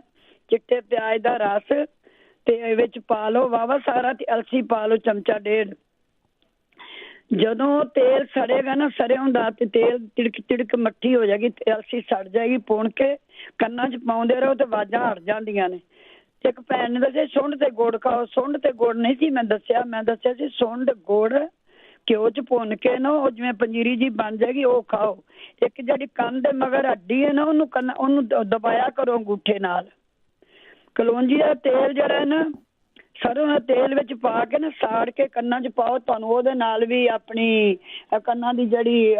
ਚਿੱਟੇ ਪਿਆਜ਼ ਦਾ ਰਸ ਤੇ ਵਿੱਚ ਪਾ ਲਓ ਵਾਵਾ ਸਾਰਾ, ਤੇ ਅਲਸੀ ਪਾ ਲਓ 1.5 ਚਮਚਾ। ਜਦੋਂ ਤੇਲ ਸੜੇਗਾ ਨਾ ਸਰੋਂ ਦਾ, ਤੇ ਤੇਲ ਤਿੜਕ ਮੱਠੀ ਹੋ ਜਾਏਗੀ ਤੇ ਅਲਸੀ ਸੜ ਜਾਏਗੀ। ਪੁਣ ਕੇ ਕੰਨਾਂ 'ਚ ਪਾਉਂਦੇ ਰਹੋ ਤੇ ਆਵਾਜ਼ਾਂ ਹਟ ਜਾਂਦੀਆਂ ਨੇ। ਇੱਕ ਭੈਣ ਨੇ ਦੱਸਿਆ ਸੁੰਡ ਤੇ ਗੁੜ ਖਾਓ। ਸੁੰਡ ਤੇ ਗੁੜ ਨਹੀਂ ਸੀ ਮੈਂ ਦੱਸਿਆ ਸੀ ਸੁੰਡ ਗੁੜ ਘਿਓ 'ਚ ਭੁੰਨ ਕੇ ਨਾ ਉਹ ਜਿਵੇਂ ਪੰਜੀਰੀ ਜੀ ਬਣ ਜਾਏਗੀ, ਉਹ ਖਾਓ। ਇੱਕ ਜਿਹੜੀ ਕੰਨ ਦੇ ਮਗਰ ਹੱਡੀ ਹੈ ਨਾ, ਉਹਨੂੰ ਦਬਾਇਆ ਕਰੋ ਅੰਗੂਠੇ ਨਾਲ। ਕਲੌਂਜੀ ਦਾ ਤੇਲ ਜਿਹੜਾ ਨਾ ਸਰੋਂ ਦਾ ਤੇਲ ਵਿੱਚ ਪਾ ਕੇ ਨਾ ਸਾੜ ਕੇ ਕੰਨਾਂ 'ਚ ਪਾਓ, ਤੁਹਾਨੂੰ ਉਹਦੇ ਨਾਲ ਵੀ ਆਪਣੀ ਕੰਨਾਂ ਦੀ ਜਿਹੜੀ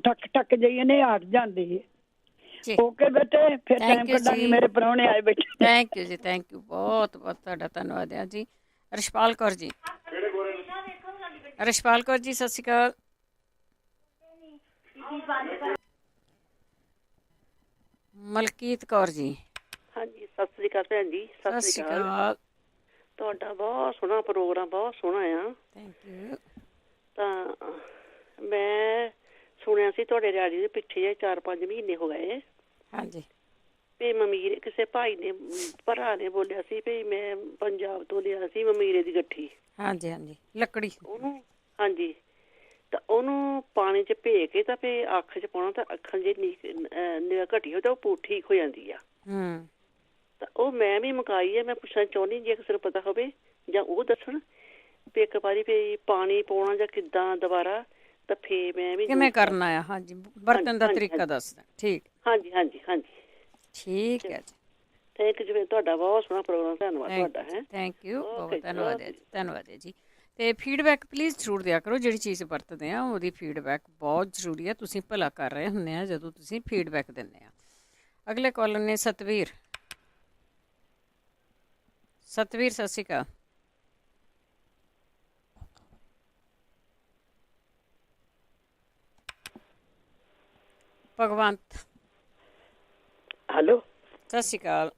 ਠੱਕ ਠੱਕ ਜਿਹੀ ਨੇ ਹਟ ਜਾਂਦੀ ਹੈ। ਓਕੇ ਬੇਟੇ, ਫਿਰ ਟਾਈਮ ਕੱਢਾਂਗੇ, ਮੇਰੇ ਪ੍ਰਾਹੁਣੇ ਆਏ ਬੈਠੇ। ਥੈਂਕ ਯੂ ਜੀ, ਥੈਂਕ ਯੂ, ਬਹੁਤ ਬਹੁਤ ਤੁਹਾਡਾ ਧੰਨਵਾਦ ਹੈ ਜੀ। ਰਸ਼ਪਾਲ ਕੌਰ ਜੀ, ਰਸ਼ਪਾਲ ਕੌਰ ਜੀ, ਸਤਿ ਸ਼੍ਰੀ ਅਕਾਲ। ਮਲਕੀਤ ਕੌਰ ਜੀ, ਹਾਂਜੀ ਸਤਿ ਸ੍ਰੀ ਅਕਾਲ ਭੈਣ ਜੀ। ਸਤਿ ਸ਼੍ਰੀ ਅਕਾਲ। ਤੁਹਾਡਾ ਬਹੁਤ ਸੋਹਣਾ ਪ੍ਰੋਗਰਾਮ, ਬਹੁਤ ਸੋਹਣਾ ਆ। Thank you. ਤਾਂ ਮੈਂ ਸੁਣਿਆ ਸੀ ਤੁਹਾਡੇ ਰੇਡੀਓ ਦੇ ਪਿੱਛੇ ਜਿਹੇ 4-5 ਮਹੀਨੇ ਹੋ ਗਏ। ਹਾਂਜੀ। ਵੀ ਮਮੀਰੇ ਕਿਸੇ ਭਾਈ ਨੇ, ਭਰਾ ਨੇ ਬੋਲਿਆ ਸੀ ਵੀ ਮੈਂ ਪੰਜਾਬ ਤੋਂ ਲਿਆ ਸੀ ਮਮੀਰੇ ਦੀ ਗੱਠੀ। ਹਾਂਜੀ ਹਾਂਜੀ, ਲੱਕੜੀ ਉਹਨੂੰ। ਹਾਂਜੀ, ਤਾਂ ਉਹਨੂੰ ਪਾਣੀ 'ਚ ਭੇ ਕੇ ਤਾਂ ਫਿਰ ਅੱਖ 'ਚ ਪਾਉਣਾ, ਤਾਂ ਅੱਖਾਂ ਜੇ ਨਿਗਾਹ ਘਟੀ ਹੋ ਤਾਂ ਉਹ ਠੀਕ ਹੋ ਜਾਂਦੀ ਆ। ਤਾਂ ਉਹ ਮੈਂ ਵੀ ਮੁਕਾਈ ਹੈ। ਮੈਂ ਪੁੱਛਣਾ ਚਾਹੁੰਦੀ ਜੇ ਕਿਸੇ ਨੂੰ ਪਤਾ ਹੋਵੇ ਜਾਂ ਉਹ ਦੱਸਣ ਵੀ ਇੱਕ ਵਾਰੀ ਵੀ ਪਾਣੀ ਪਾਉਣਾ ਜਾਂ ਕਿੱਦਾਂ ਦੁਬਾਰਾ, ਤਾਂ ਫੇਰ ਮੈਂ ਵੀ ਕਿਵੇਂ ਕਰਨਾ ਆ। ਹਾਂਜੀ, ਵਰਤਣ ਦਾ ਤਰੀਕਾ ਦੱਸਦਾ। ਠੀਕ। ਹਾਂਜੀ ਹਾਂਜੀ ਹਾਂਜੀ, ਠੀਕ ਹੈ ਜੀ। Thank you. ਤੁਹਾਡਾ ਬਹੁਤ ਸੋਹਣਾ ਪ੍ਰੋਗਰਾਮ, ਧੰਨਵਾਦ ਤੁਹਾਡਾ। ਹੈ ਥੈਂਕ ਯੂ, ਬਹੁਤ ਧੰਨਵਾਦ ਹੈ ਜੀ। ਧੰਨਵਾਦ ਹੈ ਜੀ। ਅਤੇ ਫੀਡਬੈਕ ਪਲੀਜ਼ ਜ਼ਰੂਰ ਦਿਆ ਕਰੋ। ਜਿਹੜੀ ਚੀਜ਼ ਵਰਤਦੇ ਆ ਉਹਦੀ ਫੀਡਬੈਕ ਬਹੁਤ ਜ਼ਰੂਰੀ ਹੈ। ਤੁਸੀਂ ਭਲਾ ਕਰ ਰਹੇ ਹੁੰਦੇ ਆ ਜਦੋਂ ਤੁਸੀਂ ਫੀਡਬੈਕ ਦਿੰਦੇ ਆ। ਅਗਲੇ ਕਾਲਰ ਨੇ ਸਤਵੀਰ। ਸਤਵੀਰ ਸਤਿ ਸ਼੍ਰੀ ਅਕਾਲ। ਭਗਵੰਤ ਹੈਲੋ, ਸਤਿ ਸ਼੍ਰੀ ਅਕਾਲ।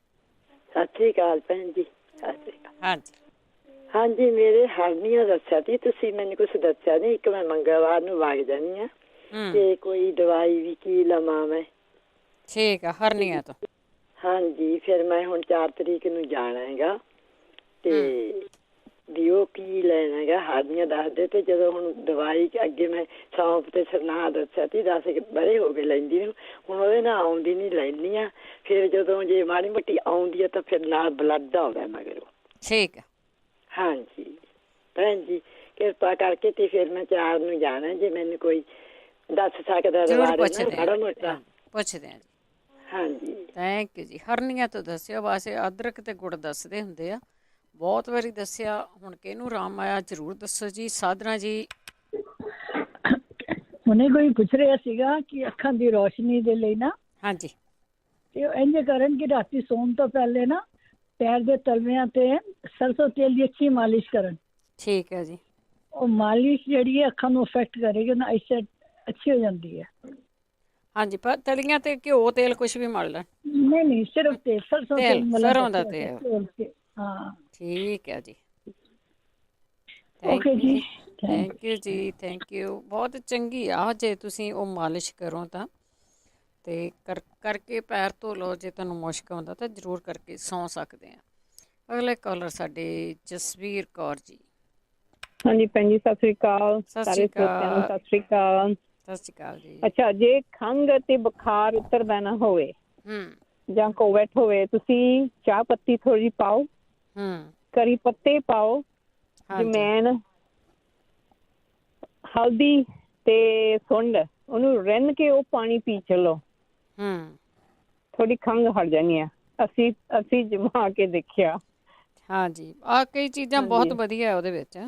ਸਤਿ ਸ਼੍ਰੀ ਅਕਾਲ ਭੈਣ ਜੀ। ਸਤਿ ਸ਼੍ਰੀ ਅਕਾਲ। ਹਾਂਜੀ ਹਾਂਜੀ, ਮੇਰੇ ਹਰਨੀਆਂ ਦੱਸਿਆ ਸੀ ਤੁਸੀਂ, ਮੈਨੂੰ ਕੁਛ ਦੱਸਿਆ ਨਹੀਂ। ਇੱਕ ਮੈਂ ਮੰਗਲਵਾਰ ਨੂੰ ਵਗ ਜਾਣੀ ਆ ਤੇ ਕੋਈ ਦਵਾਈ ਵੀ ਕੀ ਲਵਾਂ ਮੈਂ? ਠੀਕ ਆ, ਹਰਨੀਆਂ ਤੋਂ। ਹਾਂਜੀ, ਫਿਰ ਮੈਂ ਹੁਣ 4 ਤਰੀਕ ਨੂੰ ਜਾਣਾ ਹੈਗਾ ਤੇ ਵੀ ਉਹ ਕੀ ਲੈਣਾ ਹੈਗਾ, ਹਰਨੀਆਂ ਦੱਸ ਦੇ। ਤੇ ਜਦੋਂ ਹੁਣ ਦਵਾਈ ਅੱਗੇ ਮੈਂ ਸੌਂਫ ਤੇ ਸਰਨਾਹ ਦੱਸਿਆ ਸੀ, 10 ਬਰੇ ਹੋ ਗਏ ਲੈਂਦੀ ਨੂੰ, ਹੁਣ ਉਹਦੇ ਨਾਲ ਆਉਂਦੀ ਨਹੀਂ, ਲੈਂਦੀ ਆ। ਫਿਰ ਜਦੋਂ ਜੇ ਮਾੜੀ ਮੋਟੀ ਆਉਂਦੀ ਆ ਤਾਂ ਫਿਰ ਨਾਲ ਬਲੱਡ ਆਉਂਦਾ ਮਗਰੋਂ। ਠੀਕ ਆ। ਹਾਂਜੀ ਭੈਣ ਜੀ, ਕਿਰਪਾ ਕਰਕੇ ਤੇ ਫਿਰ ਮੈਂ 4 ਨੂੰ ਜਾਣਾ, ਜੇ ਮੈਨੂੰ ਕੋਈ ਦੱਸ ਸਕਦਾ ਦਵਾਰੇ ਨਾ ਮਾੜਾ ਮੋਟਾ। ਪੁੱਛਦੇ ਹਾਂ ਜੀ। ਹਾਂਜੀ, ਥੈਂਕ ਯੂ ਜੀ। ਹਰਨੀਆਂ ਤੋਂ ਦੱਸਿਓ, ਬਸ ਅਦਰਕ ਤੇ ਗੁੜ ਦੱਸਦੇ ਹੁੰਦੇ ਆ, ਬਹੁਤ ਵਾਰੀ ਦੱਸਿਆ। ਹੁਣ ਕਿਹਨੂੰ ਆਰਾਮ ਆਇਆ ਜ਼ਰੂਰ ਦੱਸੋ ਜੀ। ਸਾਧਨਾ ਜੀ। ਹੁਣੇ ਕੋਈ ਪੁੱਛ ਰਿਹਾ ਸੀਗਾ ਕਿ ਅੱਖਾਂ ਦੀ ਰੋਸ਼ਨੀ ਦੇ ਲਈ ਨਾ, ਹਾਂਜੀ, ਤੇ ਇੰਝ ਕਰਨ ਕਿ ਰਾਤੀ ਸੌਣ ਤੋਂ ਪਹਿਲੇ ਨਾ ਪੈਰ ਦੇ ਤਲਵਿਆਂ ਤੇ ਸਰਸੋਂ ਤੇਲ ਦੀ ਅੱਛੀ ਮਾਲਿਸ਼ ਕਰਨ। ਠੀਕ ਹੈ ਜੀ। ਉਹ ਮਾਲਿਸ਼ ਜਿਹੜੀ ਹੈ ਅੱਖਾਂ ਨੂੰ ਅਫੈਕਟ ਕਰੇਗੀ, ਨਾ ਆਈਸਾਈਟ ਅੱਛੀ ਹੋ ਜਾਂਦੀ ਹੈ। ਹਾਂਜੀ, ਪਰ ਤਲੀਆਂ ਤੇ ਘਿਓ ਤੇਲ ਕੁਛ ਵੀ ਮਲ ਲੈ? ਨਹੀਂ, ਸਿਰਫ ਤੇਲ, ਸਰਸੋਂ ਤੇਲ, ਸਰੋਂ ਦਾ ਤੇਲ। ਹਾਂ, ਠੀਕ ਹੈ ਜੀ। ਓਕੇ ਜੀ, ਥੈਂਕ ਯੂ ਜੀ, ਥੈਂਕ ਯੂ। ਬਹੁਤ ਚੰਗੀ ਆ, ਜੇ ਤੁਸੀਂ ਉਹ ਮਾਲਿਸ਼ ਕਰੋ ਤਾਂ, ਤੇ ਕਰਕੇ ਪੈਰ ਧੋ ਲਓ। ਜੇ ਤੁਹਾਨੂੰ ਮੁਸ਼ਕ ਆਉਂਦਾ ਤਾਂ ਜ਼ਰੂਰ ਕਰਕੇ ਸੌਂ ਸਕਦੇ ਆ। ਅਗਲੇ ਕਾਲਰ ਸਾਡੇ ਜਸਵੀਰ ਕੌਰ ਜੀ। ਹਾਂਜੀ ਭੈਣ ਜੀ, ਸਤਿ ਸ੍ਰੀ ਅਕਾਲ। ਸਾਰੇ ਸਰੋਤਿਆਂ ਨੂੰ ਸਤਿ ਸ੍ਰੀ ਅਕਾਲ। ਸਤਿ ਸ਼੍ਰੀ ਅਕਾਲ ਜੀ। ਅੱਛਾ, ਜੇ ਖੰਘ ਤੇ ਬੁਖਾਰ ਉਤਰਦਾ ਨਾ ਹੋਵੇ ਜਾਂ ਕੋਵਿਡ ਹੋਵੇ, ਤੁਸੀਂ ਚਾਹ ਪੱਤੀ ਥੋੜੀ ਪਾਓ, ਕਰੀ ਪੱਤੇ ਪਾਓ, ਜਮੈਣ, ਹਲਦੀ ਤੇ ਸੁੰਡ, ਉਹਨੂੰ ਰਿੰਨ ਕੇ ਉਹ ਪਾਣੀ ਪੀ ਚਲੋ, ਥੋੜੀ ਖੰਘ ਹਟ ਜਾਣੀ ਆ। ਅਸੀਂ ਜਮਾ ਕੇ ਦੇਖਿਆ। ਹਾਂਜੀ, ਆ ਕਈ ਚੀਜ਼ਾਂ ਬਹੁਤ ਵਧੀਆ ਉਹਦੇ ਵਿੱਚ।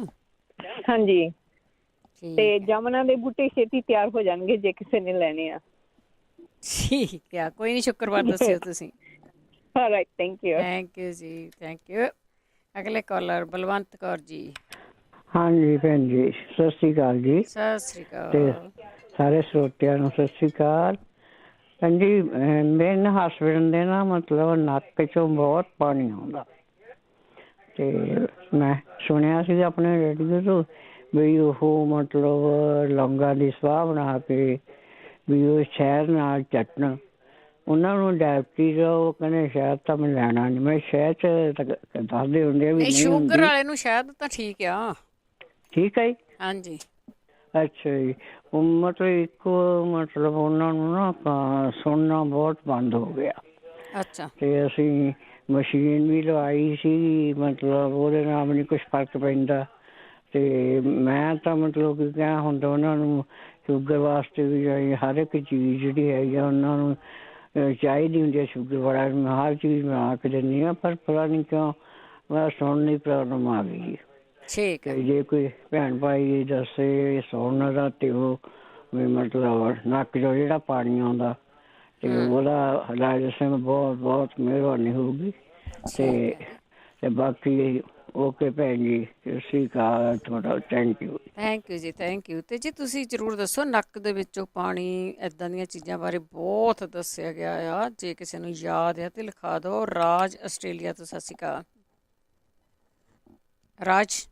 ਹਾਂਜੀ, ਤੇ ਜਾਮਨਾਂ ਦੇ ਬੂਟੇ ਛੇਤੀ ਤਿਆਰ ਹੋ ਜਾਣਗੇ ਜੇ ਕਿਸੇ ਨੇ ਲੈਣੇ ਆ। ਠੀਕ ਆ, ਕੋਈ ਨਹੀਂ, ਸ਼ੁੱਕਰਵਾਰ ਦੱਸਿਓ ਤੁਸੀਂ। Right, thank you. Thank you ਜੀ, ਥੈਂਕ ਯੂ। ਅਗਲੇ ਕਾਲਰ ਬਲਵੰਤ ਕੌਰ ਜੀ। ਹਾਂਜੀ ਭੈਣ ਜੀ, ਸਤਿ ਸ਼੍ਰੀ ਅਕਾਲ ਜੀ। ਸਤਿ ਸ਼੍ਰੀ ਅਕਾਲ ਤੇ ਸਾਰੇ ਸਰੋਤਿਆਂ ਨੂੰ ਸਤਿ ਸ਼੍ਰੀ ਅਕਾਲ। ਭੈਣ ਜੀ, ਮੇਰੇ ਨਾ ਹਸਬੈਂਡ ਦੇ ਨਾ ਮਤਲਬ ਨੱਕ ਚੋਂ ਬਹੁਤ ਪਾਣੀ ਆਉਂਦਾ, ਤੇ ਮੈਂ ਸੁਣਿਆ ਸੀ ਆਪਣੇ ਰੇਡੀਓ ਤੋਂ ਵੀ ਉਹ ਮਤਲਬ ਲੌਂਗਾਂ ਦੀ ਸਵਾਹ ਬਣਾ ਕੇ ਵੀ ਉਹ ਸ਼ਹਿਦ ਨਾਲ ਚੱਟਣ। ਉਹਨਾਂ ਨੂੰ ਡਾਇਬਟੀਜ਼, ਉਹ ਕਹਿੰਦੇ ਸ਼ਹਿਦ ਤਾਂ ਮੈਂ ਲੈਣਾ ਨਹੀਂ। ਮੈਂ ਸ਼ਹਿਦ ਦੱਸਦੇ ਹੁੰਦੇ ਵੀ ਨਹੀਂ, ਸ਼ੂਗਰ ਵਾਲੇ ਨੂੰ ਸ਼ਹਿਦ ਤਾਂ ਠੀਕ ਆ। ਠੀਕ ਹੈ ਜੀ। ਹਾਂਜੀ, ਅੱਛਾ ਜੀ। ਉਹ ਮਤਲਬ ਇੱਕੋ ਮਤਲਬ ਉਹਨਾਂ ਨੂੰ ਨਾ ਸੁਣਨਾ ਬਹੁਤ ਬੰਦ ਹੋ ਗਿਆ। ਅੱਛਾ। ਤੇ ਅਸੀਂ ਮਸ਼ੀਨ ਵੀ ਲਵਾਈ ਸੀ, ਮਤਲਬ ਉਹਦੇ ਨਾਲ ਵੀ ਨਹੀਂ ਕੁਛ ਫਰਕ ਪੈਂਦਾ। ਤੇ ਮੈਂ ਤਾਂ ਮਤਲਬ ਕਿ ਕਿਹਾ ਹੁੰਦਾ ਉਹਨਾਂ ਨੂੰ ਸ਼ੂਗਰ ਵਾਸਤੇ ਵੀ ਹਰ ਇੱਕ ਚੀਜ਼ ਜਿਹੜੀ ਹੈਗੀ ਆ ਉਹਨਾਂ ਨੂੰ ਚਾਹੀਦੀ ਹੁੰਦੀ ਹੈ। ਸ਼ੂਗਰ ਵਾਲਾ ਮੈਂ ਹਰ ਚੀਜ਼ ਬਣਾ ਕੇ ਦਿੰਦੀ ਹਾਂ, ਪਰ ਪਤਾ ਨਹੀਂ ਕਿਉਂ ਮੈਂ ਸੁਣਨ ਦੀ ਪ੍ਰੋਬਲਮ ਆ ਗਈ। ਠੀਕ ਹੈ। ਜੇ ਕੋਈ ਭੈਣ ਭਾਈ ਦੱਸੇ ਸੁਣਨ ਦਾ, ਤੇ ਉਹ ਵੀ ਮਤਲਬ ਨੱਕ ਚੋਂ ਜਿਹੜਾ ਪਾਣੀ ਆਉਂਦਾ ਤੇ ਉਹਦਾ ਇਲਾਜ ਦੱਸਣ, ਬਹੁਤ ਬਹੁਤ ਮਿਹਰਬਾਨੀ ਹੋਊਗੀ। ਤੇ ਬਾਕੀ ਓਕੇ ਭੈਣ ਜੀ, ਸਤਿ ਸ਼੍ਰੀ ਅਕਾਲ ਤੁਹਾਡਾ। Thank you. ਥੈਂਕ ਯੂ ਜੀ, ਥੈਂਕ ਯੂ। ਤੇ ਜੀ ਤੁਸੀਂ ਜ਼ਰੂਰ ਦੱਸੋ, ਨੱਕ ਦੇ ਵਿੱਚੋਂ ਪਾਣੀ, ਇੱਦਾਂ ਦੀਆਂ ਚੀਜ਼ਾਂ ਬਾਰੇ ਬਹੁਤ ਦੱਸਿਆ ਗਿਆ ਆ। ਜੇ ਕਿਸੇ ਨੂੰ ਯਾਦ ਆ ਤੇ ਲਿਖਾ ਦਿਓ। ਰਾਜ ਆਸਟ੍ਰੇਲੀਆ ਤੋਂ ਸਤਿ ਸ਼੍ਰੀ ਅਕਾਲ। ਰਾਜ।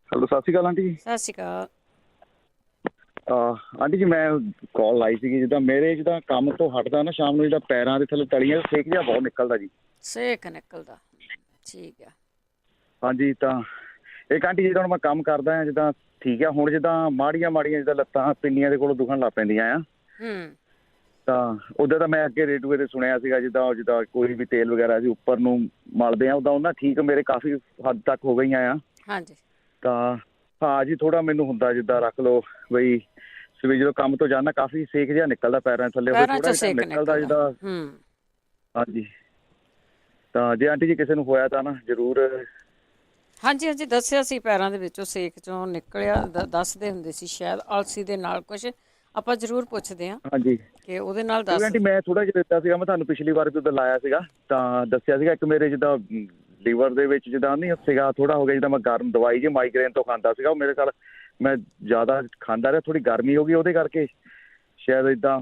ਹੈਲੋ, ਸਤਿ ਸ਼੍ਰੀ ਅਕਾਲ ਆਂਟੀ ਜੀ। ਸਤਿ ਸ਼੍ਰੀ ਅਕਾਲ। ਆਂਟੀ ਜੀ, ਮੈਂ ਕਾਲ ਲਾਈ ਸੀਗੀ, ਜਿੱਦਾਂ ਮੇਰੇ ਜਿੱਦਾਂ ਕੰਮ ਤੋਂ ਹਟਦਾ ਨਾ ਸ਼ਾਮ ਨੂੰ, ਜਿਹੜਾ ਪੈਰਾਂ ਦੇ ਥੱਲੇ ਤਲੀਆਂ ਸੇਕ ਜਿਹਾ ਬਹੁਤ ਨਿਕਲਦਾ ਜੀ। ਸੇਕ ਨਿਕਲਦਾ, ਠੀਕ ਆ। ਹਾਂਜੀ, ਤਾਂ ਇੱਕ ਆਂਟੀ ਜਿੱਦਾਂ ਹੁਣ ਮੈਂ ਕੰਮ ਕਰਦਾ ਹਾਂ, ਜਿੱਦਾਂ ਠੀਕ ਆ, ਹੁਣ ਜਿੱਦਾਂ ਮਾੜੀਆਂ ਜਿੱਦਾਂ ਲੱਤਾਂ ਪਿੰਨੀਆਂ ਦੇ ਕੋਲੋਂ ਦੁਖਣ ਲੱਗ ਪੈਂਦੀਆਂ ਆ। ਤਾਂ ਉੱਦਾਂ ਤਾਂ ਮੈਂ ਅੱਗੇ ਰੇਡੂਏ ਤੇ ਸੁਣਿਆ ਸੀਗਾ, ਜਿੱਦਾਂ ਕੋਈ ਵੀ ਤੇਲ ਵਗੈਰਾ ਅਸੀਂ ਉੱਪਰ ਨੂੰ ਮਲਦੇ ਹਾਂ, ਉੱਦਾਂ ਉਹਨਾਂ ਠੀਕ ਮੇਰੇ ਕਾਫੀ ਹੱਦ ਤੱਕ ਹੋ ਗਈਆਂ ਆ। ਹਾਂਜੀ। ਤਾਂ ਹਾਂ ਜੀ, ਥੋੜਾ ਮੈਨੂੰ ਹੁੰਦਾ ਜਿੱਦਾਂ ਰੱਖ ਲਓ ਬਈ ਸਵੇਰੇ ਜਦੋਂ ਕੰਮ ਤੋਂ ਜਾਂਦਾ ਕਾਫੀ ਸੇਕ ਜਿਹਾ ਨਿਕਲਦਾ ਪੈਰਾਂ ਥੱਲੇ, ਥੋੜਾ ਨਿਕਲਦਾ ਜਿੱਦਾਂ। ਹਾਂਜੀ, ਤਾਂ ਜੇ ਆਂਟੀ ਜੀ ਕਿਸੇ ਨੂੰ ਹੋਇਆ ਤਾਂ ਨਾ ਜ਼ਰੂਰ। ਹਾਂਜੀ ਹਾਂਜੀ, ਦੱਸਿਆ ਸੀ ਪੈਰਾਂ ਦੇ ਵਿੱਚੋਂ ਸੇਕ ਚੋਂ ਨਿਕਲਿਆ, ਦੱਸਦੇ ਹੁੰਦੇ ਸੀ ਸ਼ਾਇਦ ਅਲਸੀ ਦੇ ਨਾਲ ਕੁਛ ਆਪਾਂ ਜ਼ਰੂਰ ਪੁੱਛਦੇ ਹਾਂ ਹਾਂਜੀ ਕਿ ਉਹਦੇ ਨਾਲ ਦੱਸ। ਆਂਟੀ ਮੈਂ ਥੋੜਾ ਜਿਹਾ ਦਿੱਤਾ ਸੀਗਾ, ਮੈਂ ਤੁਹਾਨੂੰ ਪਿਛਲੀ ਵਾਰ ਵੀ ਉਦੋਂ ਲਾਇਆ ਸੀਗਾ ਤਾਂ ਦੱਸਿਆ ਸੀਗਾ ਇੱਕ ਮੇਰੇ ਜਿੱਦਾਂ ਲੀਵਰ ਦੇ ਵਿੱਚ ਜਿੱਦਾਂ ਨਹੀਂ ਸੀਗਾ ਥੋੜਾ ਹੋ ਗਿਆ, ਜਿੱਦਾਂ ਮੈਂ ਗਰਮ ਦਵਾਈ ਜੇ ਮਾਈਗ੍ਰੇਨ ਤੋਂ ਖਾਂਦਾ ਸੀਗਾ, ਉਹ ਮੇਰੇ ਨਾਲ ਮੈਂ ਜ਼ਿਆਦਾ ਖਾਂਦਾ ਰਿਹਾ, ਥੋੜੀ ਗਰਮੀ ਹੋ ਗਈ ਉਹਦੇ ਕਰਕੇ ਸ਼ਾਇਦ ਏਦਾਂ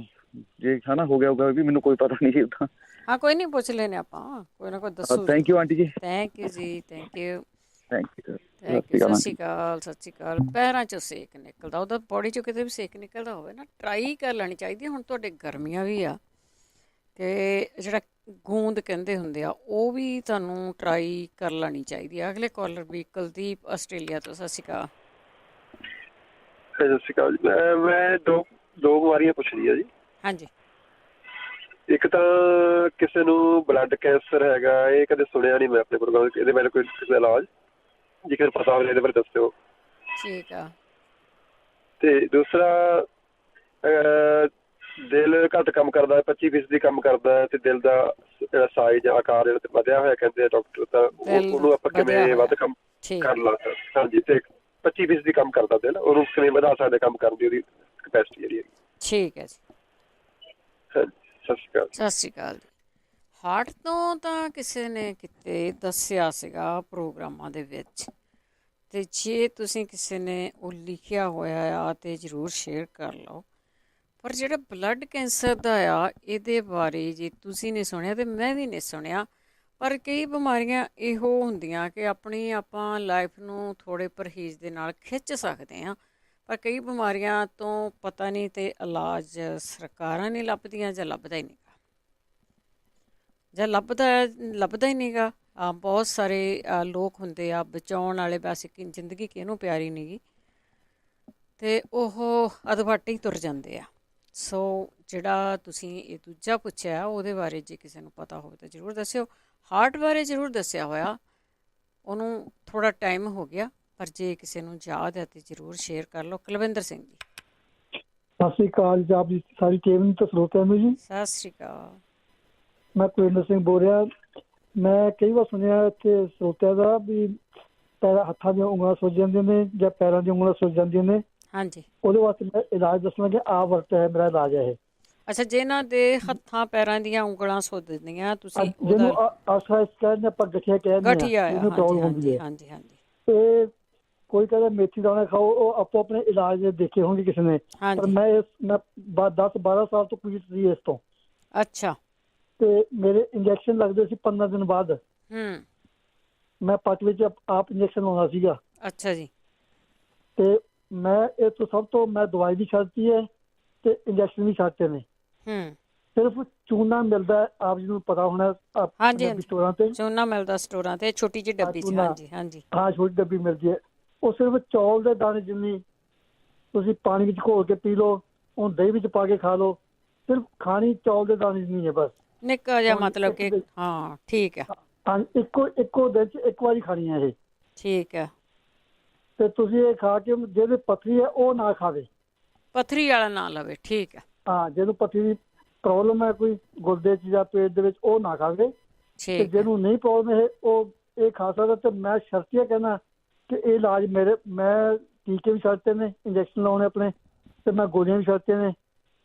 ਜੇ ਹਨਾ ਹੋ ਗਿਆ ਹੋਊਗਾ, ਵੀ ਮੈਨੂੰ ਕੋਈ ਪਤਾ ਨਹੀਂ ਏਦਾਂ। ਹਾਂ ਕੋਈ ਨਹੀਂ, ਪੁੱਛ ਲੈਨੇ ਆਪਾਂ, ਕੋਈ ਨਾ ਕੋਈ ਦੱਸੋ। ਥੈਂਕ ਯੂ ਆਂਟੀ ਜੀ। ਥੈਂਕ ਯੂ ਜੀ, ਥੈਂਕ ਯੂ। Thank you. ਸਤਿ ਸ਼੍ਰੀ ਅਕਾਲ, ਸਤਿ ਸ਼੍ਰੀ ਅਕਾਲ। ਪੈਰਾਂ 'ਚੋਂ ਸੇਕ ਨਿਕਲਦਾ, ਉਹਦਾ ਬੋਡੀ 'ਚੋਂ ਕਿਤੇ ਵੀ ਸੇਕ ਨਿਕਲਦਾ ਹੋਵੇ ਨਾ, ਟਰਾਈ ਕਰ ਲੈਣੀ ਚਾਹੀਦੀ। ਹੁਣ ਤੁਹਾਡੇ ਗਰਮੀਆਂ ਵੀ ਆ ਅਤੇ ਜਿਹੜਾ ਗੂੰਦ ਕਹਿੰਦੇ ਹੁੰਦੇ ਆ ਉਹ ਵੀ ਤੁਹਾਨੂੰ ਟਰਾਈ ਕਰ ਲੈਣੀ ਚਾਹੀਦੀ ਆ। ਅਗਲੇ ਕਾਲਰ ਵੀ ਕੁਲਦੀਪ ਆਸਟ੍ਰੇਲੀਆ ਤੋਂ। ਸਤਿ ਸ਼੍ਰੀ ਅਕਾਲ। ਸਤਿ ਸ਼੍ਰੀ ਅਕਾਲ ਜੀ। ਮੈਂ ਦੋ ਬਿਮਾਰੀਆਂ ਪੁੱਛਣੀ ਆ ਜੀ। ਹਾਂਜੀ। ਇੱਕ ਤਾਂ ਕਿਸੇ ਨੂੰ ਬਲੱਡ ਕੈਂਸਰ ਹੈਗਾ, ਇਹ ਕਦੇ ਸੁਣਿਆ ਨਹੀਂ ਮੈਂ ਆਪਣੇ ਪ੍ਰੋਗਰਾਮ, ਇਹਦੇ ਬਾਰੇ ਕੋਈ ਕਿਸੇ ਦਾ ਇਲਾਜ ਜੇਕਰ ਪਤਾ ਹੋਵੇ ਇਹਦੇ ਬਾਰੇ ਦੱਸਿਓ। ਠੀਕ ਆ। ਤੇ ਦੂਸਰਾ ਦਿਲ ਘੱਟ ਕੰਮ ਕਰਦਾ, 25% ਕੰਮ ਕਰਦਾ ਤੇ ਦਿਲ ਦਾ ਜਿਹੜਾ ਸਾਈਜ਼ ਆਕਾਰ ਜਿਹੜਾ ਵਧਿਆ ਹੋਇਆ ਕਹਿੰਦੇ ਆ ਡਾਕਟਰ, ਤਾਂ ਉਹਨੂੰ ਆਪਾਂ ਕਿਵੇਂ ਵੱਧ ਕੰਮ ਕਰ ਲਾ ਸਕਦੇ? ਹਾਂਜੀ, ਤੇ 25% ਕੰਮ ਕਰਦਾ ਦਿਲ, ਉਹਨੂੰ ਕਿਵੇਂ ਵਧਾ ਸਕਦੇ ਕੰਮ ਕਰਨ ਦੀ ਉਹਦੀ ਕਪੈਸਿਟੀ ਜਿਹੜੀ ਹੈਗੀ? ਠੀਕ ਹੈ ਜੀ। ਸਤਿ ਸ਼੍ਰੀ ਅਕਾਲ। ਸਤਿ ਸ਼੍ਰੀ ਅਕਾਲ ਜੀ। ਹਾਰਟ ਤੋਂ ਤਾਂ ਕਿਸੇ ਨੇ ਕਿਤੇ ਦੱਸਿਆ ਸੀਗਾ ਪ੍ਰੋਗਰਾਮਾਂ ਦੇ ਵਿੱਚ, ਅਤੇ ਜੇ ਤੁਸੀਂ ਕਿਸੇ ਨੇ ਉਹ ਲਿਖਿਆ ਹੋਇਆ ਆ ਤਾਂ ਜ਼ਰੂਰ ਸ਼ੇਅਰ ਕਰ ਲਓ। ਪਰ ਜਿਹੜਾ ਬਲੱਡ ਕੈਂਸਰ ਦਾ ਆ ਇਹਦੇ ਬਾਰੇ ਜੇ ਤੁਸੀਂ ਨਹੀਂ ਸੁਣਿਆ ਅਤੇ ਮੈਂ ਵੀ ਨਹੀਂ ਸੁਣਿਆ, ਪਰ ਕਈ ਬਿਮਾਰੀਆਂ ਇਹੋ ਹੁੰਦੀਆਂ ਕਿ ਆਪਣੀ ਆਪਾਂ ਲਾਈਫ ਨੂੰ ਥੋੜ੍ਹੇ ਪਰਹੇਜ਼ ਦੇ ਨਾਲ ਖਿੱਚ ਸਕਦੇ ਹਾਂ, ਪਰ ਕਈ ਬਿਮਾਰੀਆਂ ਤੋਂ ਪਤਾ ਨਹੀਂ ਅਤੇ ਇਲਾਜ ਸਰਕਾਰਾਂ ਨਹੀਂ ਲੱਭਦੀਆਂ ਜਾਂ ਲੱਭਦਾ ਹੀ ਨਹੀਂ ਗਾ, ਜਾਂ ਲੱਭਦਾ ਹੀ ਨਹੀਂ ਗਾ। ਬਹੁਤ ਸਾਰੇ ਲੋਕ ਹੁੰਦੇ ਆ ਬਚਾਉਣ ਵਾਲੇ, ਵੈਸੇ ਕਿ ਜ਼ਿੰਦਗੀ ਕਿਹਨੂੰ ਪਿਆਰੀ ਨਹੀਂ ਗੀ, ਅਤੇ ਉਹ ਅਧਵਾਟੇ ਹੀ ਤੁਰ ਜਾਂਦੇ ਆ। ਸੋ ਜਿਹੜਾ ਤੁਸੀਂ ਇਹ ਦੂਜਾ ਪੁੱਛਿਆ ਉਹਦੇ ਬਾਰੇ ਜੇ ਕਿਸੇ ਨੂੰ ਪਤਾ ਹੋਵੇ ਤਾਂ ਜ਼ਰੂਰ ਦੱਸਿਓ। ਹਾਰਟ ਬਾਰੇ ਜ਼ਰੂਰ ਦੱਸਿਆ ਹੋਇਆ, ਉਹਨੂੰ ਥੋੜ੍ਹਾ ਟਾਈਮ ਹੋ ਗਿਆ, ਪਰ ਜੇ ਕਿਸੇ ਨੂੰ ਯਾਦ ਹੈ ਤਾਂ ਜ਼ਰੂਰ ਸ਼ੇਅਰ ਕਰ ਲਓ। ਕੁਲਵਿੰਦਰ ਸਿੰਘ ਜੀ। ਸਤਿ ਸ਼੍ਰੀ ਅਕਾਲ ਜੀ, ਆਪ ਜੀ ਸਾਰੀ ਟੀਮ ਤੇ ਸਰੋਤਿਆਂ ਨੂੰ ਜੀ। ਸਤਿ ਸ਼੍ਰੀ ਅਕਾਲ। ਮੈਂ ਕੁਲਵਿੰਦਰ ਸਿੰਘ ਬੋਲ ਰਿਹਾ। ਮੈਂ ਕਈ ਵਾਰ ਸੁਣਿਆ ਇੱਥੇ ਸਰੋਤਿਆਂ ਦਾ ਵੀ ਪੈਰਾਂ ਹੱਥਾਂ ਦੀਆਂ ਉਂਗਲਾਂ ਸੁੱਜ ਜਾਂਦੀਆਂ ਨੇ ਜਾਂ ਪੈਰਾਂ ਦੀਆਂ ਉਂਗਲਾਂ ਸੁੱਜ ਜਾਂਦੀਆਂ ਨੇ। ਹਾਂਜੀ। ਉਹਦੇ ਵਾਸਤੇ ਮੈਂ ਇਲਾਜ ਦੱਸਣਾ ਕਿ ਆਹ ਵਰਤ ਹੈ, ਮੇਰਾ ਇਲਾਜ ਹੈ ਇਹ। ਅੱਛਾ, ਜਿਹਨਾਂ ਦੇ ਹੱਥਾਂ ਪੈਰਾਂ ਦੀਆਂ ਉਂਗਲਾਂ ਸੁੱਜਦੀਆਂ, ਤੁਸੀਂ ਜਿਹਨੂੰ ਆਸਰਾ ਕਹਿੰਦੇ ਆਪਾਂ ਗਠੀਆ ਕਹਿੰਦੇ ਹਾਂ, ਇਹਨੂੰ ਪ੍ਰੋਬਲਮ ਹੁੰਦੀ ਹੈ। ਹਾਂਜੀ ਹਾਂਜੀ। ਤੇ ਕੋਈ ਕਹਿੰਦਾ ਮੇਥੀ ਦਾਣਾ ਖਾਓ, ਉਹ ਆਪੋ ਆਪਣੇ ਇਲਾਜ ਦੇਖੇ ਹੋਣਗੇ ਕਿਸੇ ਨੇ, ਪਰ ਮੈਂ 10-12 ਸਾਲ ਤੋਂ ਪੀੜਤ ਸੀ ਇਸ ਤੋਂ। ਅੱਛਾ। ਤੇ ਮੇਰੇ ਇੰਜੈਕਸ਼ਨ ਲੱਗਦੇ ਸੀ 15 ਦਿਨ ਬਾਅਦ। ਮੈਂ ਪੱਟ ਵਿੱਚ ਆਪ ਇੰਜੈਕਸ਼ਨ ਲਾਉਣਾ ਸੀਗਾ। ਅੱਛਾ ਜੀ। ਤੇ ਮੈਂ ਇਹ ਤੋਂ ਸਭ ਤੋਂ ਮੈਂ ਦਵਾਈ ਵੀ ਛੱਡਤੀ ਹੈ ਤੇ ਇੰਜੈਕਸ਼ਨ ਵੀ ਛੱਡਤੇ ਨੇ। ਸਿਰਫ ਚੂਨਾ ਮਿਲਦਾ, ਆਪ ਜੀ ਨੂੰ ਪਤਾ ਹੋਣਾ, ਸਟੋਰਾਂ ਤੇ ਚੂਨਾ ਮਿਲਦਾ, ਸਟੋਰਾਂ ਤੇ ਛੋਟੀ ਜਿਹੀ ਡੱਬੀ ਚ। ਹਾਂਜੀ ਹਾਂਜੀ। ਹਾਂ, ਛੋਟੀ ਡੱਬੀ ਮਿਲਦੀ ਹੈ। ਉਹ ਸਿਰਫ ਚੌਲ ਦੇ ਦਾਣੇ ਜਿੰਨੀ ਤੁਸੀਂ ਪਾਣੀ ਵਿੱਚ ਘੋਲ ਕੇ ਪੀ ਲਓ, ਉਹ ਦਹੀਂ ਵਿੱਚ ਪਾ ਕੇ ਖਾ ਲਓ, ਸਿਰਫ ਖਾਣੀ ਚੌਲ ਦੇ ਦਾਣੇ ਜਿੰਨੀ ਹੈ ਬਸ। ਨਿੱਕਾ ਜਿਹਾ ਮਤਲਬ ਕਿ ਹਾਂ ਠੀਕ ਹੈ। ਹਾਂ, ਇੱਕੋ ਦਿਨ ਚ ਇੱਕ ਵਾਰੀ ਖਾਣੀ ਹੈ ਇਹ। ਠੀਕ ਹੈ। ਤੇ ਤੁਸੀਂ ਇਹ ਖਾ ਕੇ ਜਿਹਦੇ ਪੱਥਰੀ ਹੈ ਉਹ ਨਾ ਖਾਵੇ, ਪੱਥਰੀ ਵਾਲਾ ਨਾ ਲਵੇ। ਠੀਕ ਹੈ। ਹਾਂ, ਜਿਹਨੂੰ ਪੱਥਰੀ ਦੀ ਪ੍ਰੋਬਲਮ ਹੈ ਕੋਈ ਗੁਰਦੇ ਚ ਜਾਂ ਪੇਟ ਦੇ ਵਿੱਚ, ਉਹ ਨਾ ਖਾਵੇ। ਤੇ ਜਿਹਨੂੰ ਨਹੀਂ ਪ੍ਰੋਬਲਮ ਇਹ ਉਹ ਇਹ ਖਾ ਸਕਦਾ। ਤੇ ਮੈਂ ਸ਼ਰਤੀਆ ਕਹਿਣਾ ਕਿ ਇਹ ਇਲਾਜ ਮੈਂ ਟੀਕੇ ਵੀ ਛੱਡਤੇ ਨੇ, ਇੰਜੈਕਸ਼ਨ ਲਾਉਣੇ ਆਪਣੇ, ਤੇ ਮੈਂ ਗੋਲੀਆਂ ਵੀ ਛੱਡਤੀਆਂ ਨੇ।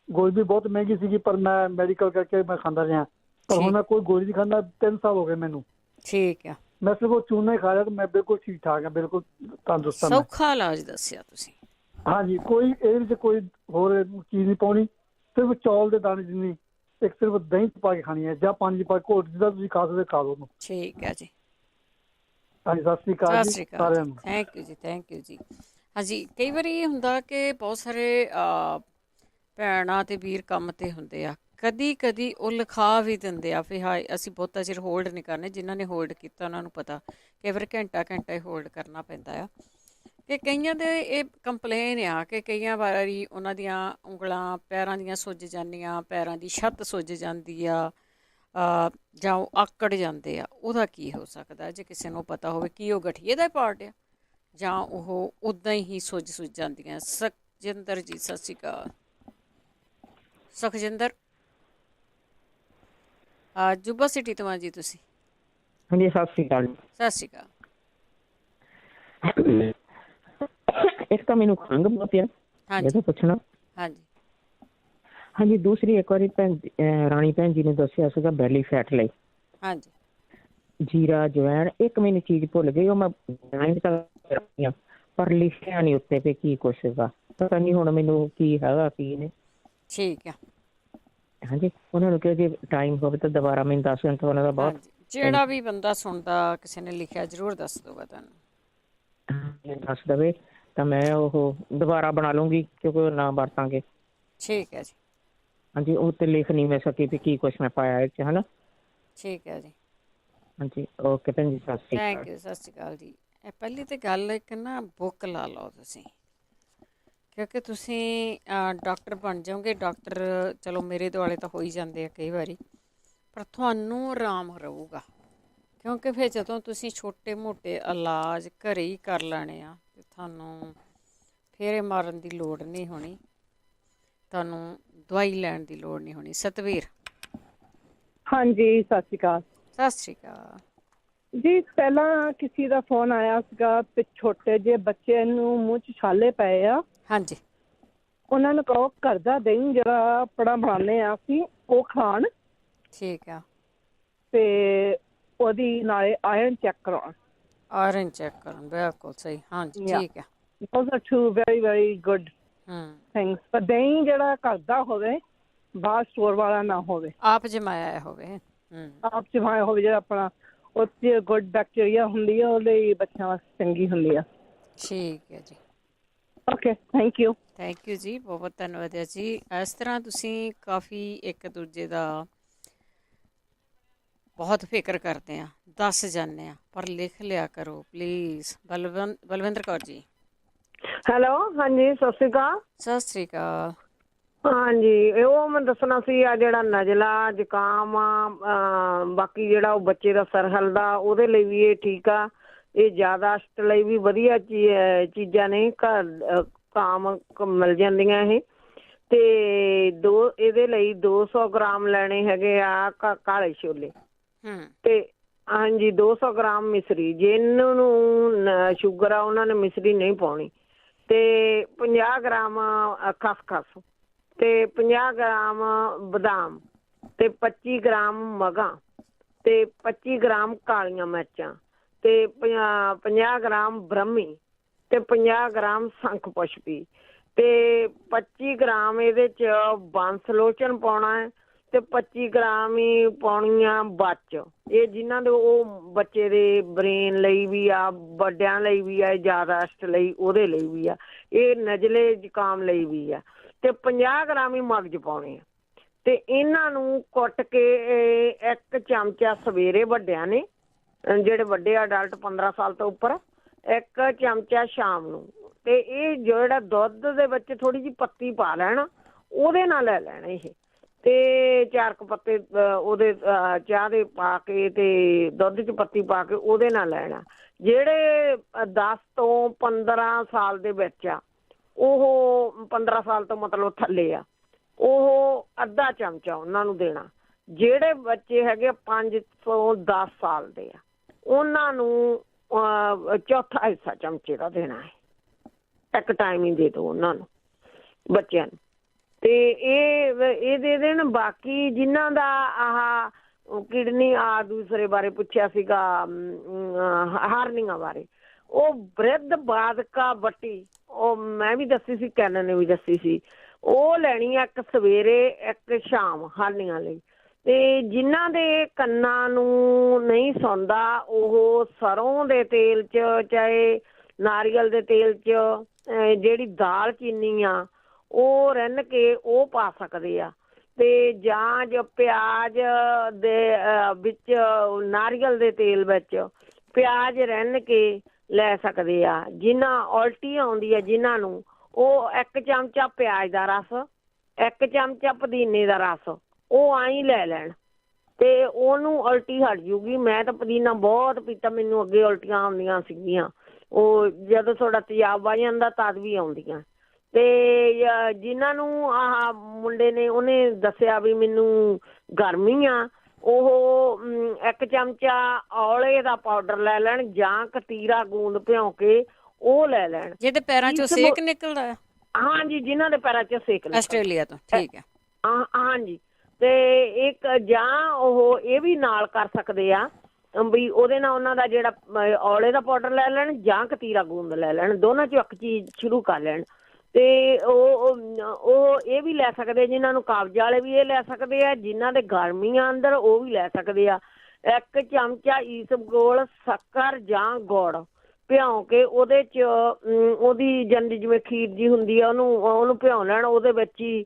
ਗੋਲੀ ਵੀ ਬਹੁਤ ਮਹਿੰਗੀ ਸੀਗੀ, ਪਰ ਮੈਂ ਮੈਡੀਕਲ ਕਰਕੇ ਮੈਂ ਖਾਂਦਾ ਰਿਹਾ, ਪਰ ਹੁਣ ਮੈਂ ਕੋਈ ਗੋਲੀ ਨਹੀਂ ਖਾਂਦਾ। 3 ਸਾਲ ਹੋ ਗਏ ਮੈਨੂੰ। ਠੀਕ ਹੈ। ਮੈਂ ਸਿਰਫ ਉਹ ਚੂਨਾ ਹੀ ਖਾ ਰਿਹਾ ਤੇ ਮੈਂ ਬਿਲਕੁਲ ਠੀਕ ਠਾਕ ਹਾਂ, ਬਿਲਕੁਲ ਤੰਦਰੁਸਤ ਹਾਂ। ਸੌਖਾ ਇਲਾਜ ਦੱਸਿਆ ਤੁਸੀਂ। ਹਾਂਜੀ, ਕੋਈ ਇਹਦੇ ਵਿੱਚ ਕੋਈ ਹੋਰ ਚੀਜ਼ ਨਹੀਂ ਪਾਉਣੀ, ਸਿਰਫ ਚੌਲ ਦੇ ਦਾਣੇ ਜਿੰਨੀ, ਇੱਕ ਸਿਰਫ ਦਹੀਂ ਚ ਪਾ ਕੇ ਖਾਣੀ ਹੈ ਜਾਂ ਪਾਣੀ ਚ ਪਾ ਕੇ ਘੋਟ, ਜਿੱਦਾਂ ਤੁਸੀਂ ਖਾ ਸਕਦੇ ਖਾ ਲਓ ਉਹਨੂੰ। ਠੀਕ ਹੈ ਜੀ। ਹਾਂਜੀ, ਸਤਿ ਸ਼੍ਰੀ ਅਕਾਲ ਜੀ ਸਾਰਿਆਂ ਨੂੰ। ਥੈਂਕ ਯੂ ਜੀ, ਥੈਂਕ ਯੂ ਜੀ। ਹਾਂਜੀ, ਕਈ ਵਾਰੀ ਇਹ ਹੁੰਦਾ ਕਿ ਬਹੁਤ ਸਾਰੇ ਭੈਣਾਂ ਅਤੇ ਵੀਰ ਕੰਮ 'ਤੇ ਹੁੰਦੇ ਆ, ਕਦੀ ਉਹ ਲਿਖਾ ਵੀ ਦਿੰਦੇ ਆ ਵੀ ਹਾਏ ਅਸੀਂ ਬਹੁਤਾ ਚਿਰ ਹੋਲਡ ਨਹੀਂ ਕਰਨੇ। ਜਿਨ੍ਹਾਂ ਨੇ ਹੋਲਡ ਕੀਤਾ ਉਹਨਾਂ ਨੂੰ ਪਤਾ, ਕਈ ਵਾਰ ਘੰਟਾ ਹੀ ਹੋਲਡ ਕਰਨਾ ਪੈਂਦਾ ਆ। ਕਿ ਕਈਆਂ ਦੇ ਇਹ ਕੰਪਲੇਨ ਆ ਕਿ ਕਈਆਂ ਵਾਰੀ ਉਹਨਾਂ ਦੀਆਂ ਉਂਗਲਾਂ ਪੈਰਾਂ ਦੀਆਂ ਸੁੱਜ ਜਾਂਦੀਆਂ, ਪੈਰਾਂ ਦੀ ਛੱਤ ਸੁੱਜ ਜਾਂਦੀ ਆ, ਜਾਂ ਉਹ ਆਕੜ ਜਾਂਦੇ ਆ। ਉਹਦਾ ਕੀ ਹੋ ਸਕਦਾ? ਜੇ ਕਿਸੇ ਨੂੰ ਪਤਾ ਹੋਵੇ ਕੀ ਉਹ ਗਠੀਏ ਦਾ ਪਾਰਟ ਆ ਜਾਂ ਉਹ ਉੱਦਾਂ ਹੀ ਸੁੱਜ ਜਾਂਦੀਆਂ। ਸੁਖਜਿੰਦਰ ਜੀ, ਸਤਿ ਸ਼੍ਰੀ ਅਕਾਲ। ਸੁਖਜਿੰਦਰ ਜੁਬਾ ਸਿਟੀ ਤੋਂ ਆ ਜੀ ਤੁਸੀਂ? ਹਾਂਜੀ, ਸਤਿ ਸ਼੍ਰੀ ਅਕਾਲ। ਸਤਿ ਸ਼੍ਰੀ ਅਕਾਲ। ਇੱਕ ਤਾਂ ਮੈਨੂੰ ਖੰਘ ਬਹੁਤ ਆ, ਇਹ ਤਾਂ ਪੁੱਛਣਾ। ਹਾਂਜੀ। ਹਾਂਜੀ ਦੂਸਰੀ ਇੱਕ ਵਾਰੀ ਰਾਣੀ ਭੈਣ ਜੀ ਨੇ ਦੱਸਿਆ ਸੀਗਾ ਬੈਲੀ ਫੈਟ ਲਈ। ਹਾਂਜੀ। ਜੀਰਾ ਜਵੈਣ, ਇੱਕ ਮੈਨੂੰ ਚੀਜ਼ ਭੁੱਲ ਗਈ, ਉਹ ਮੈਂ ਪਰ ਲਿਖਿਆ ਨਹੀਂ ਉੱਤੇ ਤੇ ਕੀ ਕੁਛ ਸੀਗਾ, ਪਤਾ ਨਹੀਂ ਹੁਣ ਮੈਨੂੰ ਕੀ ਹੈਗਾ ਕੀ ਨੇ। ਠੀਕ ਆ। ਹਾਂਜੀ ਉਹਨਾਂ ਨੂੰ ਕਿਹਾ ਜੇ ਟਾਈਮ ਹੋਵੇ ਤਾਂ ਦੁਬਾਰਾ ਮੈਨੂੰ ਦੱਸ ਦੇਣ ਤਾਂ ਉਹਨਾਂ ਦਾ ਬਹੁਤ। ਜਿਹੜਾ ਵੀ ਬੰਦਾ ਸੁਣਦਾ ਕਿਸੇ ਨੇ ਲਿਖਿਆ ਜ਼ਰੂਰ ਦੱਸ ਦਊਗਾ ਤੁਹਾਨੂੰ। ਦੱਸ ਦੇਵੇ ਤਾਂ ਮੈਂ ਉਹ ਦੁਬਾਰਾ ਬਣਾ ਲੂੰਗੀ ਕਿਉਂਕਿ ਨਾ ਵਰਤਾਂਗੇ। ਠੀਕ ਹੈ ਜੀ। ਹਾਂਜੀ ਉਹ ਤੇ ਲਿਖ ਨਹੀਂ ਮੈਂ ਸਕੀ ਵੀ ਕੀ ਕੁਛ ਮੈਂ ਪਾਇਆ ਇਹ 'ਚ, ਹੈ ਨਾ। ਠੀਕ ਹੈ ਜੀ। ਹਾਂਜੀ ਓਕੇ ਭੈਣ ਜੀ, ਸਤਿ ਸ਼੍ਰੀ ਅਕਾਲ। ਥੈਂਕ ਯੂ, ਸਤਿ ਸ਼੍ਰੀ ਅਕਾਲ ਜੀ। ਇਹ ਪਹਿਲੀ ਤਾਂ ਗੱਲ ਇੱਕ ਨਾ ਬੁੱਕ ਲਾ ਲਓ ਤੁਸੀਂ, ਕਿਉਂਕਿ ਤੁਸੀਂ ਡਾਕਟਰ ਬਣ ਜਾਓਗੇ। ਡਾਕਟਰ ਚਲੋ ਮੇਰੇ ਦੁਆਲੇ ਤਾਂ ਹੋ ਹੀ ਜਾਂਦੇ ਆ ਕਈ ਵਾਰੀ, ਪਰ ਤੁਹਾਨੂੰ ਆਰਾਮ ਰਹੂਗਾ ਕਿਉਂਕਿ ਫਿਰ ਜਦੋਂ ਤੁਸੀਂ ਛੋਟੇ ਮੋਟੇ ਇਲਾਜ ਘਰੇ ਹੀ ਕਰ ਲੈਣੇ ਆ ਅਤੇ ਤੁਹਾਨੂੰ ਫੇਰੇ ਮਾਰਨ ਦੀ ਲੋੜ ਨਹੀਂ ਹੋਣੀ, ਤੁਹਾਨੂੰ ਦਵਾਈ ਲੈਣ ਦੀ ਲੋੜ ਨਹੀਂ ਹੋਣੀ। ਸਤਵੀਰ। ਹਾਂਜੀ ਸਤਿ ਸ਼੍ਰੀ ਅਕਾਲ। ਸਤਿ ਸ਼੍ਰੀ ਅਕਾਲ ਜੀ। ਪਹਿਲਾਂ ਕਿਸੇ ਦਾ ਫੋਨ ਆਇਆ ਸੀਗਾ ਤੇ ਛੋਟੇ ਜਿਹੇ ਬੱਚੇ ਨੂੰ ਮੂੰਹ 'ਚ ਛਾਲੇ ਪਏ ਆ। ਹਾਂਜੀ। ਉਹਨਾਂ ਨੂੰ ਕਹੋ ਘਰ ਦਾ ਦਹੀਂ ਜਿਹੜਾ ਆਪਣਾ ਬਣਾਉਂਦੇ ਆ ਅਸੀਂ ਉਹ ਖਾਣ। ਠੀਕ ਆ। ਤੇ ਉਹਦੀ ਨਾਲੇ ਆਇਰਨ ਚੈੱਕ ਕਰਾਉਣ। ਆਇਰਨ ਚੈੱਕ ਕਰਨ, ਬਿਲਕੁਲ ਸਹੀ। ਹਾਂਜੀ ਠੀਕ ਆ। Those are two very very good things। ਪਰ ਦਹੀਂ ਜਿਹੜਾ ਘਰ ਦਾ ਹੋਵੇ, ਬਾਹਰ ਸਟੋਰ ਵਾਲਾ ਨਾ ਹੋਵੇ, ਆਪ ਜਮਾਇਆ ਹੋਵੇ। ਆਪ ਜਮਾਇਆ ਹੋਵੇ, ਜਿਹੜਾ ਆਪਣਾ ਉਹ 'ਚ ਗੁੱਡ ਬੈਕਟੀਰੀਆ ਹੁੰਦੀ ਆ, ਉਹਦੇ ਬੱਚਿਆਂ ਵਾਸਤੇ ਚੰਗੀ ਹੁੰਦੀ ਆ। ਠੀਕ ਹੈ ਜੀ। Okay thank you. Thank you ਜੀ, ਬਹੁਤ ਬਹੁਤ ਧੰਨਵਾਦ ਹੈ ਜੀ। ਇਸ ਤਰ੍ਹਾਂ ਤੁਸੀਂ ਕਾਫੀ ਇੱਕ ਦੂਜੇ ਦਾ ਬਹੁਤ ਫਿਕਰ ਕਰਦੇ ਆ, ਦੱਸ ਜਾਂਦੇ ਆ, ਪਰ ਲਿਖ ਲਿਆ ਕਰੋ ਪਲੀਜ਼। ਬਲਵਿੰਦਰ ਕੌਰ ਜੀ। ਹੈਲੋ ਹਾਂਜੀ ਸਤਿ ਸ਼੍ਰੀ ਅਕਾਲ। ਸਤਿ ਸ਼੍ਰੀ ਅਕਾਲ। ਹਾਂਜੀ ਉਹ ਮੈਂ ਦੱਸਣਾ ਸੀ ਆ ਜਿਹੜਾ ਨਜ਼ਲਾ ਜ਼ੁਕਾਮ ਆ, ਬਾਕੀ ਜਿਹੜਾ ਉਹ ਬੱਚੇ ਦਾ ਸਿਰ ਹਿੱਲਦਾ ਉਹਦੇ ਲਈ ਵੀ ਇਹ ਠੀਕ ਆ। ਇਹ ਯਾਦਾਸ਼ਤ ਲਈ ਵੀ ਵਧੀਆ ਚੀਜ਼ਾਂ ਨੇ, ਘਰ ਕਾਮ ਮਿਲ ਜਾਂਦੀਆਂ ਇਹ। ਤੇ ਇਹਦੇ ਲਈ 200 ਗ੍ਰਾਮ ਲੈਣੇ ਹੈਗੇ ਆ ਕਾਲੇ ਛੋਲੇ। ਤੇ ਹਾਂਜੀ 200 ਗ੍ਰਾਮ ਮਿਸਰੀ, ਜਿਹਨਾਂ ਨੂੰ ਸ਼ੂਗਰ ਆ ਉਹਨਾਂ ਨੇ ਮਿਸਰੀ ਨਹੀਂ ਪਾਉਣੀ। ਤੇ 50 ਗ੍ਰਾਮ ਖਸਖਸ, ਤੇ 50 ਗ੍ਰਾਮ ਬਦਾਮ, ਤੇ 25 ਗ੍ਰਾਮ ਮਗਾਂ, ਤੇ 25 ਗ੍ਰਾਮ ਕਾਲੀਆਂ ਮਿਰਚਾਂ, ਤੇ 50 ਗ੍ਰਾਮ ਬ੍ਰਹਮੀ, ਤੇ 50 ਗ੍ਰਾਮ ਸ਼ੰਖ ਪੁਸ਼ਪੀ, ਤੇ 25 ਗ੍ਰਾਮ ਇਹਦੇ 'ਚ ਬੰਸ ਲੋਚਨ ਪਾਉਣਾ ਹੈ, ਤੇ 25 ਗ੍ਰਾਮ ਹੀ ਪਾਉਣੀ ਆ ਬੱਚ। ਇਹ ਜਿਨ੍ਹਾਂ ਦੇ ਉਹ ਬੱਚੇ ਦੇ ਬ੍ਰੇਨ ਲਈ ਵੀ ਆ, ਵੱਡਿਆਂ ਲਈ ਵੀ ਆ, ਯਾਦਾਸ਼ਤ ਲਈ ਉਹਦੇ ਲਈ ਵੀ ਆ, ਇਹ ਨਜ਼ਲੇ ਜ਼ੁਕਾਮ ਲਈ ਵੀ ਆ। ਤੇ 50 ਗ੍ਰਾਮ ਹੀ ਮਗਜ਼ ਪਾਉਣੇ ਆ। ਤੇ ਇਹਨਾਂ ਨੂੰ ਕੁੱਟ ਕੇ 1 ਚਮਚਾ ਸਵੇਰੇ ਵੱਡਿਆਂ ਨੇ, ਜਿਹੜੇ ਵੱਡੇ ਅਡਲਟ 15 ਸਾਲ ਤੋਂ ਉੱਪਰ, 1 ਚਮਚਾ ਸ਼ਾਮ ਨੂੰ। ਤੇ ਇਹ ਜਿਹੜਾ ਦੁੱਧ ਦੇ ਵਿੱਚ ਥੋੜੀ ਜਿਹੀ ਪੱਤੀ ਪਾ ਲੈਣਾ, ਉਹਦੇ ਨਾਲ ਲੈ ਲੈਣਾ ਇਹ। ਤੇ 4 ਕੁ ਪੱਤੇ ਉਹਦੇ ਚਾਹ ਦੇ ਪਾ ਕੇ ਤੇ ਦੁੱਧ 'ਚ ਪੱਤੀ ਪਾ ਕੇ ਉਹਦੇ ਨਾਲ ਲੈਣਾ। ਜਿਹੜੇ 10 ਤੋਂ 15 ਸਾਲ ਦੇ ਵਿੱਚ ਆ, ਉਹ 15 ਸਾਲ ਤੋਂ ਮਤਲਬ ਥੱਲੇ ਆ, ਉਹ ਅੱਧਾ ਚਮਚਾ ਉਹਨਾਂ ਨੂੰ ਦੇਣਾ। ਜਿਹੜੇ ਬੱਚੇ ਹੈਗੇ 5 ਤੋਂ 10 ਸਾਲ ਦੇ ਆ, ਉਹਨਾਂ ਨੂੰ ਚੌਥਾ ਹਿੱਸਾ ਚਮਚੇ ਦਾ ਦੇਣਾ ਹੈ। ਇੱਕ ਟਾਈਮ ਹੀ ਦੇ ਦਿਓ ਉਹਨਾਂ ਨੂੰ ਬੱਚਿਆਂ ਨੂੰ। ਤੇ ਇਹ ਦੇ ਦੇਣ। ਬਾਕੀ ਜਿਨ੍ਹਾਂ ਦਾ ਆਹ ਕਿਡਨੀ ਆ ਦੂਸਰੇ ਬਾਰੇ ਪੁੱਛਿਆ ਸੀਗਾ, ਹਾਰਨੀਆਂ ਬਾਰੇ, ਉਹ ਬ੍ਰਿਧ ਬਾਦਕਾ ਬੱਟੀ, ਉਹ ਮੈਂ ਵੀ ਦੱਸੀ ਸੀ, ਕੈਨਨ ਨੇ ਵੀ ਦੱਸੀ ਸੀ, ਉਹ ਲੈਣੀ ਆ 1 ਸਵੇਰੇ 1 ਸ਼ਾਮ ਹਾਰਨੀਆਂ ਲਈ। ਤੇ ਜਿਨ੍ਹਾਂ ਦੇ ਕੰਨਾਂ ਨੂੰ ਨਹੀਂ ਸੌਂਦਾ, ਉਹ ਸਰੋਂ ਦੇ ਤੇਲ 'ਚ ਚਾਹੇ ਨਾਰੀਅਲ ਦੇ ਤੇਲ 'ਚ ਜਿਹੜੀ ਦਾਲ ਚੀਨੀ ਆ ਉਹ ਰਿੰਨ ਕੇ ਉਹ ਪਾ ਸਕਦੇ ਆ। ਤੇ ਜਾਂ ਜੋ ਪਿਆਜ਼ ਦੇ ਵਿੱਚ ਨਾਰੀਅਲ ਦੇ ਤੇਲ ਵਿੱਚ ਪਿਆਜ਼ ਰਿੰਨ ਕੇ ਲੈ ਸਕਦੇ ਆ। ਜਿਨ੍ਹਾਂ ਉਲਟੀ ਆਉਂਦੀ ਆ ਜਿਨ੍ਹਾਂ ਨੂੰ, ਉਹ 1 ਚਮਚਾ ਪਿਆਜ਼ ਦਾ ਰਸ, 1 ਚਮਚਾ ਪੁਦੀਨੇ ਦਾ ਰਸ, ਉਹ ਆਈ ਲੈ ਲੈਣ ਤੇ ਉਹਨੂੰ ਉਲਟੀ ਹਟ ਜੂਗੀ। ਮੈਂ ਤਾਂ ਪੁਦੀਨਾ ਬਹੁਤ ਪੀਤਾ, ਮੈਨੂੰ ਅੱਗੇ ਉਲਟੀਆਂ ਆਉਂਦੀਆਂ ਸੀਗੀਆਂ, ਉਹ ਜਦੋਂ ਤੁਹਾਡਾ ਤੇਜ਼ਾਬ ਆ ਜਾਂਦਾ ਤਦ ਵੀ ਆਉਂਦੀਆਂ। ਤੇ ਜਿਨ੍ਹਾਂ ਨੂੰ ਆਹ ਮੁੰਡੇ ਨੇ ਉਹਨੇ ਦੱਸਿਆ ਵੀ ਮੈਨੂੰ ਗਰਮੀ ਆ, ਉਹ 1 ਚਮਚਾ ਔਲੇ ਦਾ ਪਾਊਡਰ ਲੈ ਲੈਣ ਜਾਂ ਕਤੀਰਾ ਗੂੰਦ ਭਿਉਂ ਕੇ ਉਹ ਲੈ ਲੈਣ। ਜਿਹਦੇ ਪੈਰਾਂ 'ਚੋਂ ਸੇਕ ਨਿਕਲਦਾ ਆ। ਹਾਂਜੀ ਜਿਨ੍ਹਾਂ ਦੇ ਪੈਰਾਂ 'ਚ ਸੇਕ ਨਿਕਲਦਾ। ਆਸਟ੍ਰੇਲੀਆ ਤੋਂ। ਠੀਕ ਹੈ। ਹਾਂਜੀ, ਤੇ ਇੱਕ ਜਾਂ ਉਹ ਇਹ ਵੀ ਨਾਲ ਕਰ ਸਕਦੇ ਆ ਵੀ ਉਹਦੇ ਨਾਲ ਉਹਨਾਂ ਦਾ ਜਿਹੜਾ ਔਲੇ ਦਾ ਪਾਊਡਰ ਲੈ ਲੈਣ ਜਾਂ ਕਤੀਰਾ ਗੂੰਦ ਲੈ ਲੈਣ, ਦੋਨਾਂ ਚੋਂ ਇੱਕ ਚੀਜ਼ ਸ਼ੁਰੂ ਕਰ ਲੈਣ। ਤੇ ਉਹ ਇਹ ਵੀ ਲੈ ਸਕਦੇ, ਜਿਨ੍ਹਾਂ ਨੂੰ ਕਬਜ਼ ਵਾਲੇ ਵੀ ਇਹ ਲੈ ਸਕਦੇ ਆ, ਜਿਨ੍ਹਾਂ ਦੇ ਗਰਮੀ ਆ ਅੰਦਰ ਉਹ ਵੀ ਲੈ ਸਕਦੇ ਆ। 1 ਚਮਚਾ ਈਸਬਗੋਲ, ਸ਼ੱਕਰ ਜਾਂ ਗੁੜ ਭਿਉਂ ਕੇ ਉਹਦੇ 'ਚ ਉਹਦੀ ਜਿਵੇਂ ਖੀਰ ਜੀ ਹੁੰਦੀ ਆ ਉਹਨੂੰ ਭਿਉਂ ਲੈਣ। ਉਹਦੇ ਵਿੱਚ ਹੀ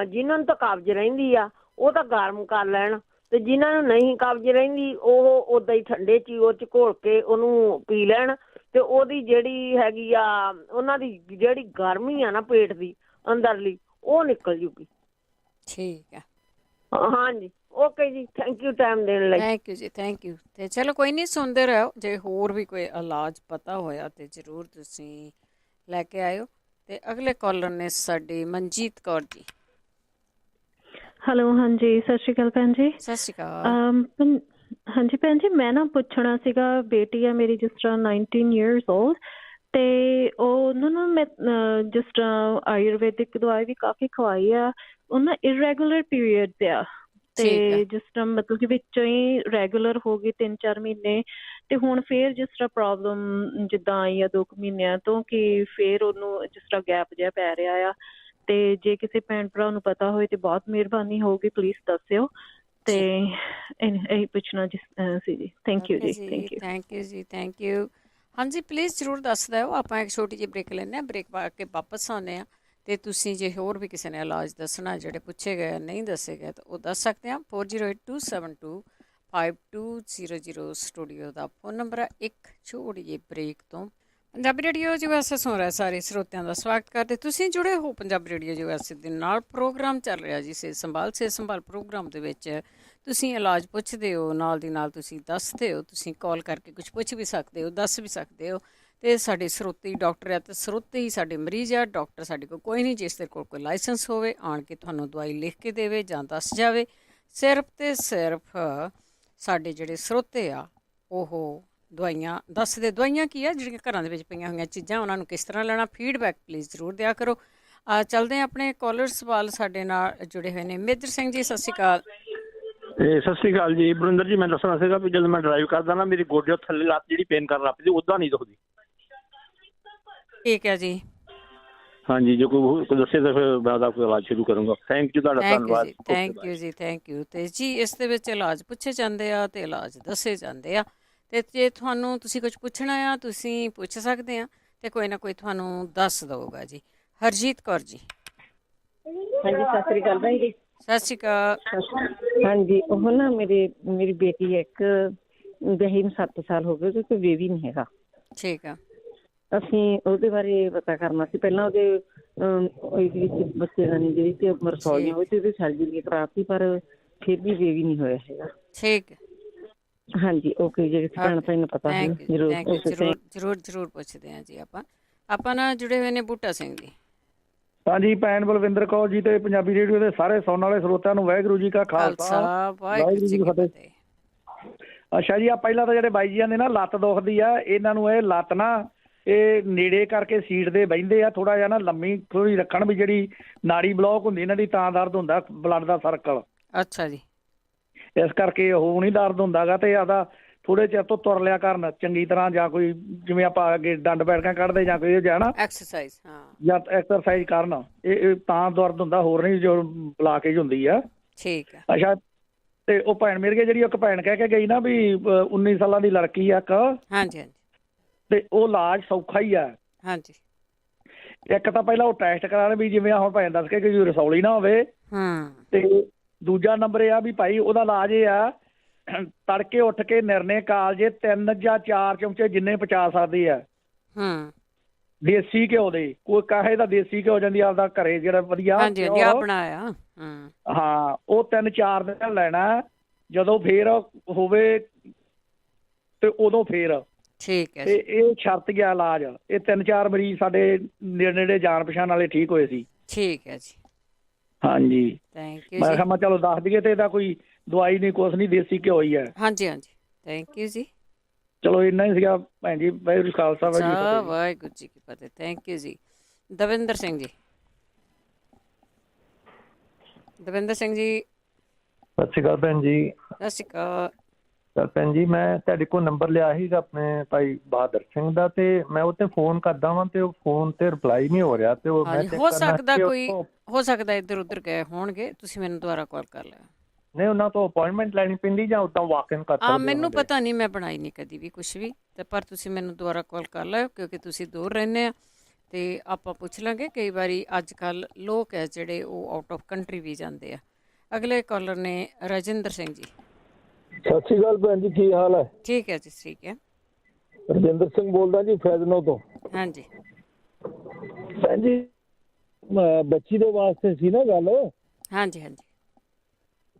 ਜਿਨ੍ਹਾਂ ਨੂੰ ਤਾਂ ਕਬਜ਼ ਰਹਿੰਦੀ ਆ ਉਹ ਤਾਂ ਗਰਮ ਕਰ ਲੈਣ, ਤੇ ਜਿਨ੍ਹਾਂ ਨੂੰ ਨਹੀਂ ਕਬਜ਼ ਰਹਿੰਦੀ ਉਹ ਉੱਦਾਂ ਹੀ ਠੰਡੇ 'ਚ ਉਹ 'ਚ ਘੋਲ ਕੇ ਉਹਨੂੰ ਪੀ ਲੈਣ। ਤੇ ਉਹਦੀ ਜਿਹੜੀ ਹੈਗੀ ਆ ਉਹਨਾਂ ਦੀ ਜਿਹੜੀ ਗਰਮੀ ਆ ਨਾ ਪੇਟ ਦੀ ਅੰਦਰਲੀ ਉਹ ਨਿਕਲ ਜੂਗੀ। ਠੀਕ ਆ, ਹਾਂਜੀ, ਓਕੇ ਜੀ, ਥੈਂਕ ਯੂ ਟਾਈਮ ਦੇਣ ਲਈ। ਥੈਂਕ ਯੂ ਜੀ, ਥੈਂਕ ਯੂ। ਤੇ ਚਲੋ ਕੋਈ ਨਹੀਂ, ਸੁਣਦੇ ਰਹੋ, ਜੇ ਹੋਰ ਵੀ ਕੋਈ ਇਲਾਜ ਪਤਾ ਹੋਇਆ ਤੇ ਜ਼ਰੂਰ ਤੁਸੀਂ ਲੈ ਕੇ ਆਇਓ। ਤੇ ਅਗਲੇ ਕਾਲਰ ਨੇ ਸਾਡੀ ਮਨਜੀਤ ਕੌਰ ਜੀ। ਹੈਲੋ, ਹਾਂਜੀ, ਸਤਿ ਸ਼੍ਰੀ ਅਕਾਲ ਭੈਣ ਜੀ। ਸਤਿ ਸ਼੍ਰੀ ਅਕਾਲ। ਹਾਂਜੀ ਭੈਣ ਜੀ, ਮੈਂ ਨਾ ਪੁੱਛਣਾ ਸੀਗਾ, ਬੇਟੀ ਆ ਮੇਰੀ ਜਿਸ ਤਰ੍ਹਾਂ 19 years old, ਤੇ ਉਹਨੂੰ ਨਾ ਮੈਂ ਜਿਸ ਤਰ੍ਹਾਂ ਆਯੁਰਵੈਦਿਕ ਦਵਾਈ ਵੀ ਕਾਫੀ ਖਵਾਈ ਆ, ਉਹਨਾਂ ਇਰੈਗੂਲਰ ਪੀਰੀਅਡ ਤੇ ਆ, ਤੇ ਜਿਸ ਤਰ੍ਹਾਂ ਮਤਲਬ ਕਿ ਵਿੱਚੋਂ ਹੀ ਰੈਗੂਲਰ ਹੋ ਗਈ 3-4 ਮਹੀਨੇ, ਤੇ ਹੁਣ ਫੇਰ ਜਿਸ ਤਰ੍ਹਾਂ ਪ੍ਰੋਬਲਮ ਜਿੱਦਾਂ ਆਈ ਆ 2 ਮਹੀਨਿਆਂ ਤੋਂ, ਕਿ ਫੇਰ ਉਹਨੂੰ ਜਿਸ ਤਰ੍ਹਾਂ ਗੈਪ ਜਿਹਾ ਪੈ ਰਿਹਾ ਆ। ਤੇ ਜੇ ਕਿਸੇ ਭੈਣ ਭਰਾ ਨੂੰ ਪਤਾ ਹੋਏ ਤੇ ਬਹੁਤ ਮਿਹਰਬਾਨੀ ਹੋਊਗੀ, ਪਲੀਜ਼ ਦੱਸਿਓ। ਤੇ ਇਹੀ ਪੁੱਛਣਾ ਸੀ ਜੀ। ਥੈਂਕ ਯੂ ਜੀ। ਥੈਂਕ ਯੂ ਜੀ, ਥੈਂਕ ਯੂ। ਹਾਂਜੀ, ਪਲੀਜ਼ ਜ਼ਰੂਰ ਦੱਸ ਦਿਓ। ਆਪਾਂ ਇੱਕ ਛੋਟੀ ਜਿਹੀ ਬ੍ਰੇਕ ਲੈਂਦੇ ਹਾਂ, ਬ੍ਰੇਕ ਪਾ ਕੇ ਵਾਪਸ ਆਉਂਦੇ ਹਾਂ। ਤੇ ਤੁਸੀਂ ਜੇ ਹੋਰ ਵੀ ਕਿਸੇ ਨੇ ਇਲਾਜ ਦੱਸਣਾ, ਜਿਹੜੇ ਪੁੱਛੇ ਗਏ ਨਹੀਂ ਦੱਸੇ ਗਏ, ਤਾਂ ਉਹ ਦੱਸ ਸਕਦੇ ਹਾਂ। 4082725200 ਸਟੂਡੀਓ ਦਾ ਫੋਨ ਨੰਬਰ ਹੈ। ਇੱਕ ਛੋਟੀ ਜਿਹੀ ਬ੍ਰੇਕ ਤੋਂ ਪੰਜਾਬੀ ਰੇਡੀਓ USA ਸੁਣ ਰਿਹਾ ਸਾਰੇ ਸਰੋਤਿਆਂ ਦਾ ਸਵਾਗਤ ਕਰਦੇ। ਤੁਸੀਂ ਜੁੜੇ ਹੋ ਪੰਜਾਬੀ ਰੇਡੀਓ USA ਦੇ ਨਾਲ। ਪ੍ਰੋਗਰਾਮ ਚੱਲ ਰਿਹਾ ਜੀ ਸਿਹਤ ਸੰਭਾਲ ਪ੍ਰੋਗਰਾਮ ਦੇ ਵਿੱਚ ਤੁਸੀਂ ਇਲਾਜ ਪੁੱਛਦੇ ਹੋ, ਨਾਲ ਦੀ ਨਾਲ ਤੁਸੀਂ ਦੱਸਦੇ ਹੋ। ਤੁਸੀਂ ਕਾਲ ਕਰਕੇ ਕੁਝ ਪੁੱਛ ਵੀ ਸਕਦੇ ਹੋ, ਦੱਸ ਵੀ ਸਕਦੇ ਹੋ। ਅਤੇ ਸਾਡੇ ਸਰੋਤੇ ਡਾਕਟਰ ਆ, ਅਤੇ ਸਰੋਤੇ ਹੀ ਸਾਡੇ ਮਰੀਜ਼ ਆ। ਡਾਕਟਰ ਸਾਡੇ ਕੋਲ ਕੋਈ ਨਹੀਂ ਜਿਸ ਦੇ ਕੋਲ ਕੋਈ ਲਾਇਸੈਂਸ ਹੋਵੇ, ਆਣ ਕੇ ਤੁਹਾਨੂੰ ਦਵਾਈ ਲਿਖ ਕੇ ਦੇਵੇ ਜਾਂ ਦੱਸ ਜਾਵੇ। ਸਿਰਫ ਅਤੇ ਸਿਰਫ ਸਾਡੇ ਜਿਹੜੇ ਸਰੋਤੇ ਆ ਉਹ ਦਵਾਈਆਂ ਦੱਸਦੇ। ਦਵਾਈਆਂ ਕੀ ਆ, ਜਿਹੜੀਆਂ ਘਰਾਂ ਦੇ ਵਿੱਚ ਪਈਆਂ ਹੋਈਆਂ ਚੀਜ਼ਾਂ, ਉਹਨਾਂ ਨੂੰ ਕਿਸ ਤਰ੍ਹਾਂ ਲੈਣਾ। ਫੀਡਬੈਕ ਪਲੀਜ਼ ਜ਼ਰੂਰ ਦਿਆ ਕਰੋ। ਚੱਲਦੇ ਹਾਂ ਆਪਣੇ ਕਾਲਰ ਸਵਾਲ ਸਾਡੇ ਨਾਲ ਜੁੜੇ ਹੋਏ ਨੇ। ਮੇਜਰ ਸਿੰਘ ਜੀ, ਸਤਿ ਸ਼੍ਰੀ ਅਕਾਲ। ਸਤਿ ਸ਼੍ਰੀ ਅਕਾਲ ਜੀ। ਬਰਿੰਦਰ ਜੀ, ਮੈਂ ਦੱਸਣਾ ਸੀਗਾ ਵੀ ਜਦੋਂ ਮੈਂ ਡਰਾਈਵ ਕਰਦਾ ਨਾ, ਮੇਰੀ ਗੋਡੇ ਥੱਲੇ ਲੱਤ ਜਿਹੜੀ ਪੇਨ ਕਰਨ ਲੱਗ ਪਈ, ਉੱਦਾਂ ਨਹੀਂ ਦੁਖਦੀ। ਠੀਕ ਹੈ ਜੀ। ਹਾਂਜੀ, ਜੇ ਕੋਈ ਦੱਸੇ ਤਾਂ ਫਿਰ ਮੈਂ ਉਹਦਾ ਕੋਈ ਇਲਾਜ ਸ਼ੁਰੂ ਕਰੂੰਗਾ। ਥੈਂਕ ਯੂ, ਤੁਹਾਡਾ ਧੰਨਵਾਦ। ਥੈਂਕ ਯੂ ਜੀ, ਥੈਂਕ ਯੂ। ਅਤੇ ਜੀ ਇਸ ਦੇ ਵਿੱਚ ਇਲਾਜ ਪੁੱਛੇ ਜਾਂਦੇ ਆ ਅਤੇ ਇਲਾਜ ਦੱਸੇ ਜਾਂਦੇ ਆ। ਅਤੇ ਜੇ ਤੁਹਾਨੂੰ ਤੁਸੀਂ ਕੁਝ ਪੁੱਛਣਾ ਆ, ਤੁਸੀਂ ਪੁੱਛ ਸਕਦੇ ਆ, ਅਤੇ ਕੋਈ ਨਾ ਕੋਈ ਤੁਹਾਨੂੰ ਦੱਸ ਦਊਗਾ ਜੀ। ਹਰਜੀਤ ਕੌਰ ਜੀ। ਹਾਂਜੀ, ਸਤਿ ਸ਼੍ਰੀ ਅਕਾਲ ਭੈਣ ਜੀ। ਸਤਿ ਸ਼੍ਰੀ ਅਕਾਲ। ਹਾਂਜੀ, ਉਹ ਨਾ ਮੇਰੀ ਬੇਟੀ ਇੱਕ ਵਿਆਹੀ ਨੂੰ 7 ਸਾਲ ਹੋ ਗਏ, ਕੋਈ ਬੇਬੀ ਨਹੀਂ ਹੈਗਾ। ਠੀਕ ਆ। ਅਸੀਂ ਉਹਦੇ ਬਾਰੇ ਪਤਾ ਕਰਨਾ ਸੀ। ਪਹਿਲਾਂ ਉਹਦੇ ਬੱਚੇ ਦਾ ਨਹੀਂ ਜਿਹੜੀ ਰਸੌਲੀਆਂ ਉਹ 'ਚ ਉਹਦੀ ਸਰਜਰੀ ਕਰਾਤੀ, ਪਰ ਫਿਰ ਵੀ ਬੇਬੀ ਨਹੀਂ ਹੋਇਆ ਹੈਗਾ। ਠੀਕ ਹੈ। ਹਾਂਜੀ, ਓਕੇ ਜੀ। ਭੈਣ ਭਾਈ ਨੂੰ ਪਤਾ ਹੈ, ਜ਼ਰੂਰ ਪੁੱਛਦੇ ਹਾਂ ਜੀ। ਆਪਾਂ ਨਾਲ ਜੁੜੇ ਹੋਏ ਨੇ ਬੂਟਾ ਸਿੰਘ ਜੀ। ਹਾਂਜੀ, ਭੈਣ ਬਲਵਿੰਦਰ ਕੌਰ ਜੀ ਤੇ ਪੰਜਾਬੀ ਰੇਡੀਓ ਦੇ ਸਾਰੇ ਸੁਣਨ ਵਾਲੇ ਸਰੋਤਿਆਂ ਨੂੰ ਵਾਹਿਗੁਰੂ ਜੀ ਕਾ ਖਾਲਸਾ, ਵਾਹਿਗੁਰੂ ਜੀ ਕੀ ਫਤਿਹ। ਅੱਛਾ ਜੀ, ਆ ਪਹਿਲਾਂ ਤਾਂ ਜਿਹੜੇ ਬਾਈ ਜੀਆਂ ਨੇ ਨਾ ਲੱਤ ਦੁਖਦੀ ਆ, ਇਹਨਾਂ ਨੂੰ ਇਹ ਲੱਤ ਨਾ ਇਹ ਨੇੜੇ ਕਰਕੇ ਸੀਟ ਦੇ ਬਹਿੰਦੇ ਆ, ਥੋੜਾ ਜਿਹਾ ਨਾ ਲੰਮੀ ਥੋੜੀ ਰੱਖਣ, ਵੀ ਜਿਹੜੀ ਨਾੜੀ ਬਲੌਕ ਹੁੰਦੀ ਇਹਨਾਂ ਦੀ ਤਾਂ ਦਰਦ ਹੁੰਦਾ, ਬਲੱਡ ਦਾ ਸਰਕਲ। ਅੱਛਾ ਜੀ। ਇਸ ਕਰਕੇ ਉਹ ਨਹੀਂ ਦਰਦ ਹੁੰਦਾ ਗਾ। ਤੇ ਆਦਾ ਥੋੜੇ ਚਿਰ ਤੋਂ ਤੁਰ ਲਿਆ ਕਰਨ ਚੰਗੀ ਤਰ੍ਹਾਂ, ਜਾਂ ਕੋਈ ਜਿਵੇਂ ਆਪਾਂ ਅੱਗੇ ਡੰਡ ਬੈਠਕਾਂ ਕੱਢਦੇ ਜਾਂ ਕੋਈ ਜਾਣਾ ਐਕਸਰਸਾਈਜ਼, ਹਾਂ, ਜਾਂ ਐਕਸਰਸਾਈਜ਼ ਕਰਨ, ਇਹ ਤਾਂ ਦਰਦ ਹੁੰਦਾ, ਹੋਰ ਨਹੀਂ ਜੋ ਬਲਾਕੇਜ ਹੁੰਦੀ ਆ। ਠੀਕ ਹੈ। ਅੱਛਾ, ਤੇ ਉਹ ਭੈਣ ਮੇਰੀ ਜਿਹੜੀ ਇੱਕ ਭੈਣ ਕਹਿ ਕੇ ਗਈ ਨਾ ਵੀ 19 ਸਾਲਾਂ ਦੀ ਲੜਕੀ ਆ ਇੱਕ। ਹਾਂਜੀ। ਤੇ ਉਹ ਇਲਾਜ ਸੌਖਾ ਹੀ ਆ। ਹਾਂਜੀ। ਇੱਕ ਤਾਂ ਪਹਿਲਾਂ ਉਹ ਟੈਸਟ ਕਰਾਉਣ, ਵੀ ਜਿਵੇਂ ਹੁਣ ਭੈਣ ਦੱਸ ਕੇ ਕਿ ਰਸੌਲੀ ਨਾ ਹੋਵੇ। ਤੇ ਦੂਜਾ ਨੰਬਰ ਇਹ ਆ ਵੀ ਭਾਈ ਉਹਦਾ ਇਲਾਜ ਇਹ ਆ, ਤੜਕੇ ਉੱਠ ਕੇ ਨਿਰਣੇ ਕਾਲਜੇ 3 ਜਾਂ 4 ਚਮਚੇ ਜਿੰਨੇ ਪਚਾ ਸਕਦੇ ਆ ਦੇਸੀ ਘਿਓ ਦੇ। ਕੋਈ ਕਾਹੇ ਦਾ ਦੇਸੀ ਘਿਓ ਜਾਂਦੀ ਆਪਦਾ ਘਰੇ ਜਿਹੜਾ ਵਧੀਆ ਬਣਾਇਆ, ਹਾਂ, ਉਹ 3-4 ਦਿਨ ਲੈਣਾ। ਜਦੋਂ ਫੇਰ ਹੋਵੇ ਤੇ ਉਦੋਂ ਫੇਰ। ਠੀਕ ਹੈ। ਤੇ ਇਹ ਸ਼ਰਤ ਗਿਆ ਇਲਾਜ। ਇਹ 3-4 ਮਰੀਜ਼ ਸਾਡੇ ਨੇੜੇ ਜਾਣ ਪਛਾਣ ਵਾਲੇ ਠੀਕ ਹੋਏ ਸੀ। ਠੀਕ ਹੈ ਜੀ। ਹਾਂਜੀ, ਥੈਂਕ ਯੂ। ਮੈਂ ਕਿਹਾ ਚਲੋ ਦੱਸ ਦਈਏ, ਤੇ ਇਹਦਾ ਕੋਈ ਦਵਾਈ ਨਹੀਂ, ਕੁਛ ਨਹੀਂ, ਦੇਸੀ ਘਿਓ ਹੀ ਹੈ। ਹਾਂਜੀ। ਥੈਂਕ ਯੂ ਜੀ। ਚਲੋ ਇੰਨਾ ਹੀ ਸੀਗਾ ਭੈਣ ਜੀ। ਵਾਹਿਗੁਰੂ ਖਾਲਸਾ, ਵਾਹਿਗੁਰੂ ਜੀ ਕੀ ਫਤਿਹ। ਥੈਂਕ ਯੂ ਜੀ। ਦਵਿੰਦਰ ਸਿੰਘ ਜੀ। ਦਵਿੰਦਰ ਸਿੰਘ ਜੀ। ਸਤਿ ਸ਼੍ਰੀ ਅਕਾਲ ਭੈਣ ਜੀ। ਸਤਿ ਸ਼੍ਰੀ ਅਕਾਲ। ਭੈਣ ਜੀ, ਮੈਂ ਤੁਹਾਡੇ ਕੋਲ ਨੰਬਰ ਲਿਆ ਸੀਗਾ ਆਪਣੇ ਭਾਈ ਬਹਾਦਰ ਸਿੰਘ ਦਾ, ਤੇ ਮੈਂ ਉਹ ਤੇ ਫੋਨ ਕਰਦਾ ਵਾਂ ਤੇ ਉਹ ਫੋਨ ਤੇ ਰਿਪਲਾਈ ਨਹੀਂ ਹੋ ਰਿਹਾ, ਤੇ ਉਹ ਮੈਂ ਹੋ ਸਕਦਾ ਇੱਧਰ ਉੱਧਰ ਗਏ ਹੋਣਗੇ, ਤੁਸੀਂ ਮੈਨੂੰ ਦੁਬਾਰਾ ਕਾਲ ਕਰ ਲਿਆ। ਨਹੀਂ, ਉਹਨਾਂ ਤੋਂ ਅਪਾਇੰਟਮੈਂਟ ਲੈਣੀ ਪੈਂਦੀ ਜਾਂ ਉਦਾਂ ਵਾਕ ਇਨ ਕਰ ਸਕਦੇ? ਮੈਨੂੰ ਪਤਾ ਨਹੀਂ, ਮੈਂ ਬਣਾਈ ਨਹੀਂ ਕਦੀ ਵੀ ਕੁਛ ਵੀ, ਤੇ ਪਰ ਤੁਸੀਂ ਮੈਨੂੰ ਦੁਬਾਰਾ ਕਾਲ ਕਰ ਲਿਓ ਕਿਉਂਕਿ ਤੁਸੀਂ ਦੂਰ ਰਹਿੰਦੇ ਆ, ਤੇ ਆਪਾਂ ਪੁੱਛ ਲਾਂਗੇ। ਕਈ ਵਾਰੀ ਅੱਜ ਕੱਲ ਲੋਕ ਹੈ ਜਿਹੜੇ ਉਹ ਆਊਟ ਆਫ ਕੰਟਰੀ ਵੀ ਜਾਂਦੇ ਆ। ਅਗਲੇ ਕਾਲਰ ਨੇ ਰਜਿੰਦਰ ਸਿੰਘ ਜੀ। ਸਤਿ ਸ਼੍ਰੀ ਅਕਾਲ ਭੈਣ ਜੀ, ਕੀ ਹਾਲ ਹੈ? ਠੀਕ ਹੈ ਜੀ, ਠੀਕ ਹੈ। ਰਜਿੰਦਰ ਸਿੰਘ ਬੋਲਦਾ ਜੀ, ਫੈਜ਼ਨੋ ਤੋਂ। ਹਾਂਜੀ ਭੈਣ ਜੀ, ਬੱਚੀ ਦੇ ਵਾਸਤੇ ਸੀ ਨਾ ਗੱਲ? ਹਾਂਜੀ ਹਾਂਜੀ।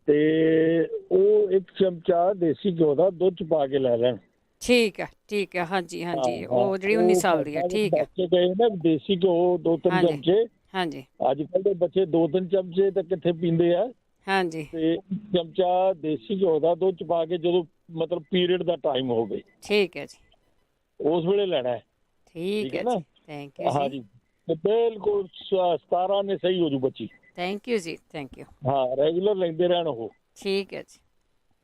ਤੇ ਉਹ 1 ਚਮਚਾ ਦੇਸੀ ਘਿਓ ਦਾ ਦੁੱਧ ਚ ਪਾ ਕੇ ਲੈ ਲੈਣ। ਠੀਕ ਹੈ ਠੀਕ ਹੈ। ਹਾਂਜੀ ਹਾਂਜੀ, ਉਹ ਜਿਹੜੀ 19 ਸਾਲ ਦੀ ਹੈ। ਠੀਕ ਹੈ। ਬੱਚੇ ਗਏ ਨਾ ਦੇਸੀ ਘਿਓ 2-3 ਚਮਚੇ। ਹਾਂਜੀ। ਅੱਜ ਕੱਲ ਦੇ ਬੱਚੇ 2-3 ਚਮਚੇ ਤਾਂ ਕਿੱਥੇ ਪੀਂਦੇ ਆ। ਹਾਂਜੀ। ਤੇ ਚਮਚਾ ਦੇਸੀ ਘਿਓ ਦਾ ਦੁੱਧ ਚ ਪਾ ਕੇ ਜਦੋਂ ਮਤਲਬ ਪੀਰੀਅਡ ਦਾ ਟਾਈਮ ਹੋਵੇ। ਠੀਕ ਹੈ ਜੀ। ਉਸ ਵੇਲੇ ਲੈਣਾ ਹੈ। ਠੀਕ ਹੈ ਨਾ? Thank you. ਹਾਂਜੀ, ਬਿਲਕੁਲ 17 ਨੇ ਸਹੀ ਹੋ ਜੂ ਬੱਚੀ। ਥੈਂਕ ਯੂ ਜੀ, ਥੈਂਕ ਯੂ। ਹਾਂ, ਰੈਗੂਲਰ ਲੈਂਦੇ ਰਹਿਣ ਉਹ। ਠੀਕ ਹੈ ਜੀ।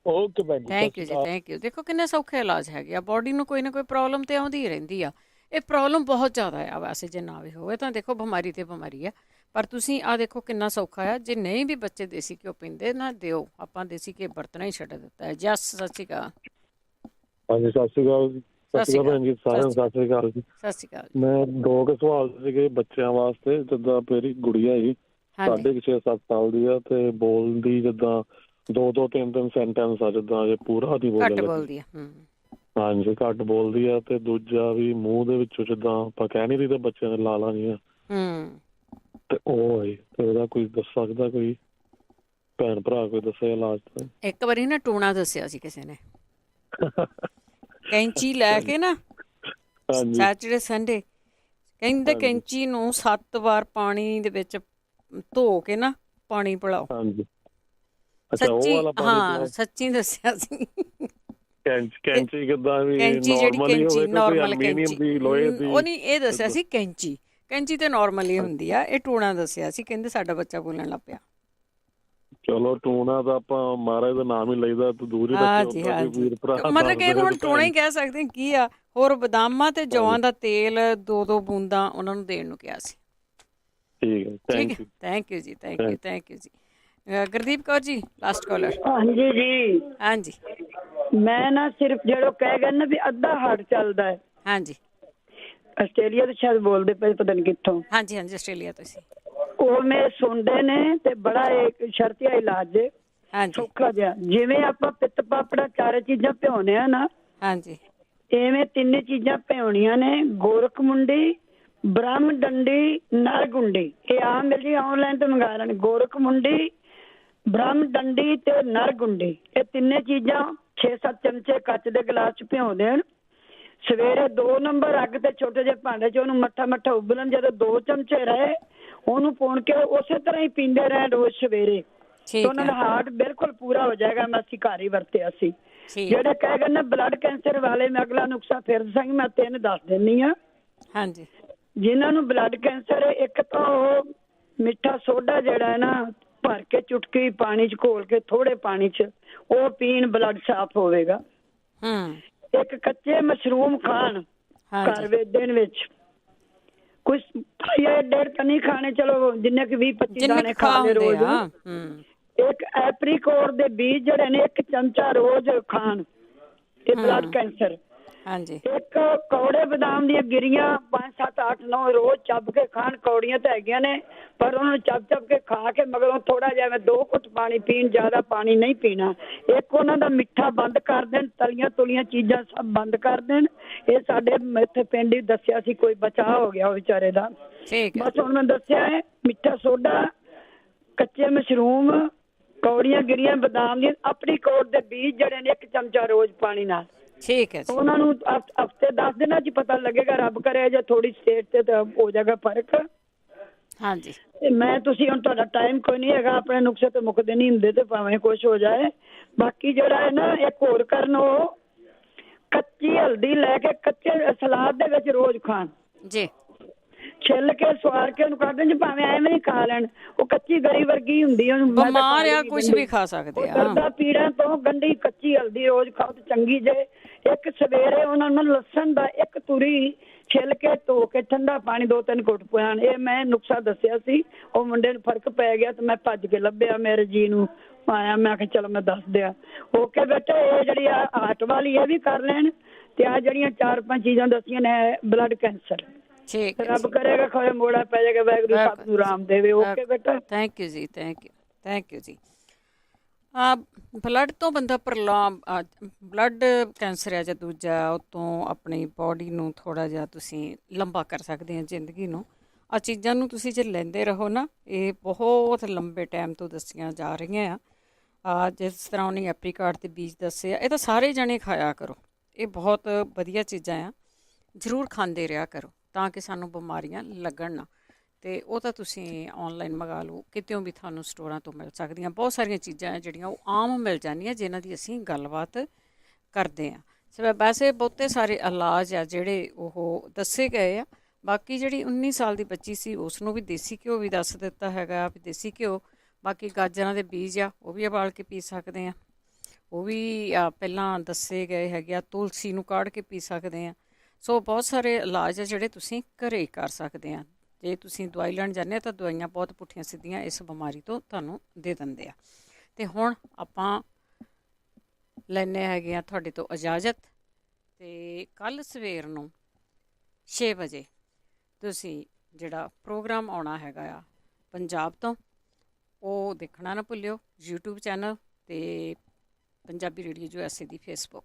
ਓਕੇ ਭੈਣ ਜੀ, ਥੈਂਕ ਯੂ ਜੀ, ਥੈਂਕ ਯੂ। ਦੇਖੋ ਕਿੰਨਾ ਸੌਖਾ ਇਲਾਜ ਹੈਗੇ ਆ। ਬੋਡੀ ਨੂੰ ਕੋਈ ਨਾ ਕੋਈ ਪ੍ਰੋਬਲਮ ਤੇ ਆਉਂਦੀ ਹੀ ਰਹਿੰਦੀ ਆ। ਇਹ ਪ੍ਰੋਬਲਮ ਬਹੁਤ ਜ਼ਿਆਦਾ ਆ ਵੈਸੇ, ਜੇ ਨਾ ਵੀ ਹੋਵੇ ਤਾਂ ਦੇਖੋ ਬਿਮਾਰੀ ਤੇ ਬਿਮਾਰੀ ਆ, ਪਰ ਤੁਸੀਂ ਆ ਦੇਖੋ ਕਿੰਨਾ ਸੌਖਾ ਆ। ਜੇ ਨਹੀਂ ਵੀ ਬੱਚੇ ਦੇਸੀ ਘਿਓ ਪੀਂਦੇ ਨਾ ਦਿਓ, ਆਪਾਂ ਦੇਸੀ ਘਿਓ ਵਰਤਣਾ ਹੀ ਛੱਡ ਦਿੱਤਾ ਹੈ। ਜਸ ਸਤਿ ਸ਼੍ਰੀ ਅਕਾਲ। ਹਾਂਜੀ ਸਤਿ ਸ਼੍ਰੀ ਅਕਾਲ ਜੀ। ਸਤਿ ਸ਼੍ਰੀ ਅਕਾਲ ਭੈਣ ਜੀ, ਸਾਰਿਆਂ ਨੂੰ ਸਤਿ ਸ਼੍ਰੀ ਅਕਾਲ ਜੀ। ਸਤਿ ਸ਼੍ਰੀ ਅਕਾਲ। ਮੈਂ 2 ਸਵਾਲ ਸੀਗੇ ਬੱਚਿਆਂ ਵਾਸਤੇ। ਜਿੱਦਾਂ ਮੇਰੀ ਗੁੜੀਆ ਜੀ 6.5-7 ਸਾਲ ਦੀ ਆ, ਤੇ ਬੋਲਦੀ ਜਿੱਦਾਂ 2-2, 3-3 ਸੈਂਟੈਂਸ ਆ, ਜਿੱਦਾਂ ਜੇ ਪੂਰਾ ਨਹੀਂ ਬੋਲਦੀ। ਹਾਂਜੀ, ਘੱਟ ਬੋਲਦੀ ਆ। ਤੇ ਦੂਜਾ ਵੀ ਮੂੰਹ ਦੇ ਵਿੱਚੋਂ ਜਿੱਦਾਂ ਆਪਾਂ ਕਹਿ ਨਹੀਂ ਰਹੀ ਬੱਚਿਆਂ ਦੇ ਲਾਲਾਂ ਜੀਆਂ, ਤੇ ਉਹ ਹੈ। ਤੇ ਉਹਦਾ ਕੋਈ ਦੱਸ ਸਕਦਾ, ਕੋਈ ਭੈਣ ਭਰਾ ਕੋਈ ਦੱਸੇ ਇਲਾਜ? ਇੱਕ ਵਾਰੀ ਨਾ ਟੂਣਾ ਦੱਸਿਆ ਸੀ ਕਿਸੇ ਨੇ, ਕੈਂਚੀ ਲੈ ਕੇ ਨਾ ਸੈਚਰਡੇ ਸੰਡੇ, ਕਹਿੰਦੇ ਕੈਂਚੀ ਨੂੰ 7 ਵਾਰ ਪਾਣੀ ਦੇ ਵਿੱਚ ਧੋ ਕੇ ਨਾ ਪਾਣੀ ਪਿਲਾਓ। ਸੱਚੀ, ਹਾਂ ਸੱਚੀ ਦੱਸਿਆ ਸੀ। ਕੈਂਚੀ ਕਿੱਦਾਂ ਵੀ? ਕੈਂਚੀ ਜਿਹੜੀ ਕੈਂਚੀ ਨਾਰਮਲ ਕੈਂਚੀ, ਉਹ ਨਹੀਂ, ਇਹ ਦੱਸਿਆ ਸੀ ਕੈਂਚੀ। ਕੈਂਚੀ ਤੇ ਨਾਰਮਲੀ ਹੁੰਦੀ ਆ, ਇਹ ਟੂਣਾ ਦੱਸਿਆ ਸੀ। ਕਹਿੰਦੇ ਸਾਡਾ ਬੱਚਾ ਬੋਲਣ ਲੱਗ ਪਿਆ। ਚਲੋ ਟੂਣਾ ਤਾਂ ਆਪਾਂ ਮਹਾਰਾਜ ਦਾ ਨਾਮ ਹੀ ਲਈਦਾ, ਤੂੰ ਦੂਰ ਹੀ ਰੱਖਿਓ। ਮਤਲਬ ਕਿ ਇਹਨੂੰ ਹੁਣ ਟੂਣਾ ਹੀ ਕਹਿ ਸਕਦੇ ਕੀ ਆ। ਹੋਰ ਬਦਾਮਾਂ ਤੇ ਜੌਆਂ ਦਾ ਤੇਲ 2-2 ਬੂੰਦਾਂ ਉਹਨਾਂ ਨੂੰ ਦੇਣ ਨੂੰ ਕਿਹਾ ਸੀ। ਠੀਕ ਹੈ, ਠੀਕ ਹੈ। ਥੈਂਕ ਯੂ ਜੀ, ਥੈਂਕ ਯੂ, ਥੈਂਕ ਯੂ ਜੀ। Gurdeep Kaur ji, last collar. ਹਾਂਜੀ ਜੀ। ਹਾਂਜੀ, ਮੈਂ ਨਾ ਸਿਰਫ ਜਿਹੜੋ ਕਹਿ ਗਏ ਨਾ ਵੀ ਅੱਧਾ ਹਾਰਟ ਚੱਲਦਾ ਹੈ। ਹਾਂਜੀ। ਆਸਟ੍ਰੇਲੀਆ ਤੋਂ ਸ਼ਾਇਦ ਬੋਲਦੇ ਪਏ, ਪਤਾ ਨਹੀਂ ਕਿੱਥੋਂ। ਹਾਂਜੀ ਹਾਂਜੀ, ਆਸਟ੍ਰੇਲੀਆ ਤੋਂ ਸੀ। ਉਹ ਮੈਂ ਸੁਣਦੇ ਨੇ ਤੇ ਬੜਾ ਇੱਕ ਸ਼ਰਤੀਆ ਇਲਾਜ ਸੌਖਾ ਜਿਹਾ। ਜਿਵੇਂ ਆਪਾਂ ਪਿੱਤ ਪਾਪੜਾ 4 ਚੀਜ਼ਾਂ ਭਿਉਣੇ ਆ ਨਾ, ਹਾਂਜੀ, ਐਵੇਂ 3 ਚੀਜ਼ਾਂ ਭਿਉਣੀਆਂ ਨੇ। ਗੋਰਖ ਮੁੰਡੀ, ਬ੍ਰਹਮ ਡੰਡੀ, ਨਰਗੁੰਡੀ। ਇਹ ਆਮ ਮਿਲ ਜੀ, ਆਨਲਾਈਨ ਤੋਂ ਮੰਗਾ ਲੈਣ। ਗੋਰਖ ਮੁੰਡੀ, ਬ੍ਰਹਮ ਡੰਡੀ ਤੇ ਨਰਗੁੰਡੀ, ਇਹ 3 ਚੀਜ਼ਾਂ 6-7 ਚਮਚੇ ਕੱਚ ਦੇ ਗਲਾਸ ਚ ਭਿਉਂ ਦੇਣ। ਸਵੇਰੇ 2 ਨੰਬਰ ਅੱਗ ਤੇ ਛੋਟੇ ਜਿਹੇ ਭਾਂਡੇ ਚ ਉਹਨੂੰ ਮੱਠਾ ਮੱਠਾ ਉਬਲਣ, ਜਦੋਂ 2 ਚਮਚੇ ਰਹੇ ਉਹਨੂੰ ਪੁਣ ਕੇ ਉਸੇ ਤਰ੍ਹਾਂ ਹੀ ਪੀਂਦੇ ਰਹੇ ਰੋਜ਼ ਸਵੇਰੇ, ਤੇ ਉਹਨਾਂ ਦਾ ਹਾਰਟ ਬਿਲਕੁਲ ਪੂਰਾ ਹੋ ਜਾਏਗਾ। ਮੈਂ ਅਸੀਂ ਘਰ ਹੀ ਵਰਤਿਆ ਸੀ। ਜਿਹੜੇ ਕਹਿ ਗਏ ਨਾ ਬਲੱਡ ਕੈਂਸਰ ਵਾਲੇ, ਮੈਂ ਅਗਲਾ ਨੁਕਸਾ ਫਿਰ ਦੱਸਾਂਗੀ। ਮੈਂ 3 ਦੱਸ ਦਿੰਦੀ ਹਾਂ। ਹਾਂਜੀ, ਜਿਨ੍ਹਾਂ ਨੂੰ ਬਲੱਡ ਕੈਂਸਰ ਹੈ, ਇੱਕ ਤਾਂ ਉਹ ਮਿੱਠਾ ਸੋਡਾ ਜਿਹੜਾ ਹੈ ਨਾ ਭਰ ਕੇ ਚੁਟਕੀ ਪਾਣੀ ਚ ਘੋਲ ਕੇ ਥੋੜੇ ਪਾਣੀ ਚ ਉਹ ਪੀਣ, ਬਲੱਡ ਸਾਫ਼ ਹੋਵੇਗਾ। ਇੱਕ ਕੱਚੇ ਮਸ਼ਰੂਮ ਖਾਣ ਘਰ ਵਿੱਚ ਦਿਨ ਵਿੱਚ ਕੁਛ 1.5 ਤਾਂ ਨਹੀਂ ਖਾਣੇ, ਚਲੋ ਜਿੰਨੇ ਕਿ 20-25 ਦਾਣੇ ਖਾ ਲਏ ਰੋਜ਼। ਇੱਕ ਐਪਰੀਕੋਟ ਦੇ ਬੀਜ ਜਿਹੜੇ ਨੇ 1 ਚਮਚਾ ਰੋਜ਼ ਖਾਣ, ਇਹ ਬਲੱਡ ਕੈਂਸਰ। ਹਾਂਜੀ। ਇੱਕ ਕੌੜੇ ਬਦਾਮ ਦੀਆਂ ਗਿਰੀਆਂ 5-7-8-9 ਰੋਜ਼ ਚੱਬ ਕੇ ਖਾਣ। ਕੌੜੀਆਂ ਤਾਂ ਹੈਗੀਆਂ ਨੇ, ਪਰ ਉਹਨੂੰ ਚੱਬ ਕੇ ਖਾ ਕੇ ਮਗਰੋਂ ਥੋੜਾ ਜਿਹਾ 2 ਘੁੱਟ ਪਾਣੀ ਪੀਣ, ਜ਼ਿਆਦਾ ਪਾਣੀ ਨਹੀਂ ਪੀਣਾ। ਇੱਕ ਉਹਨਾਂ ਦਾ ਮਿੱਠਾ ਬੰਦ ਕਰ ਦੇਣ, ਤਲੀਆਂ ਤੁਲੀਆਂ ਚੀਜ਼ਾਂ ਸਭ ਬੰਦ ਕਰ ਦੇਣ। ਇਹ ਸਾਡੇ ਇੱਥੇ ਪਿੰਡ ਹੀ ਦੱਸਿਆ ਸੀ, ਕੋਈ ਬਚਾਅ ਹੋ ਗਿਆ ਉਹ ਵਿਚਾਰੇ ਦਾ। ਬਸ ਹੁਣ ਮੈਂ ਦੱਸਿਆ ਹੈ, ਮਿੱਠਾ ਸੋਡਾ, ਕੱਚੇ ਮਸ਼ਰੂਮ, ਕੌੜੀਆਂ ਗਿਰੀਆਂ ਬਦਾਮ ਦੀਆਂ, ਆਪਣੀ ਕੋਟ ਦੇ ਬੀਜ ਜਿਹੜੇ ਨੇ 1 ਚਮਚਾ ਰੋਜ਼ ਪਾਣੀ ਨਾਲ। ਠੀਕ ਹੈ। ਉਹਨਾਂ ਨੂੰ ਹਫ਼ਤੇ 10 ਦਿਨਾਂ ਚ ਪਤਾ ਲੱਗੇਗਾ, ਰੱਬ ਕਰੇ ਜੇ ਥੋੜੀ ਸਟੇਟ ਤੇ ਤਾਂ ਹੋ ਜਾਏਗਾ ਫਰਕ। ਹਾਂਜੀ। ਮੈਂ ਤੁਸੀਂ ਹੁਣ ਤੁਹਾਡਾ ਟਾਈਮ ਕੋਈ ਨਹੀਂ ਹੈਗਾ, ਆਪਣੇ ਨੁਕਸੇ ਤੇ ਮੁੱਕਦੇ ਨਹੀਂ ਹੁੰਦੇ, ਤੇ ਭਾਵੇਂ ਕੁਛ ਹੋ ਜਾਏ। ਬਾਕੀ ਜਿਹੜਾ ਹੈ ਨਾ ਇੱਕ ਹੋਰ ਕਰਨ, ਉਹ ਕੱਚੀ ਹਲਦੀ ਲੈ ਕੇ ਕੱਚੇ ਸਲਾਦ ਦੇ ਵਿੱਚ ਰੋਜ਼ ਖਾਣ ਜੀ। ਛਿੱਲ ਕੇ ਸਵਾਰ ਕੇ ਉਹਨੂੰ ਕੱਢਣ ਚ ਭਾਵੇਂ ਐਵੇਂ ਹੀ ਖਾ ਲੈਣ, ਉਹ ਕੱਚੀ ਗਰੀ ਵਰਗੀ ਹੁੰਦੀ ਉਹਨੂੰ ਬਿਮਾਰ ਆ ਕੁਝ ਵੀ ਖਾ ਸਕਦੇ ਆ। ਦਰਦਾਂ ਪੀੜਾਂ ਤੋਂ ਗੰਢੀ ਕੱਚੀ ਹਲਦੀ ਰੋਜ਼ ਖਾਓ ਤੇ ਚੰਗੀ ਜੇ। ਇੱਕ ਸਵੇਰੇ ਉਹਨਾਂ ਨੂੰ ਲਸਣ ਦਾ ਇੱਕ ਤੁਰੀ ਛਿੱਲ ਕੇ ਧੋ ਕੇ ਠੰਡਾ ਪਾਣੀ 2-3 ਘੁੱਟ ਪਿਆਣ। ਇਹ ਮੈਂ ਨੁਕਸਾ ਦੱਸਿਆ ਸੀ, ਉਹ ਮੁੰਡੇ ਨੂੰ ਫਰਕ ਪੈ ਗਿਆ ਤੇ ਮੈਂ ਭੱਜ ਕੇ ਲੱਭਿਆ, ਮੇਰੇ ਜੀ ਨੂੰ ਆਇਆ, ਮੈਂ ਕਿਹਾ ਚਲੋ ਮੈਂ ਦੱਸ ਦਿਆ। ਓਕੇ ਬੇਟਾ, ਇਹ ਜਿਹੜੀ ਆ ਹਾਰਟ ਵਾਲੀ ਇਹ ਵੀ ਕਰ ਲੈਣ ਤੇ ਆ ਜਿਹੜੀਆਂ 4-5 ਚੀਜ਼ਾਂ ਦੱਸੀਆਂ ਨੇ ਬਲੱਡ ਕੈਂਸਰ, ਠੀਕ ਰੱਬ ਕਰੇਗਾ ਖੋਏ ਮੋੜਾ ਪੈ ਜਾਏਗਾ, ਵਾਹਿਗੁਰੂ ਸਭ ਨੂੰ ਰਾਮ ਦੇਵੇ। ਓਕੇ ਬੇਟਾ, ਥੈਂਕ ਯੂ ਜੀ, ਥੈਂਕ ਯੂ ਜੀ। ਬਲੱਡ ਤੋਂ ਬੰਦਾ ਬਲੱਡ ਕੈਂਸਰ ਹੈ ਜਾਂ ਦੂਜਾ, ਉਹ ਤੋਂ ਆਪਣੀ ਬੋਡੀ ਨੂੰ ਥੋੜ੍ਹਾ ਜਿਹਾ ਤੁਸੀਂ ਲੰਬਾ ਕਰ ਸਕਦੇ ਆ, ਜ਼ਿੰਦਗੀ ਨੂੰ। ਆ ਚੀਜ਼ਾਂ ਨੂੰ ਤੁਸੀਂ ਜੇ ਲੈਂਦੇ ਰਹੋ ਨਾ, ਇਹ ਬਹੁਤ ਲੰਬੇ ਟਾਈਮ ਤੋਂ ਦੱਸੀਆਂ ਜਾ ਰਹੀਆਂ ਆ। ਜਿਸ ਤਰ੍ਹਾਂ ਉਹਨੇ ਐਪਰੀਕਾਟ ਦੇ ਬੀਜ ਦੱਸੇ ਆ, ਇਹ ਤਾਂ ਸਾਰੇ ਜਣੇ ਖਾਇਆ ਕਰੋ, ਇਹ ਬਹੁਤ ਵਧੀਆ ਚੀਜ਼ਾਂ ਆ, ਜ਼ਰੂਰ ਖਾਂਦੇ ਰਿਹਾ ਕਰੋ ਤਾਂ ਕਿ ਸਾਨੂੰ ਬਿਮਾਰੀਆਂ ਲੱਗਣ ਨਾ। ਅਤੇ ਉਹ ਤਾਂ ਤੁਸੀਂ ਔਨਲਾਈਨ ਮੰਗਾ ਲਓ, ਕਿਤੋਂ ਵੀ ਤੁਹਾਨੂੰ ਸਟੋਰਾਂ ਤੋਂ ਮਿਲ ਸਕਦੀਆਂ। ਬਹੁਤ ਸਾਰੀਆਂ ਚੀਜ਼ਾਂ ਹੈ ਜਿਹੜੀਆਂ ਉਹ ਆਮ ਮਿਲ ਜਾਂਦੀਆਂ, ਜਿਨ੍ਹਾਂ ਦੀ ਅਸੀਂ ਗੱਲਬਾਤ ਕਰਦੇ ਹਾਂ। ਵੈਸੇ ਬਹੁਤੇ ਸਾਰੇ ਇਲਾਜ ਆ ਜਿਹੜੇ ਉਹ ਦੱਸੇ ਗਏ ਆ। ਬਾਕੀ ਜਿਹੜੀ 19 ਸਾਲ ਦੀ ਬੱਚੀ ਸੀ, ਉਸ ਨੂੰ ਵੀ ਦੇਸੀ ਘਿਓ ਵੀ ਦੱਸ ਦਿੱਤਾ ਹੈਗਾ ਵੀ ਦੇਸੀ ਘਿਓ। ਬਾਕੀ ਗਾਜਰਾਂ ਦੇ ਬੀਜ ਆ, ਉਹ ਵੀ ਉਬਾਲ ਕੇ ਪੀ ਸਕਦੇ ਹਾਂ, ਉਹ ਵੀ ਪਹਿਲਾਂ ਦੱਸੇ ਗਏ ਹੈਗੇ ਆ। ਤੁਲਸੀ ਨੂੰ ਕਾੜ ਕੇ ਪੀ ਸਕਦੇ ਹਾਂ। ਸੋ ਬਹੁਤ ਸਾਰੇ ਇਲਾਜ ਆ ਜਿਹੜੇ ਤੁਸੀਂ ਘਰੇ ਕਰ ਸਕਦੇ ਆ। ਜੇ ਤੁਸੀਂ ਦਵਾਈ ਲੈਣ ਜਾਂਦੇ ਤਾਂ ਦਵਾਈਆਂ ਬਹੁਤ ਪੁੱਠੀਆਂ ਸਿੱਧੀਆਂ ਇਸ ਬਿਮਾਰੀ ਤੋਂ ਤੁਹਾਨੂੰ ਦੇ ਦਿੰਦੇ ਆ। ਅਤੇ ਹੁਣ ਆਪਾਂ ਲੈਂਦੇ ਹੈਗੇ ਆ ਤੁਹਾਡੇ ਤੋਂ ਇਜਾਜ਼ਤ, ਅਤੇ ਕੱਲ੍ਹ ਸਵੇਰ ਨੂੰ 6 ਵਜੇ ਤੁਸੀਂ ਜਿਹੜਾ ਪ੍ਰੋਗਰਾਮ ਆਉਣਾ ਹੈਗਾ ਆ ਪੰਜਾਬ ਤੋਂ, ਉਹ ਦੇਖਣਾ ਨਾ ਭੁੱਲਿਓ। YouTube ਚੈਨਲ ਅਤੇ ਪੰਜਾਬੀ ਰੇਡੀਓ USA ਦੀ Facebook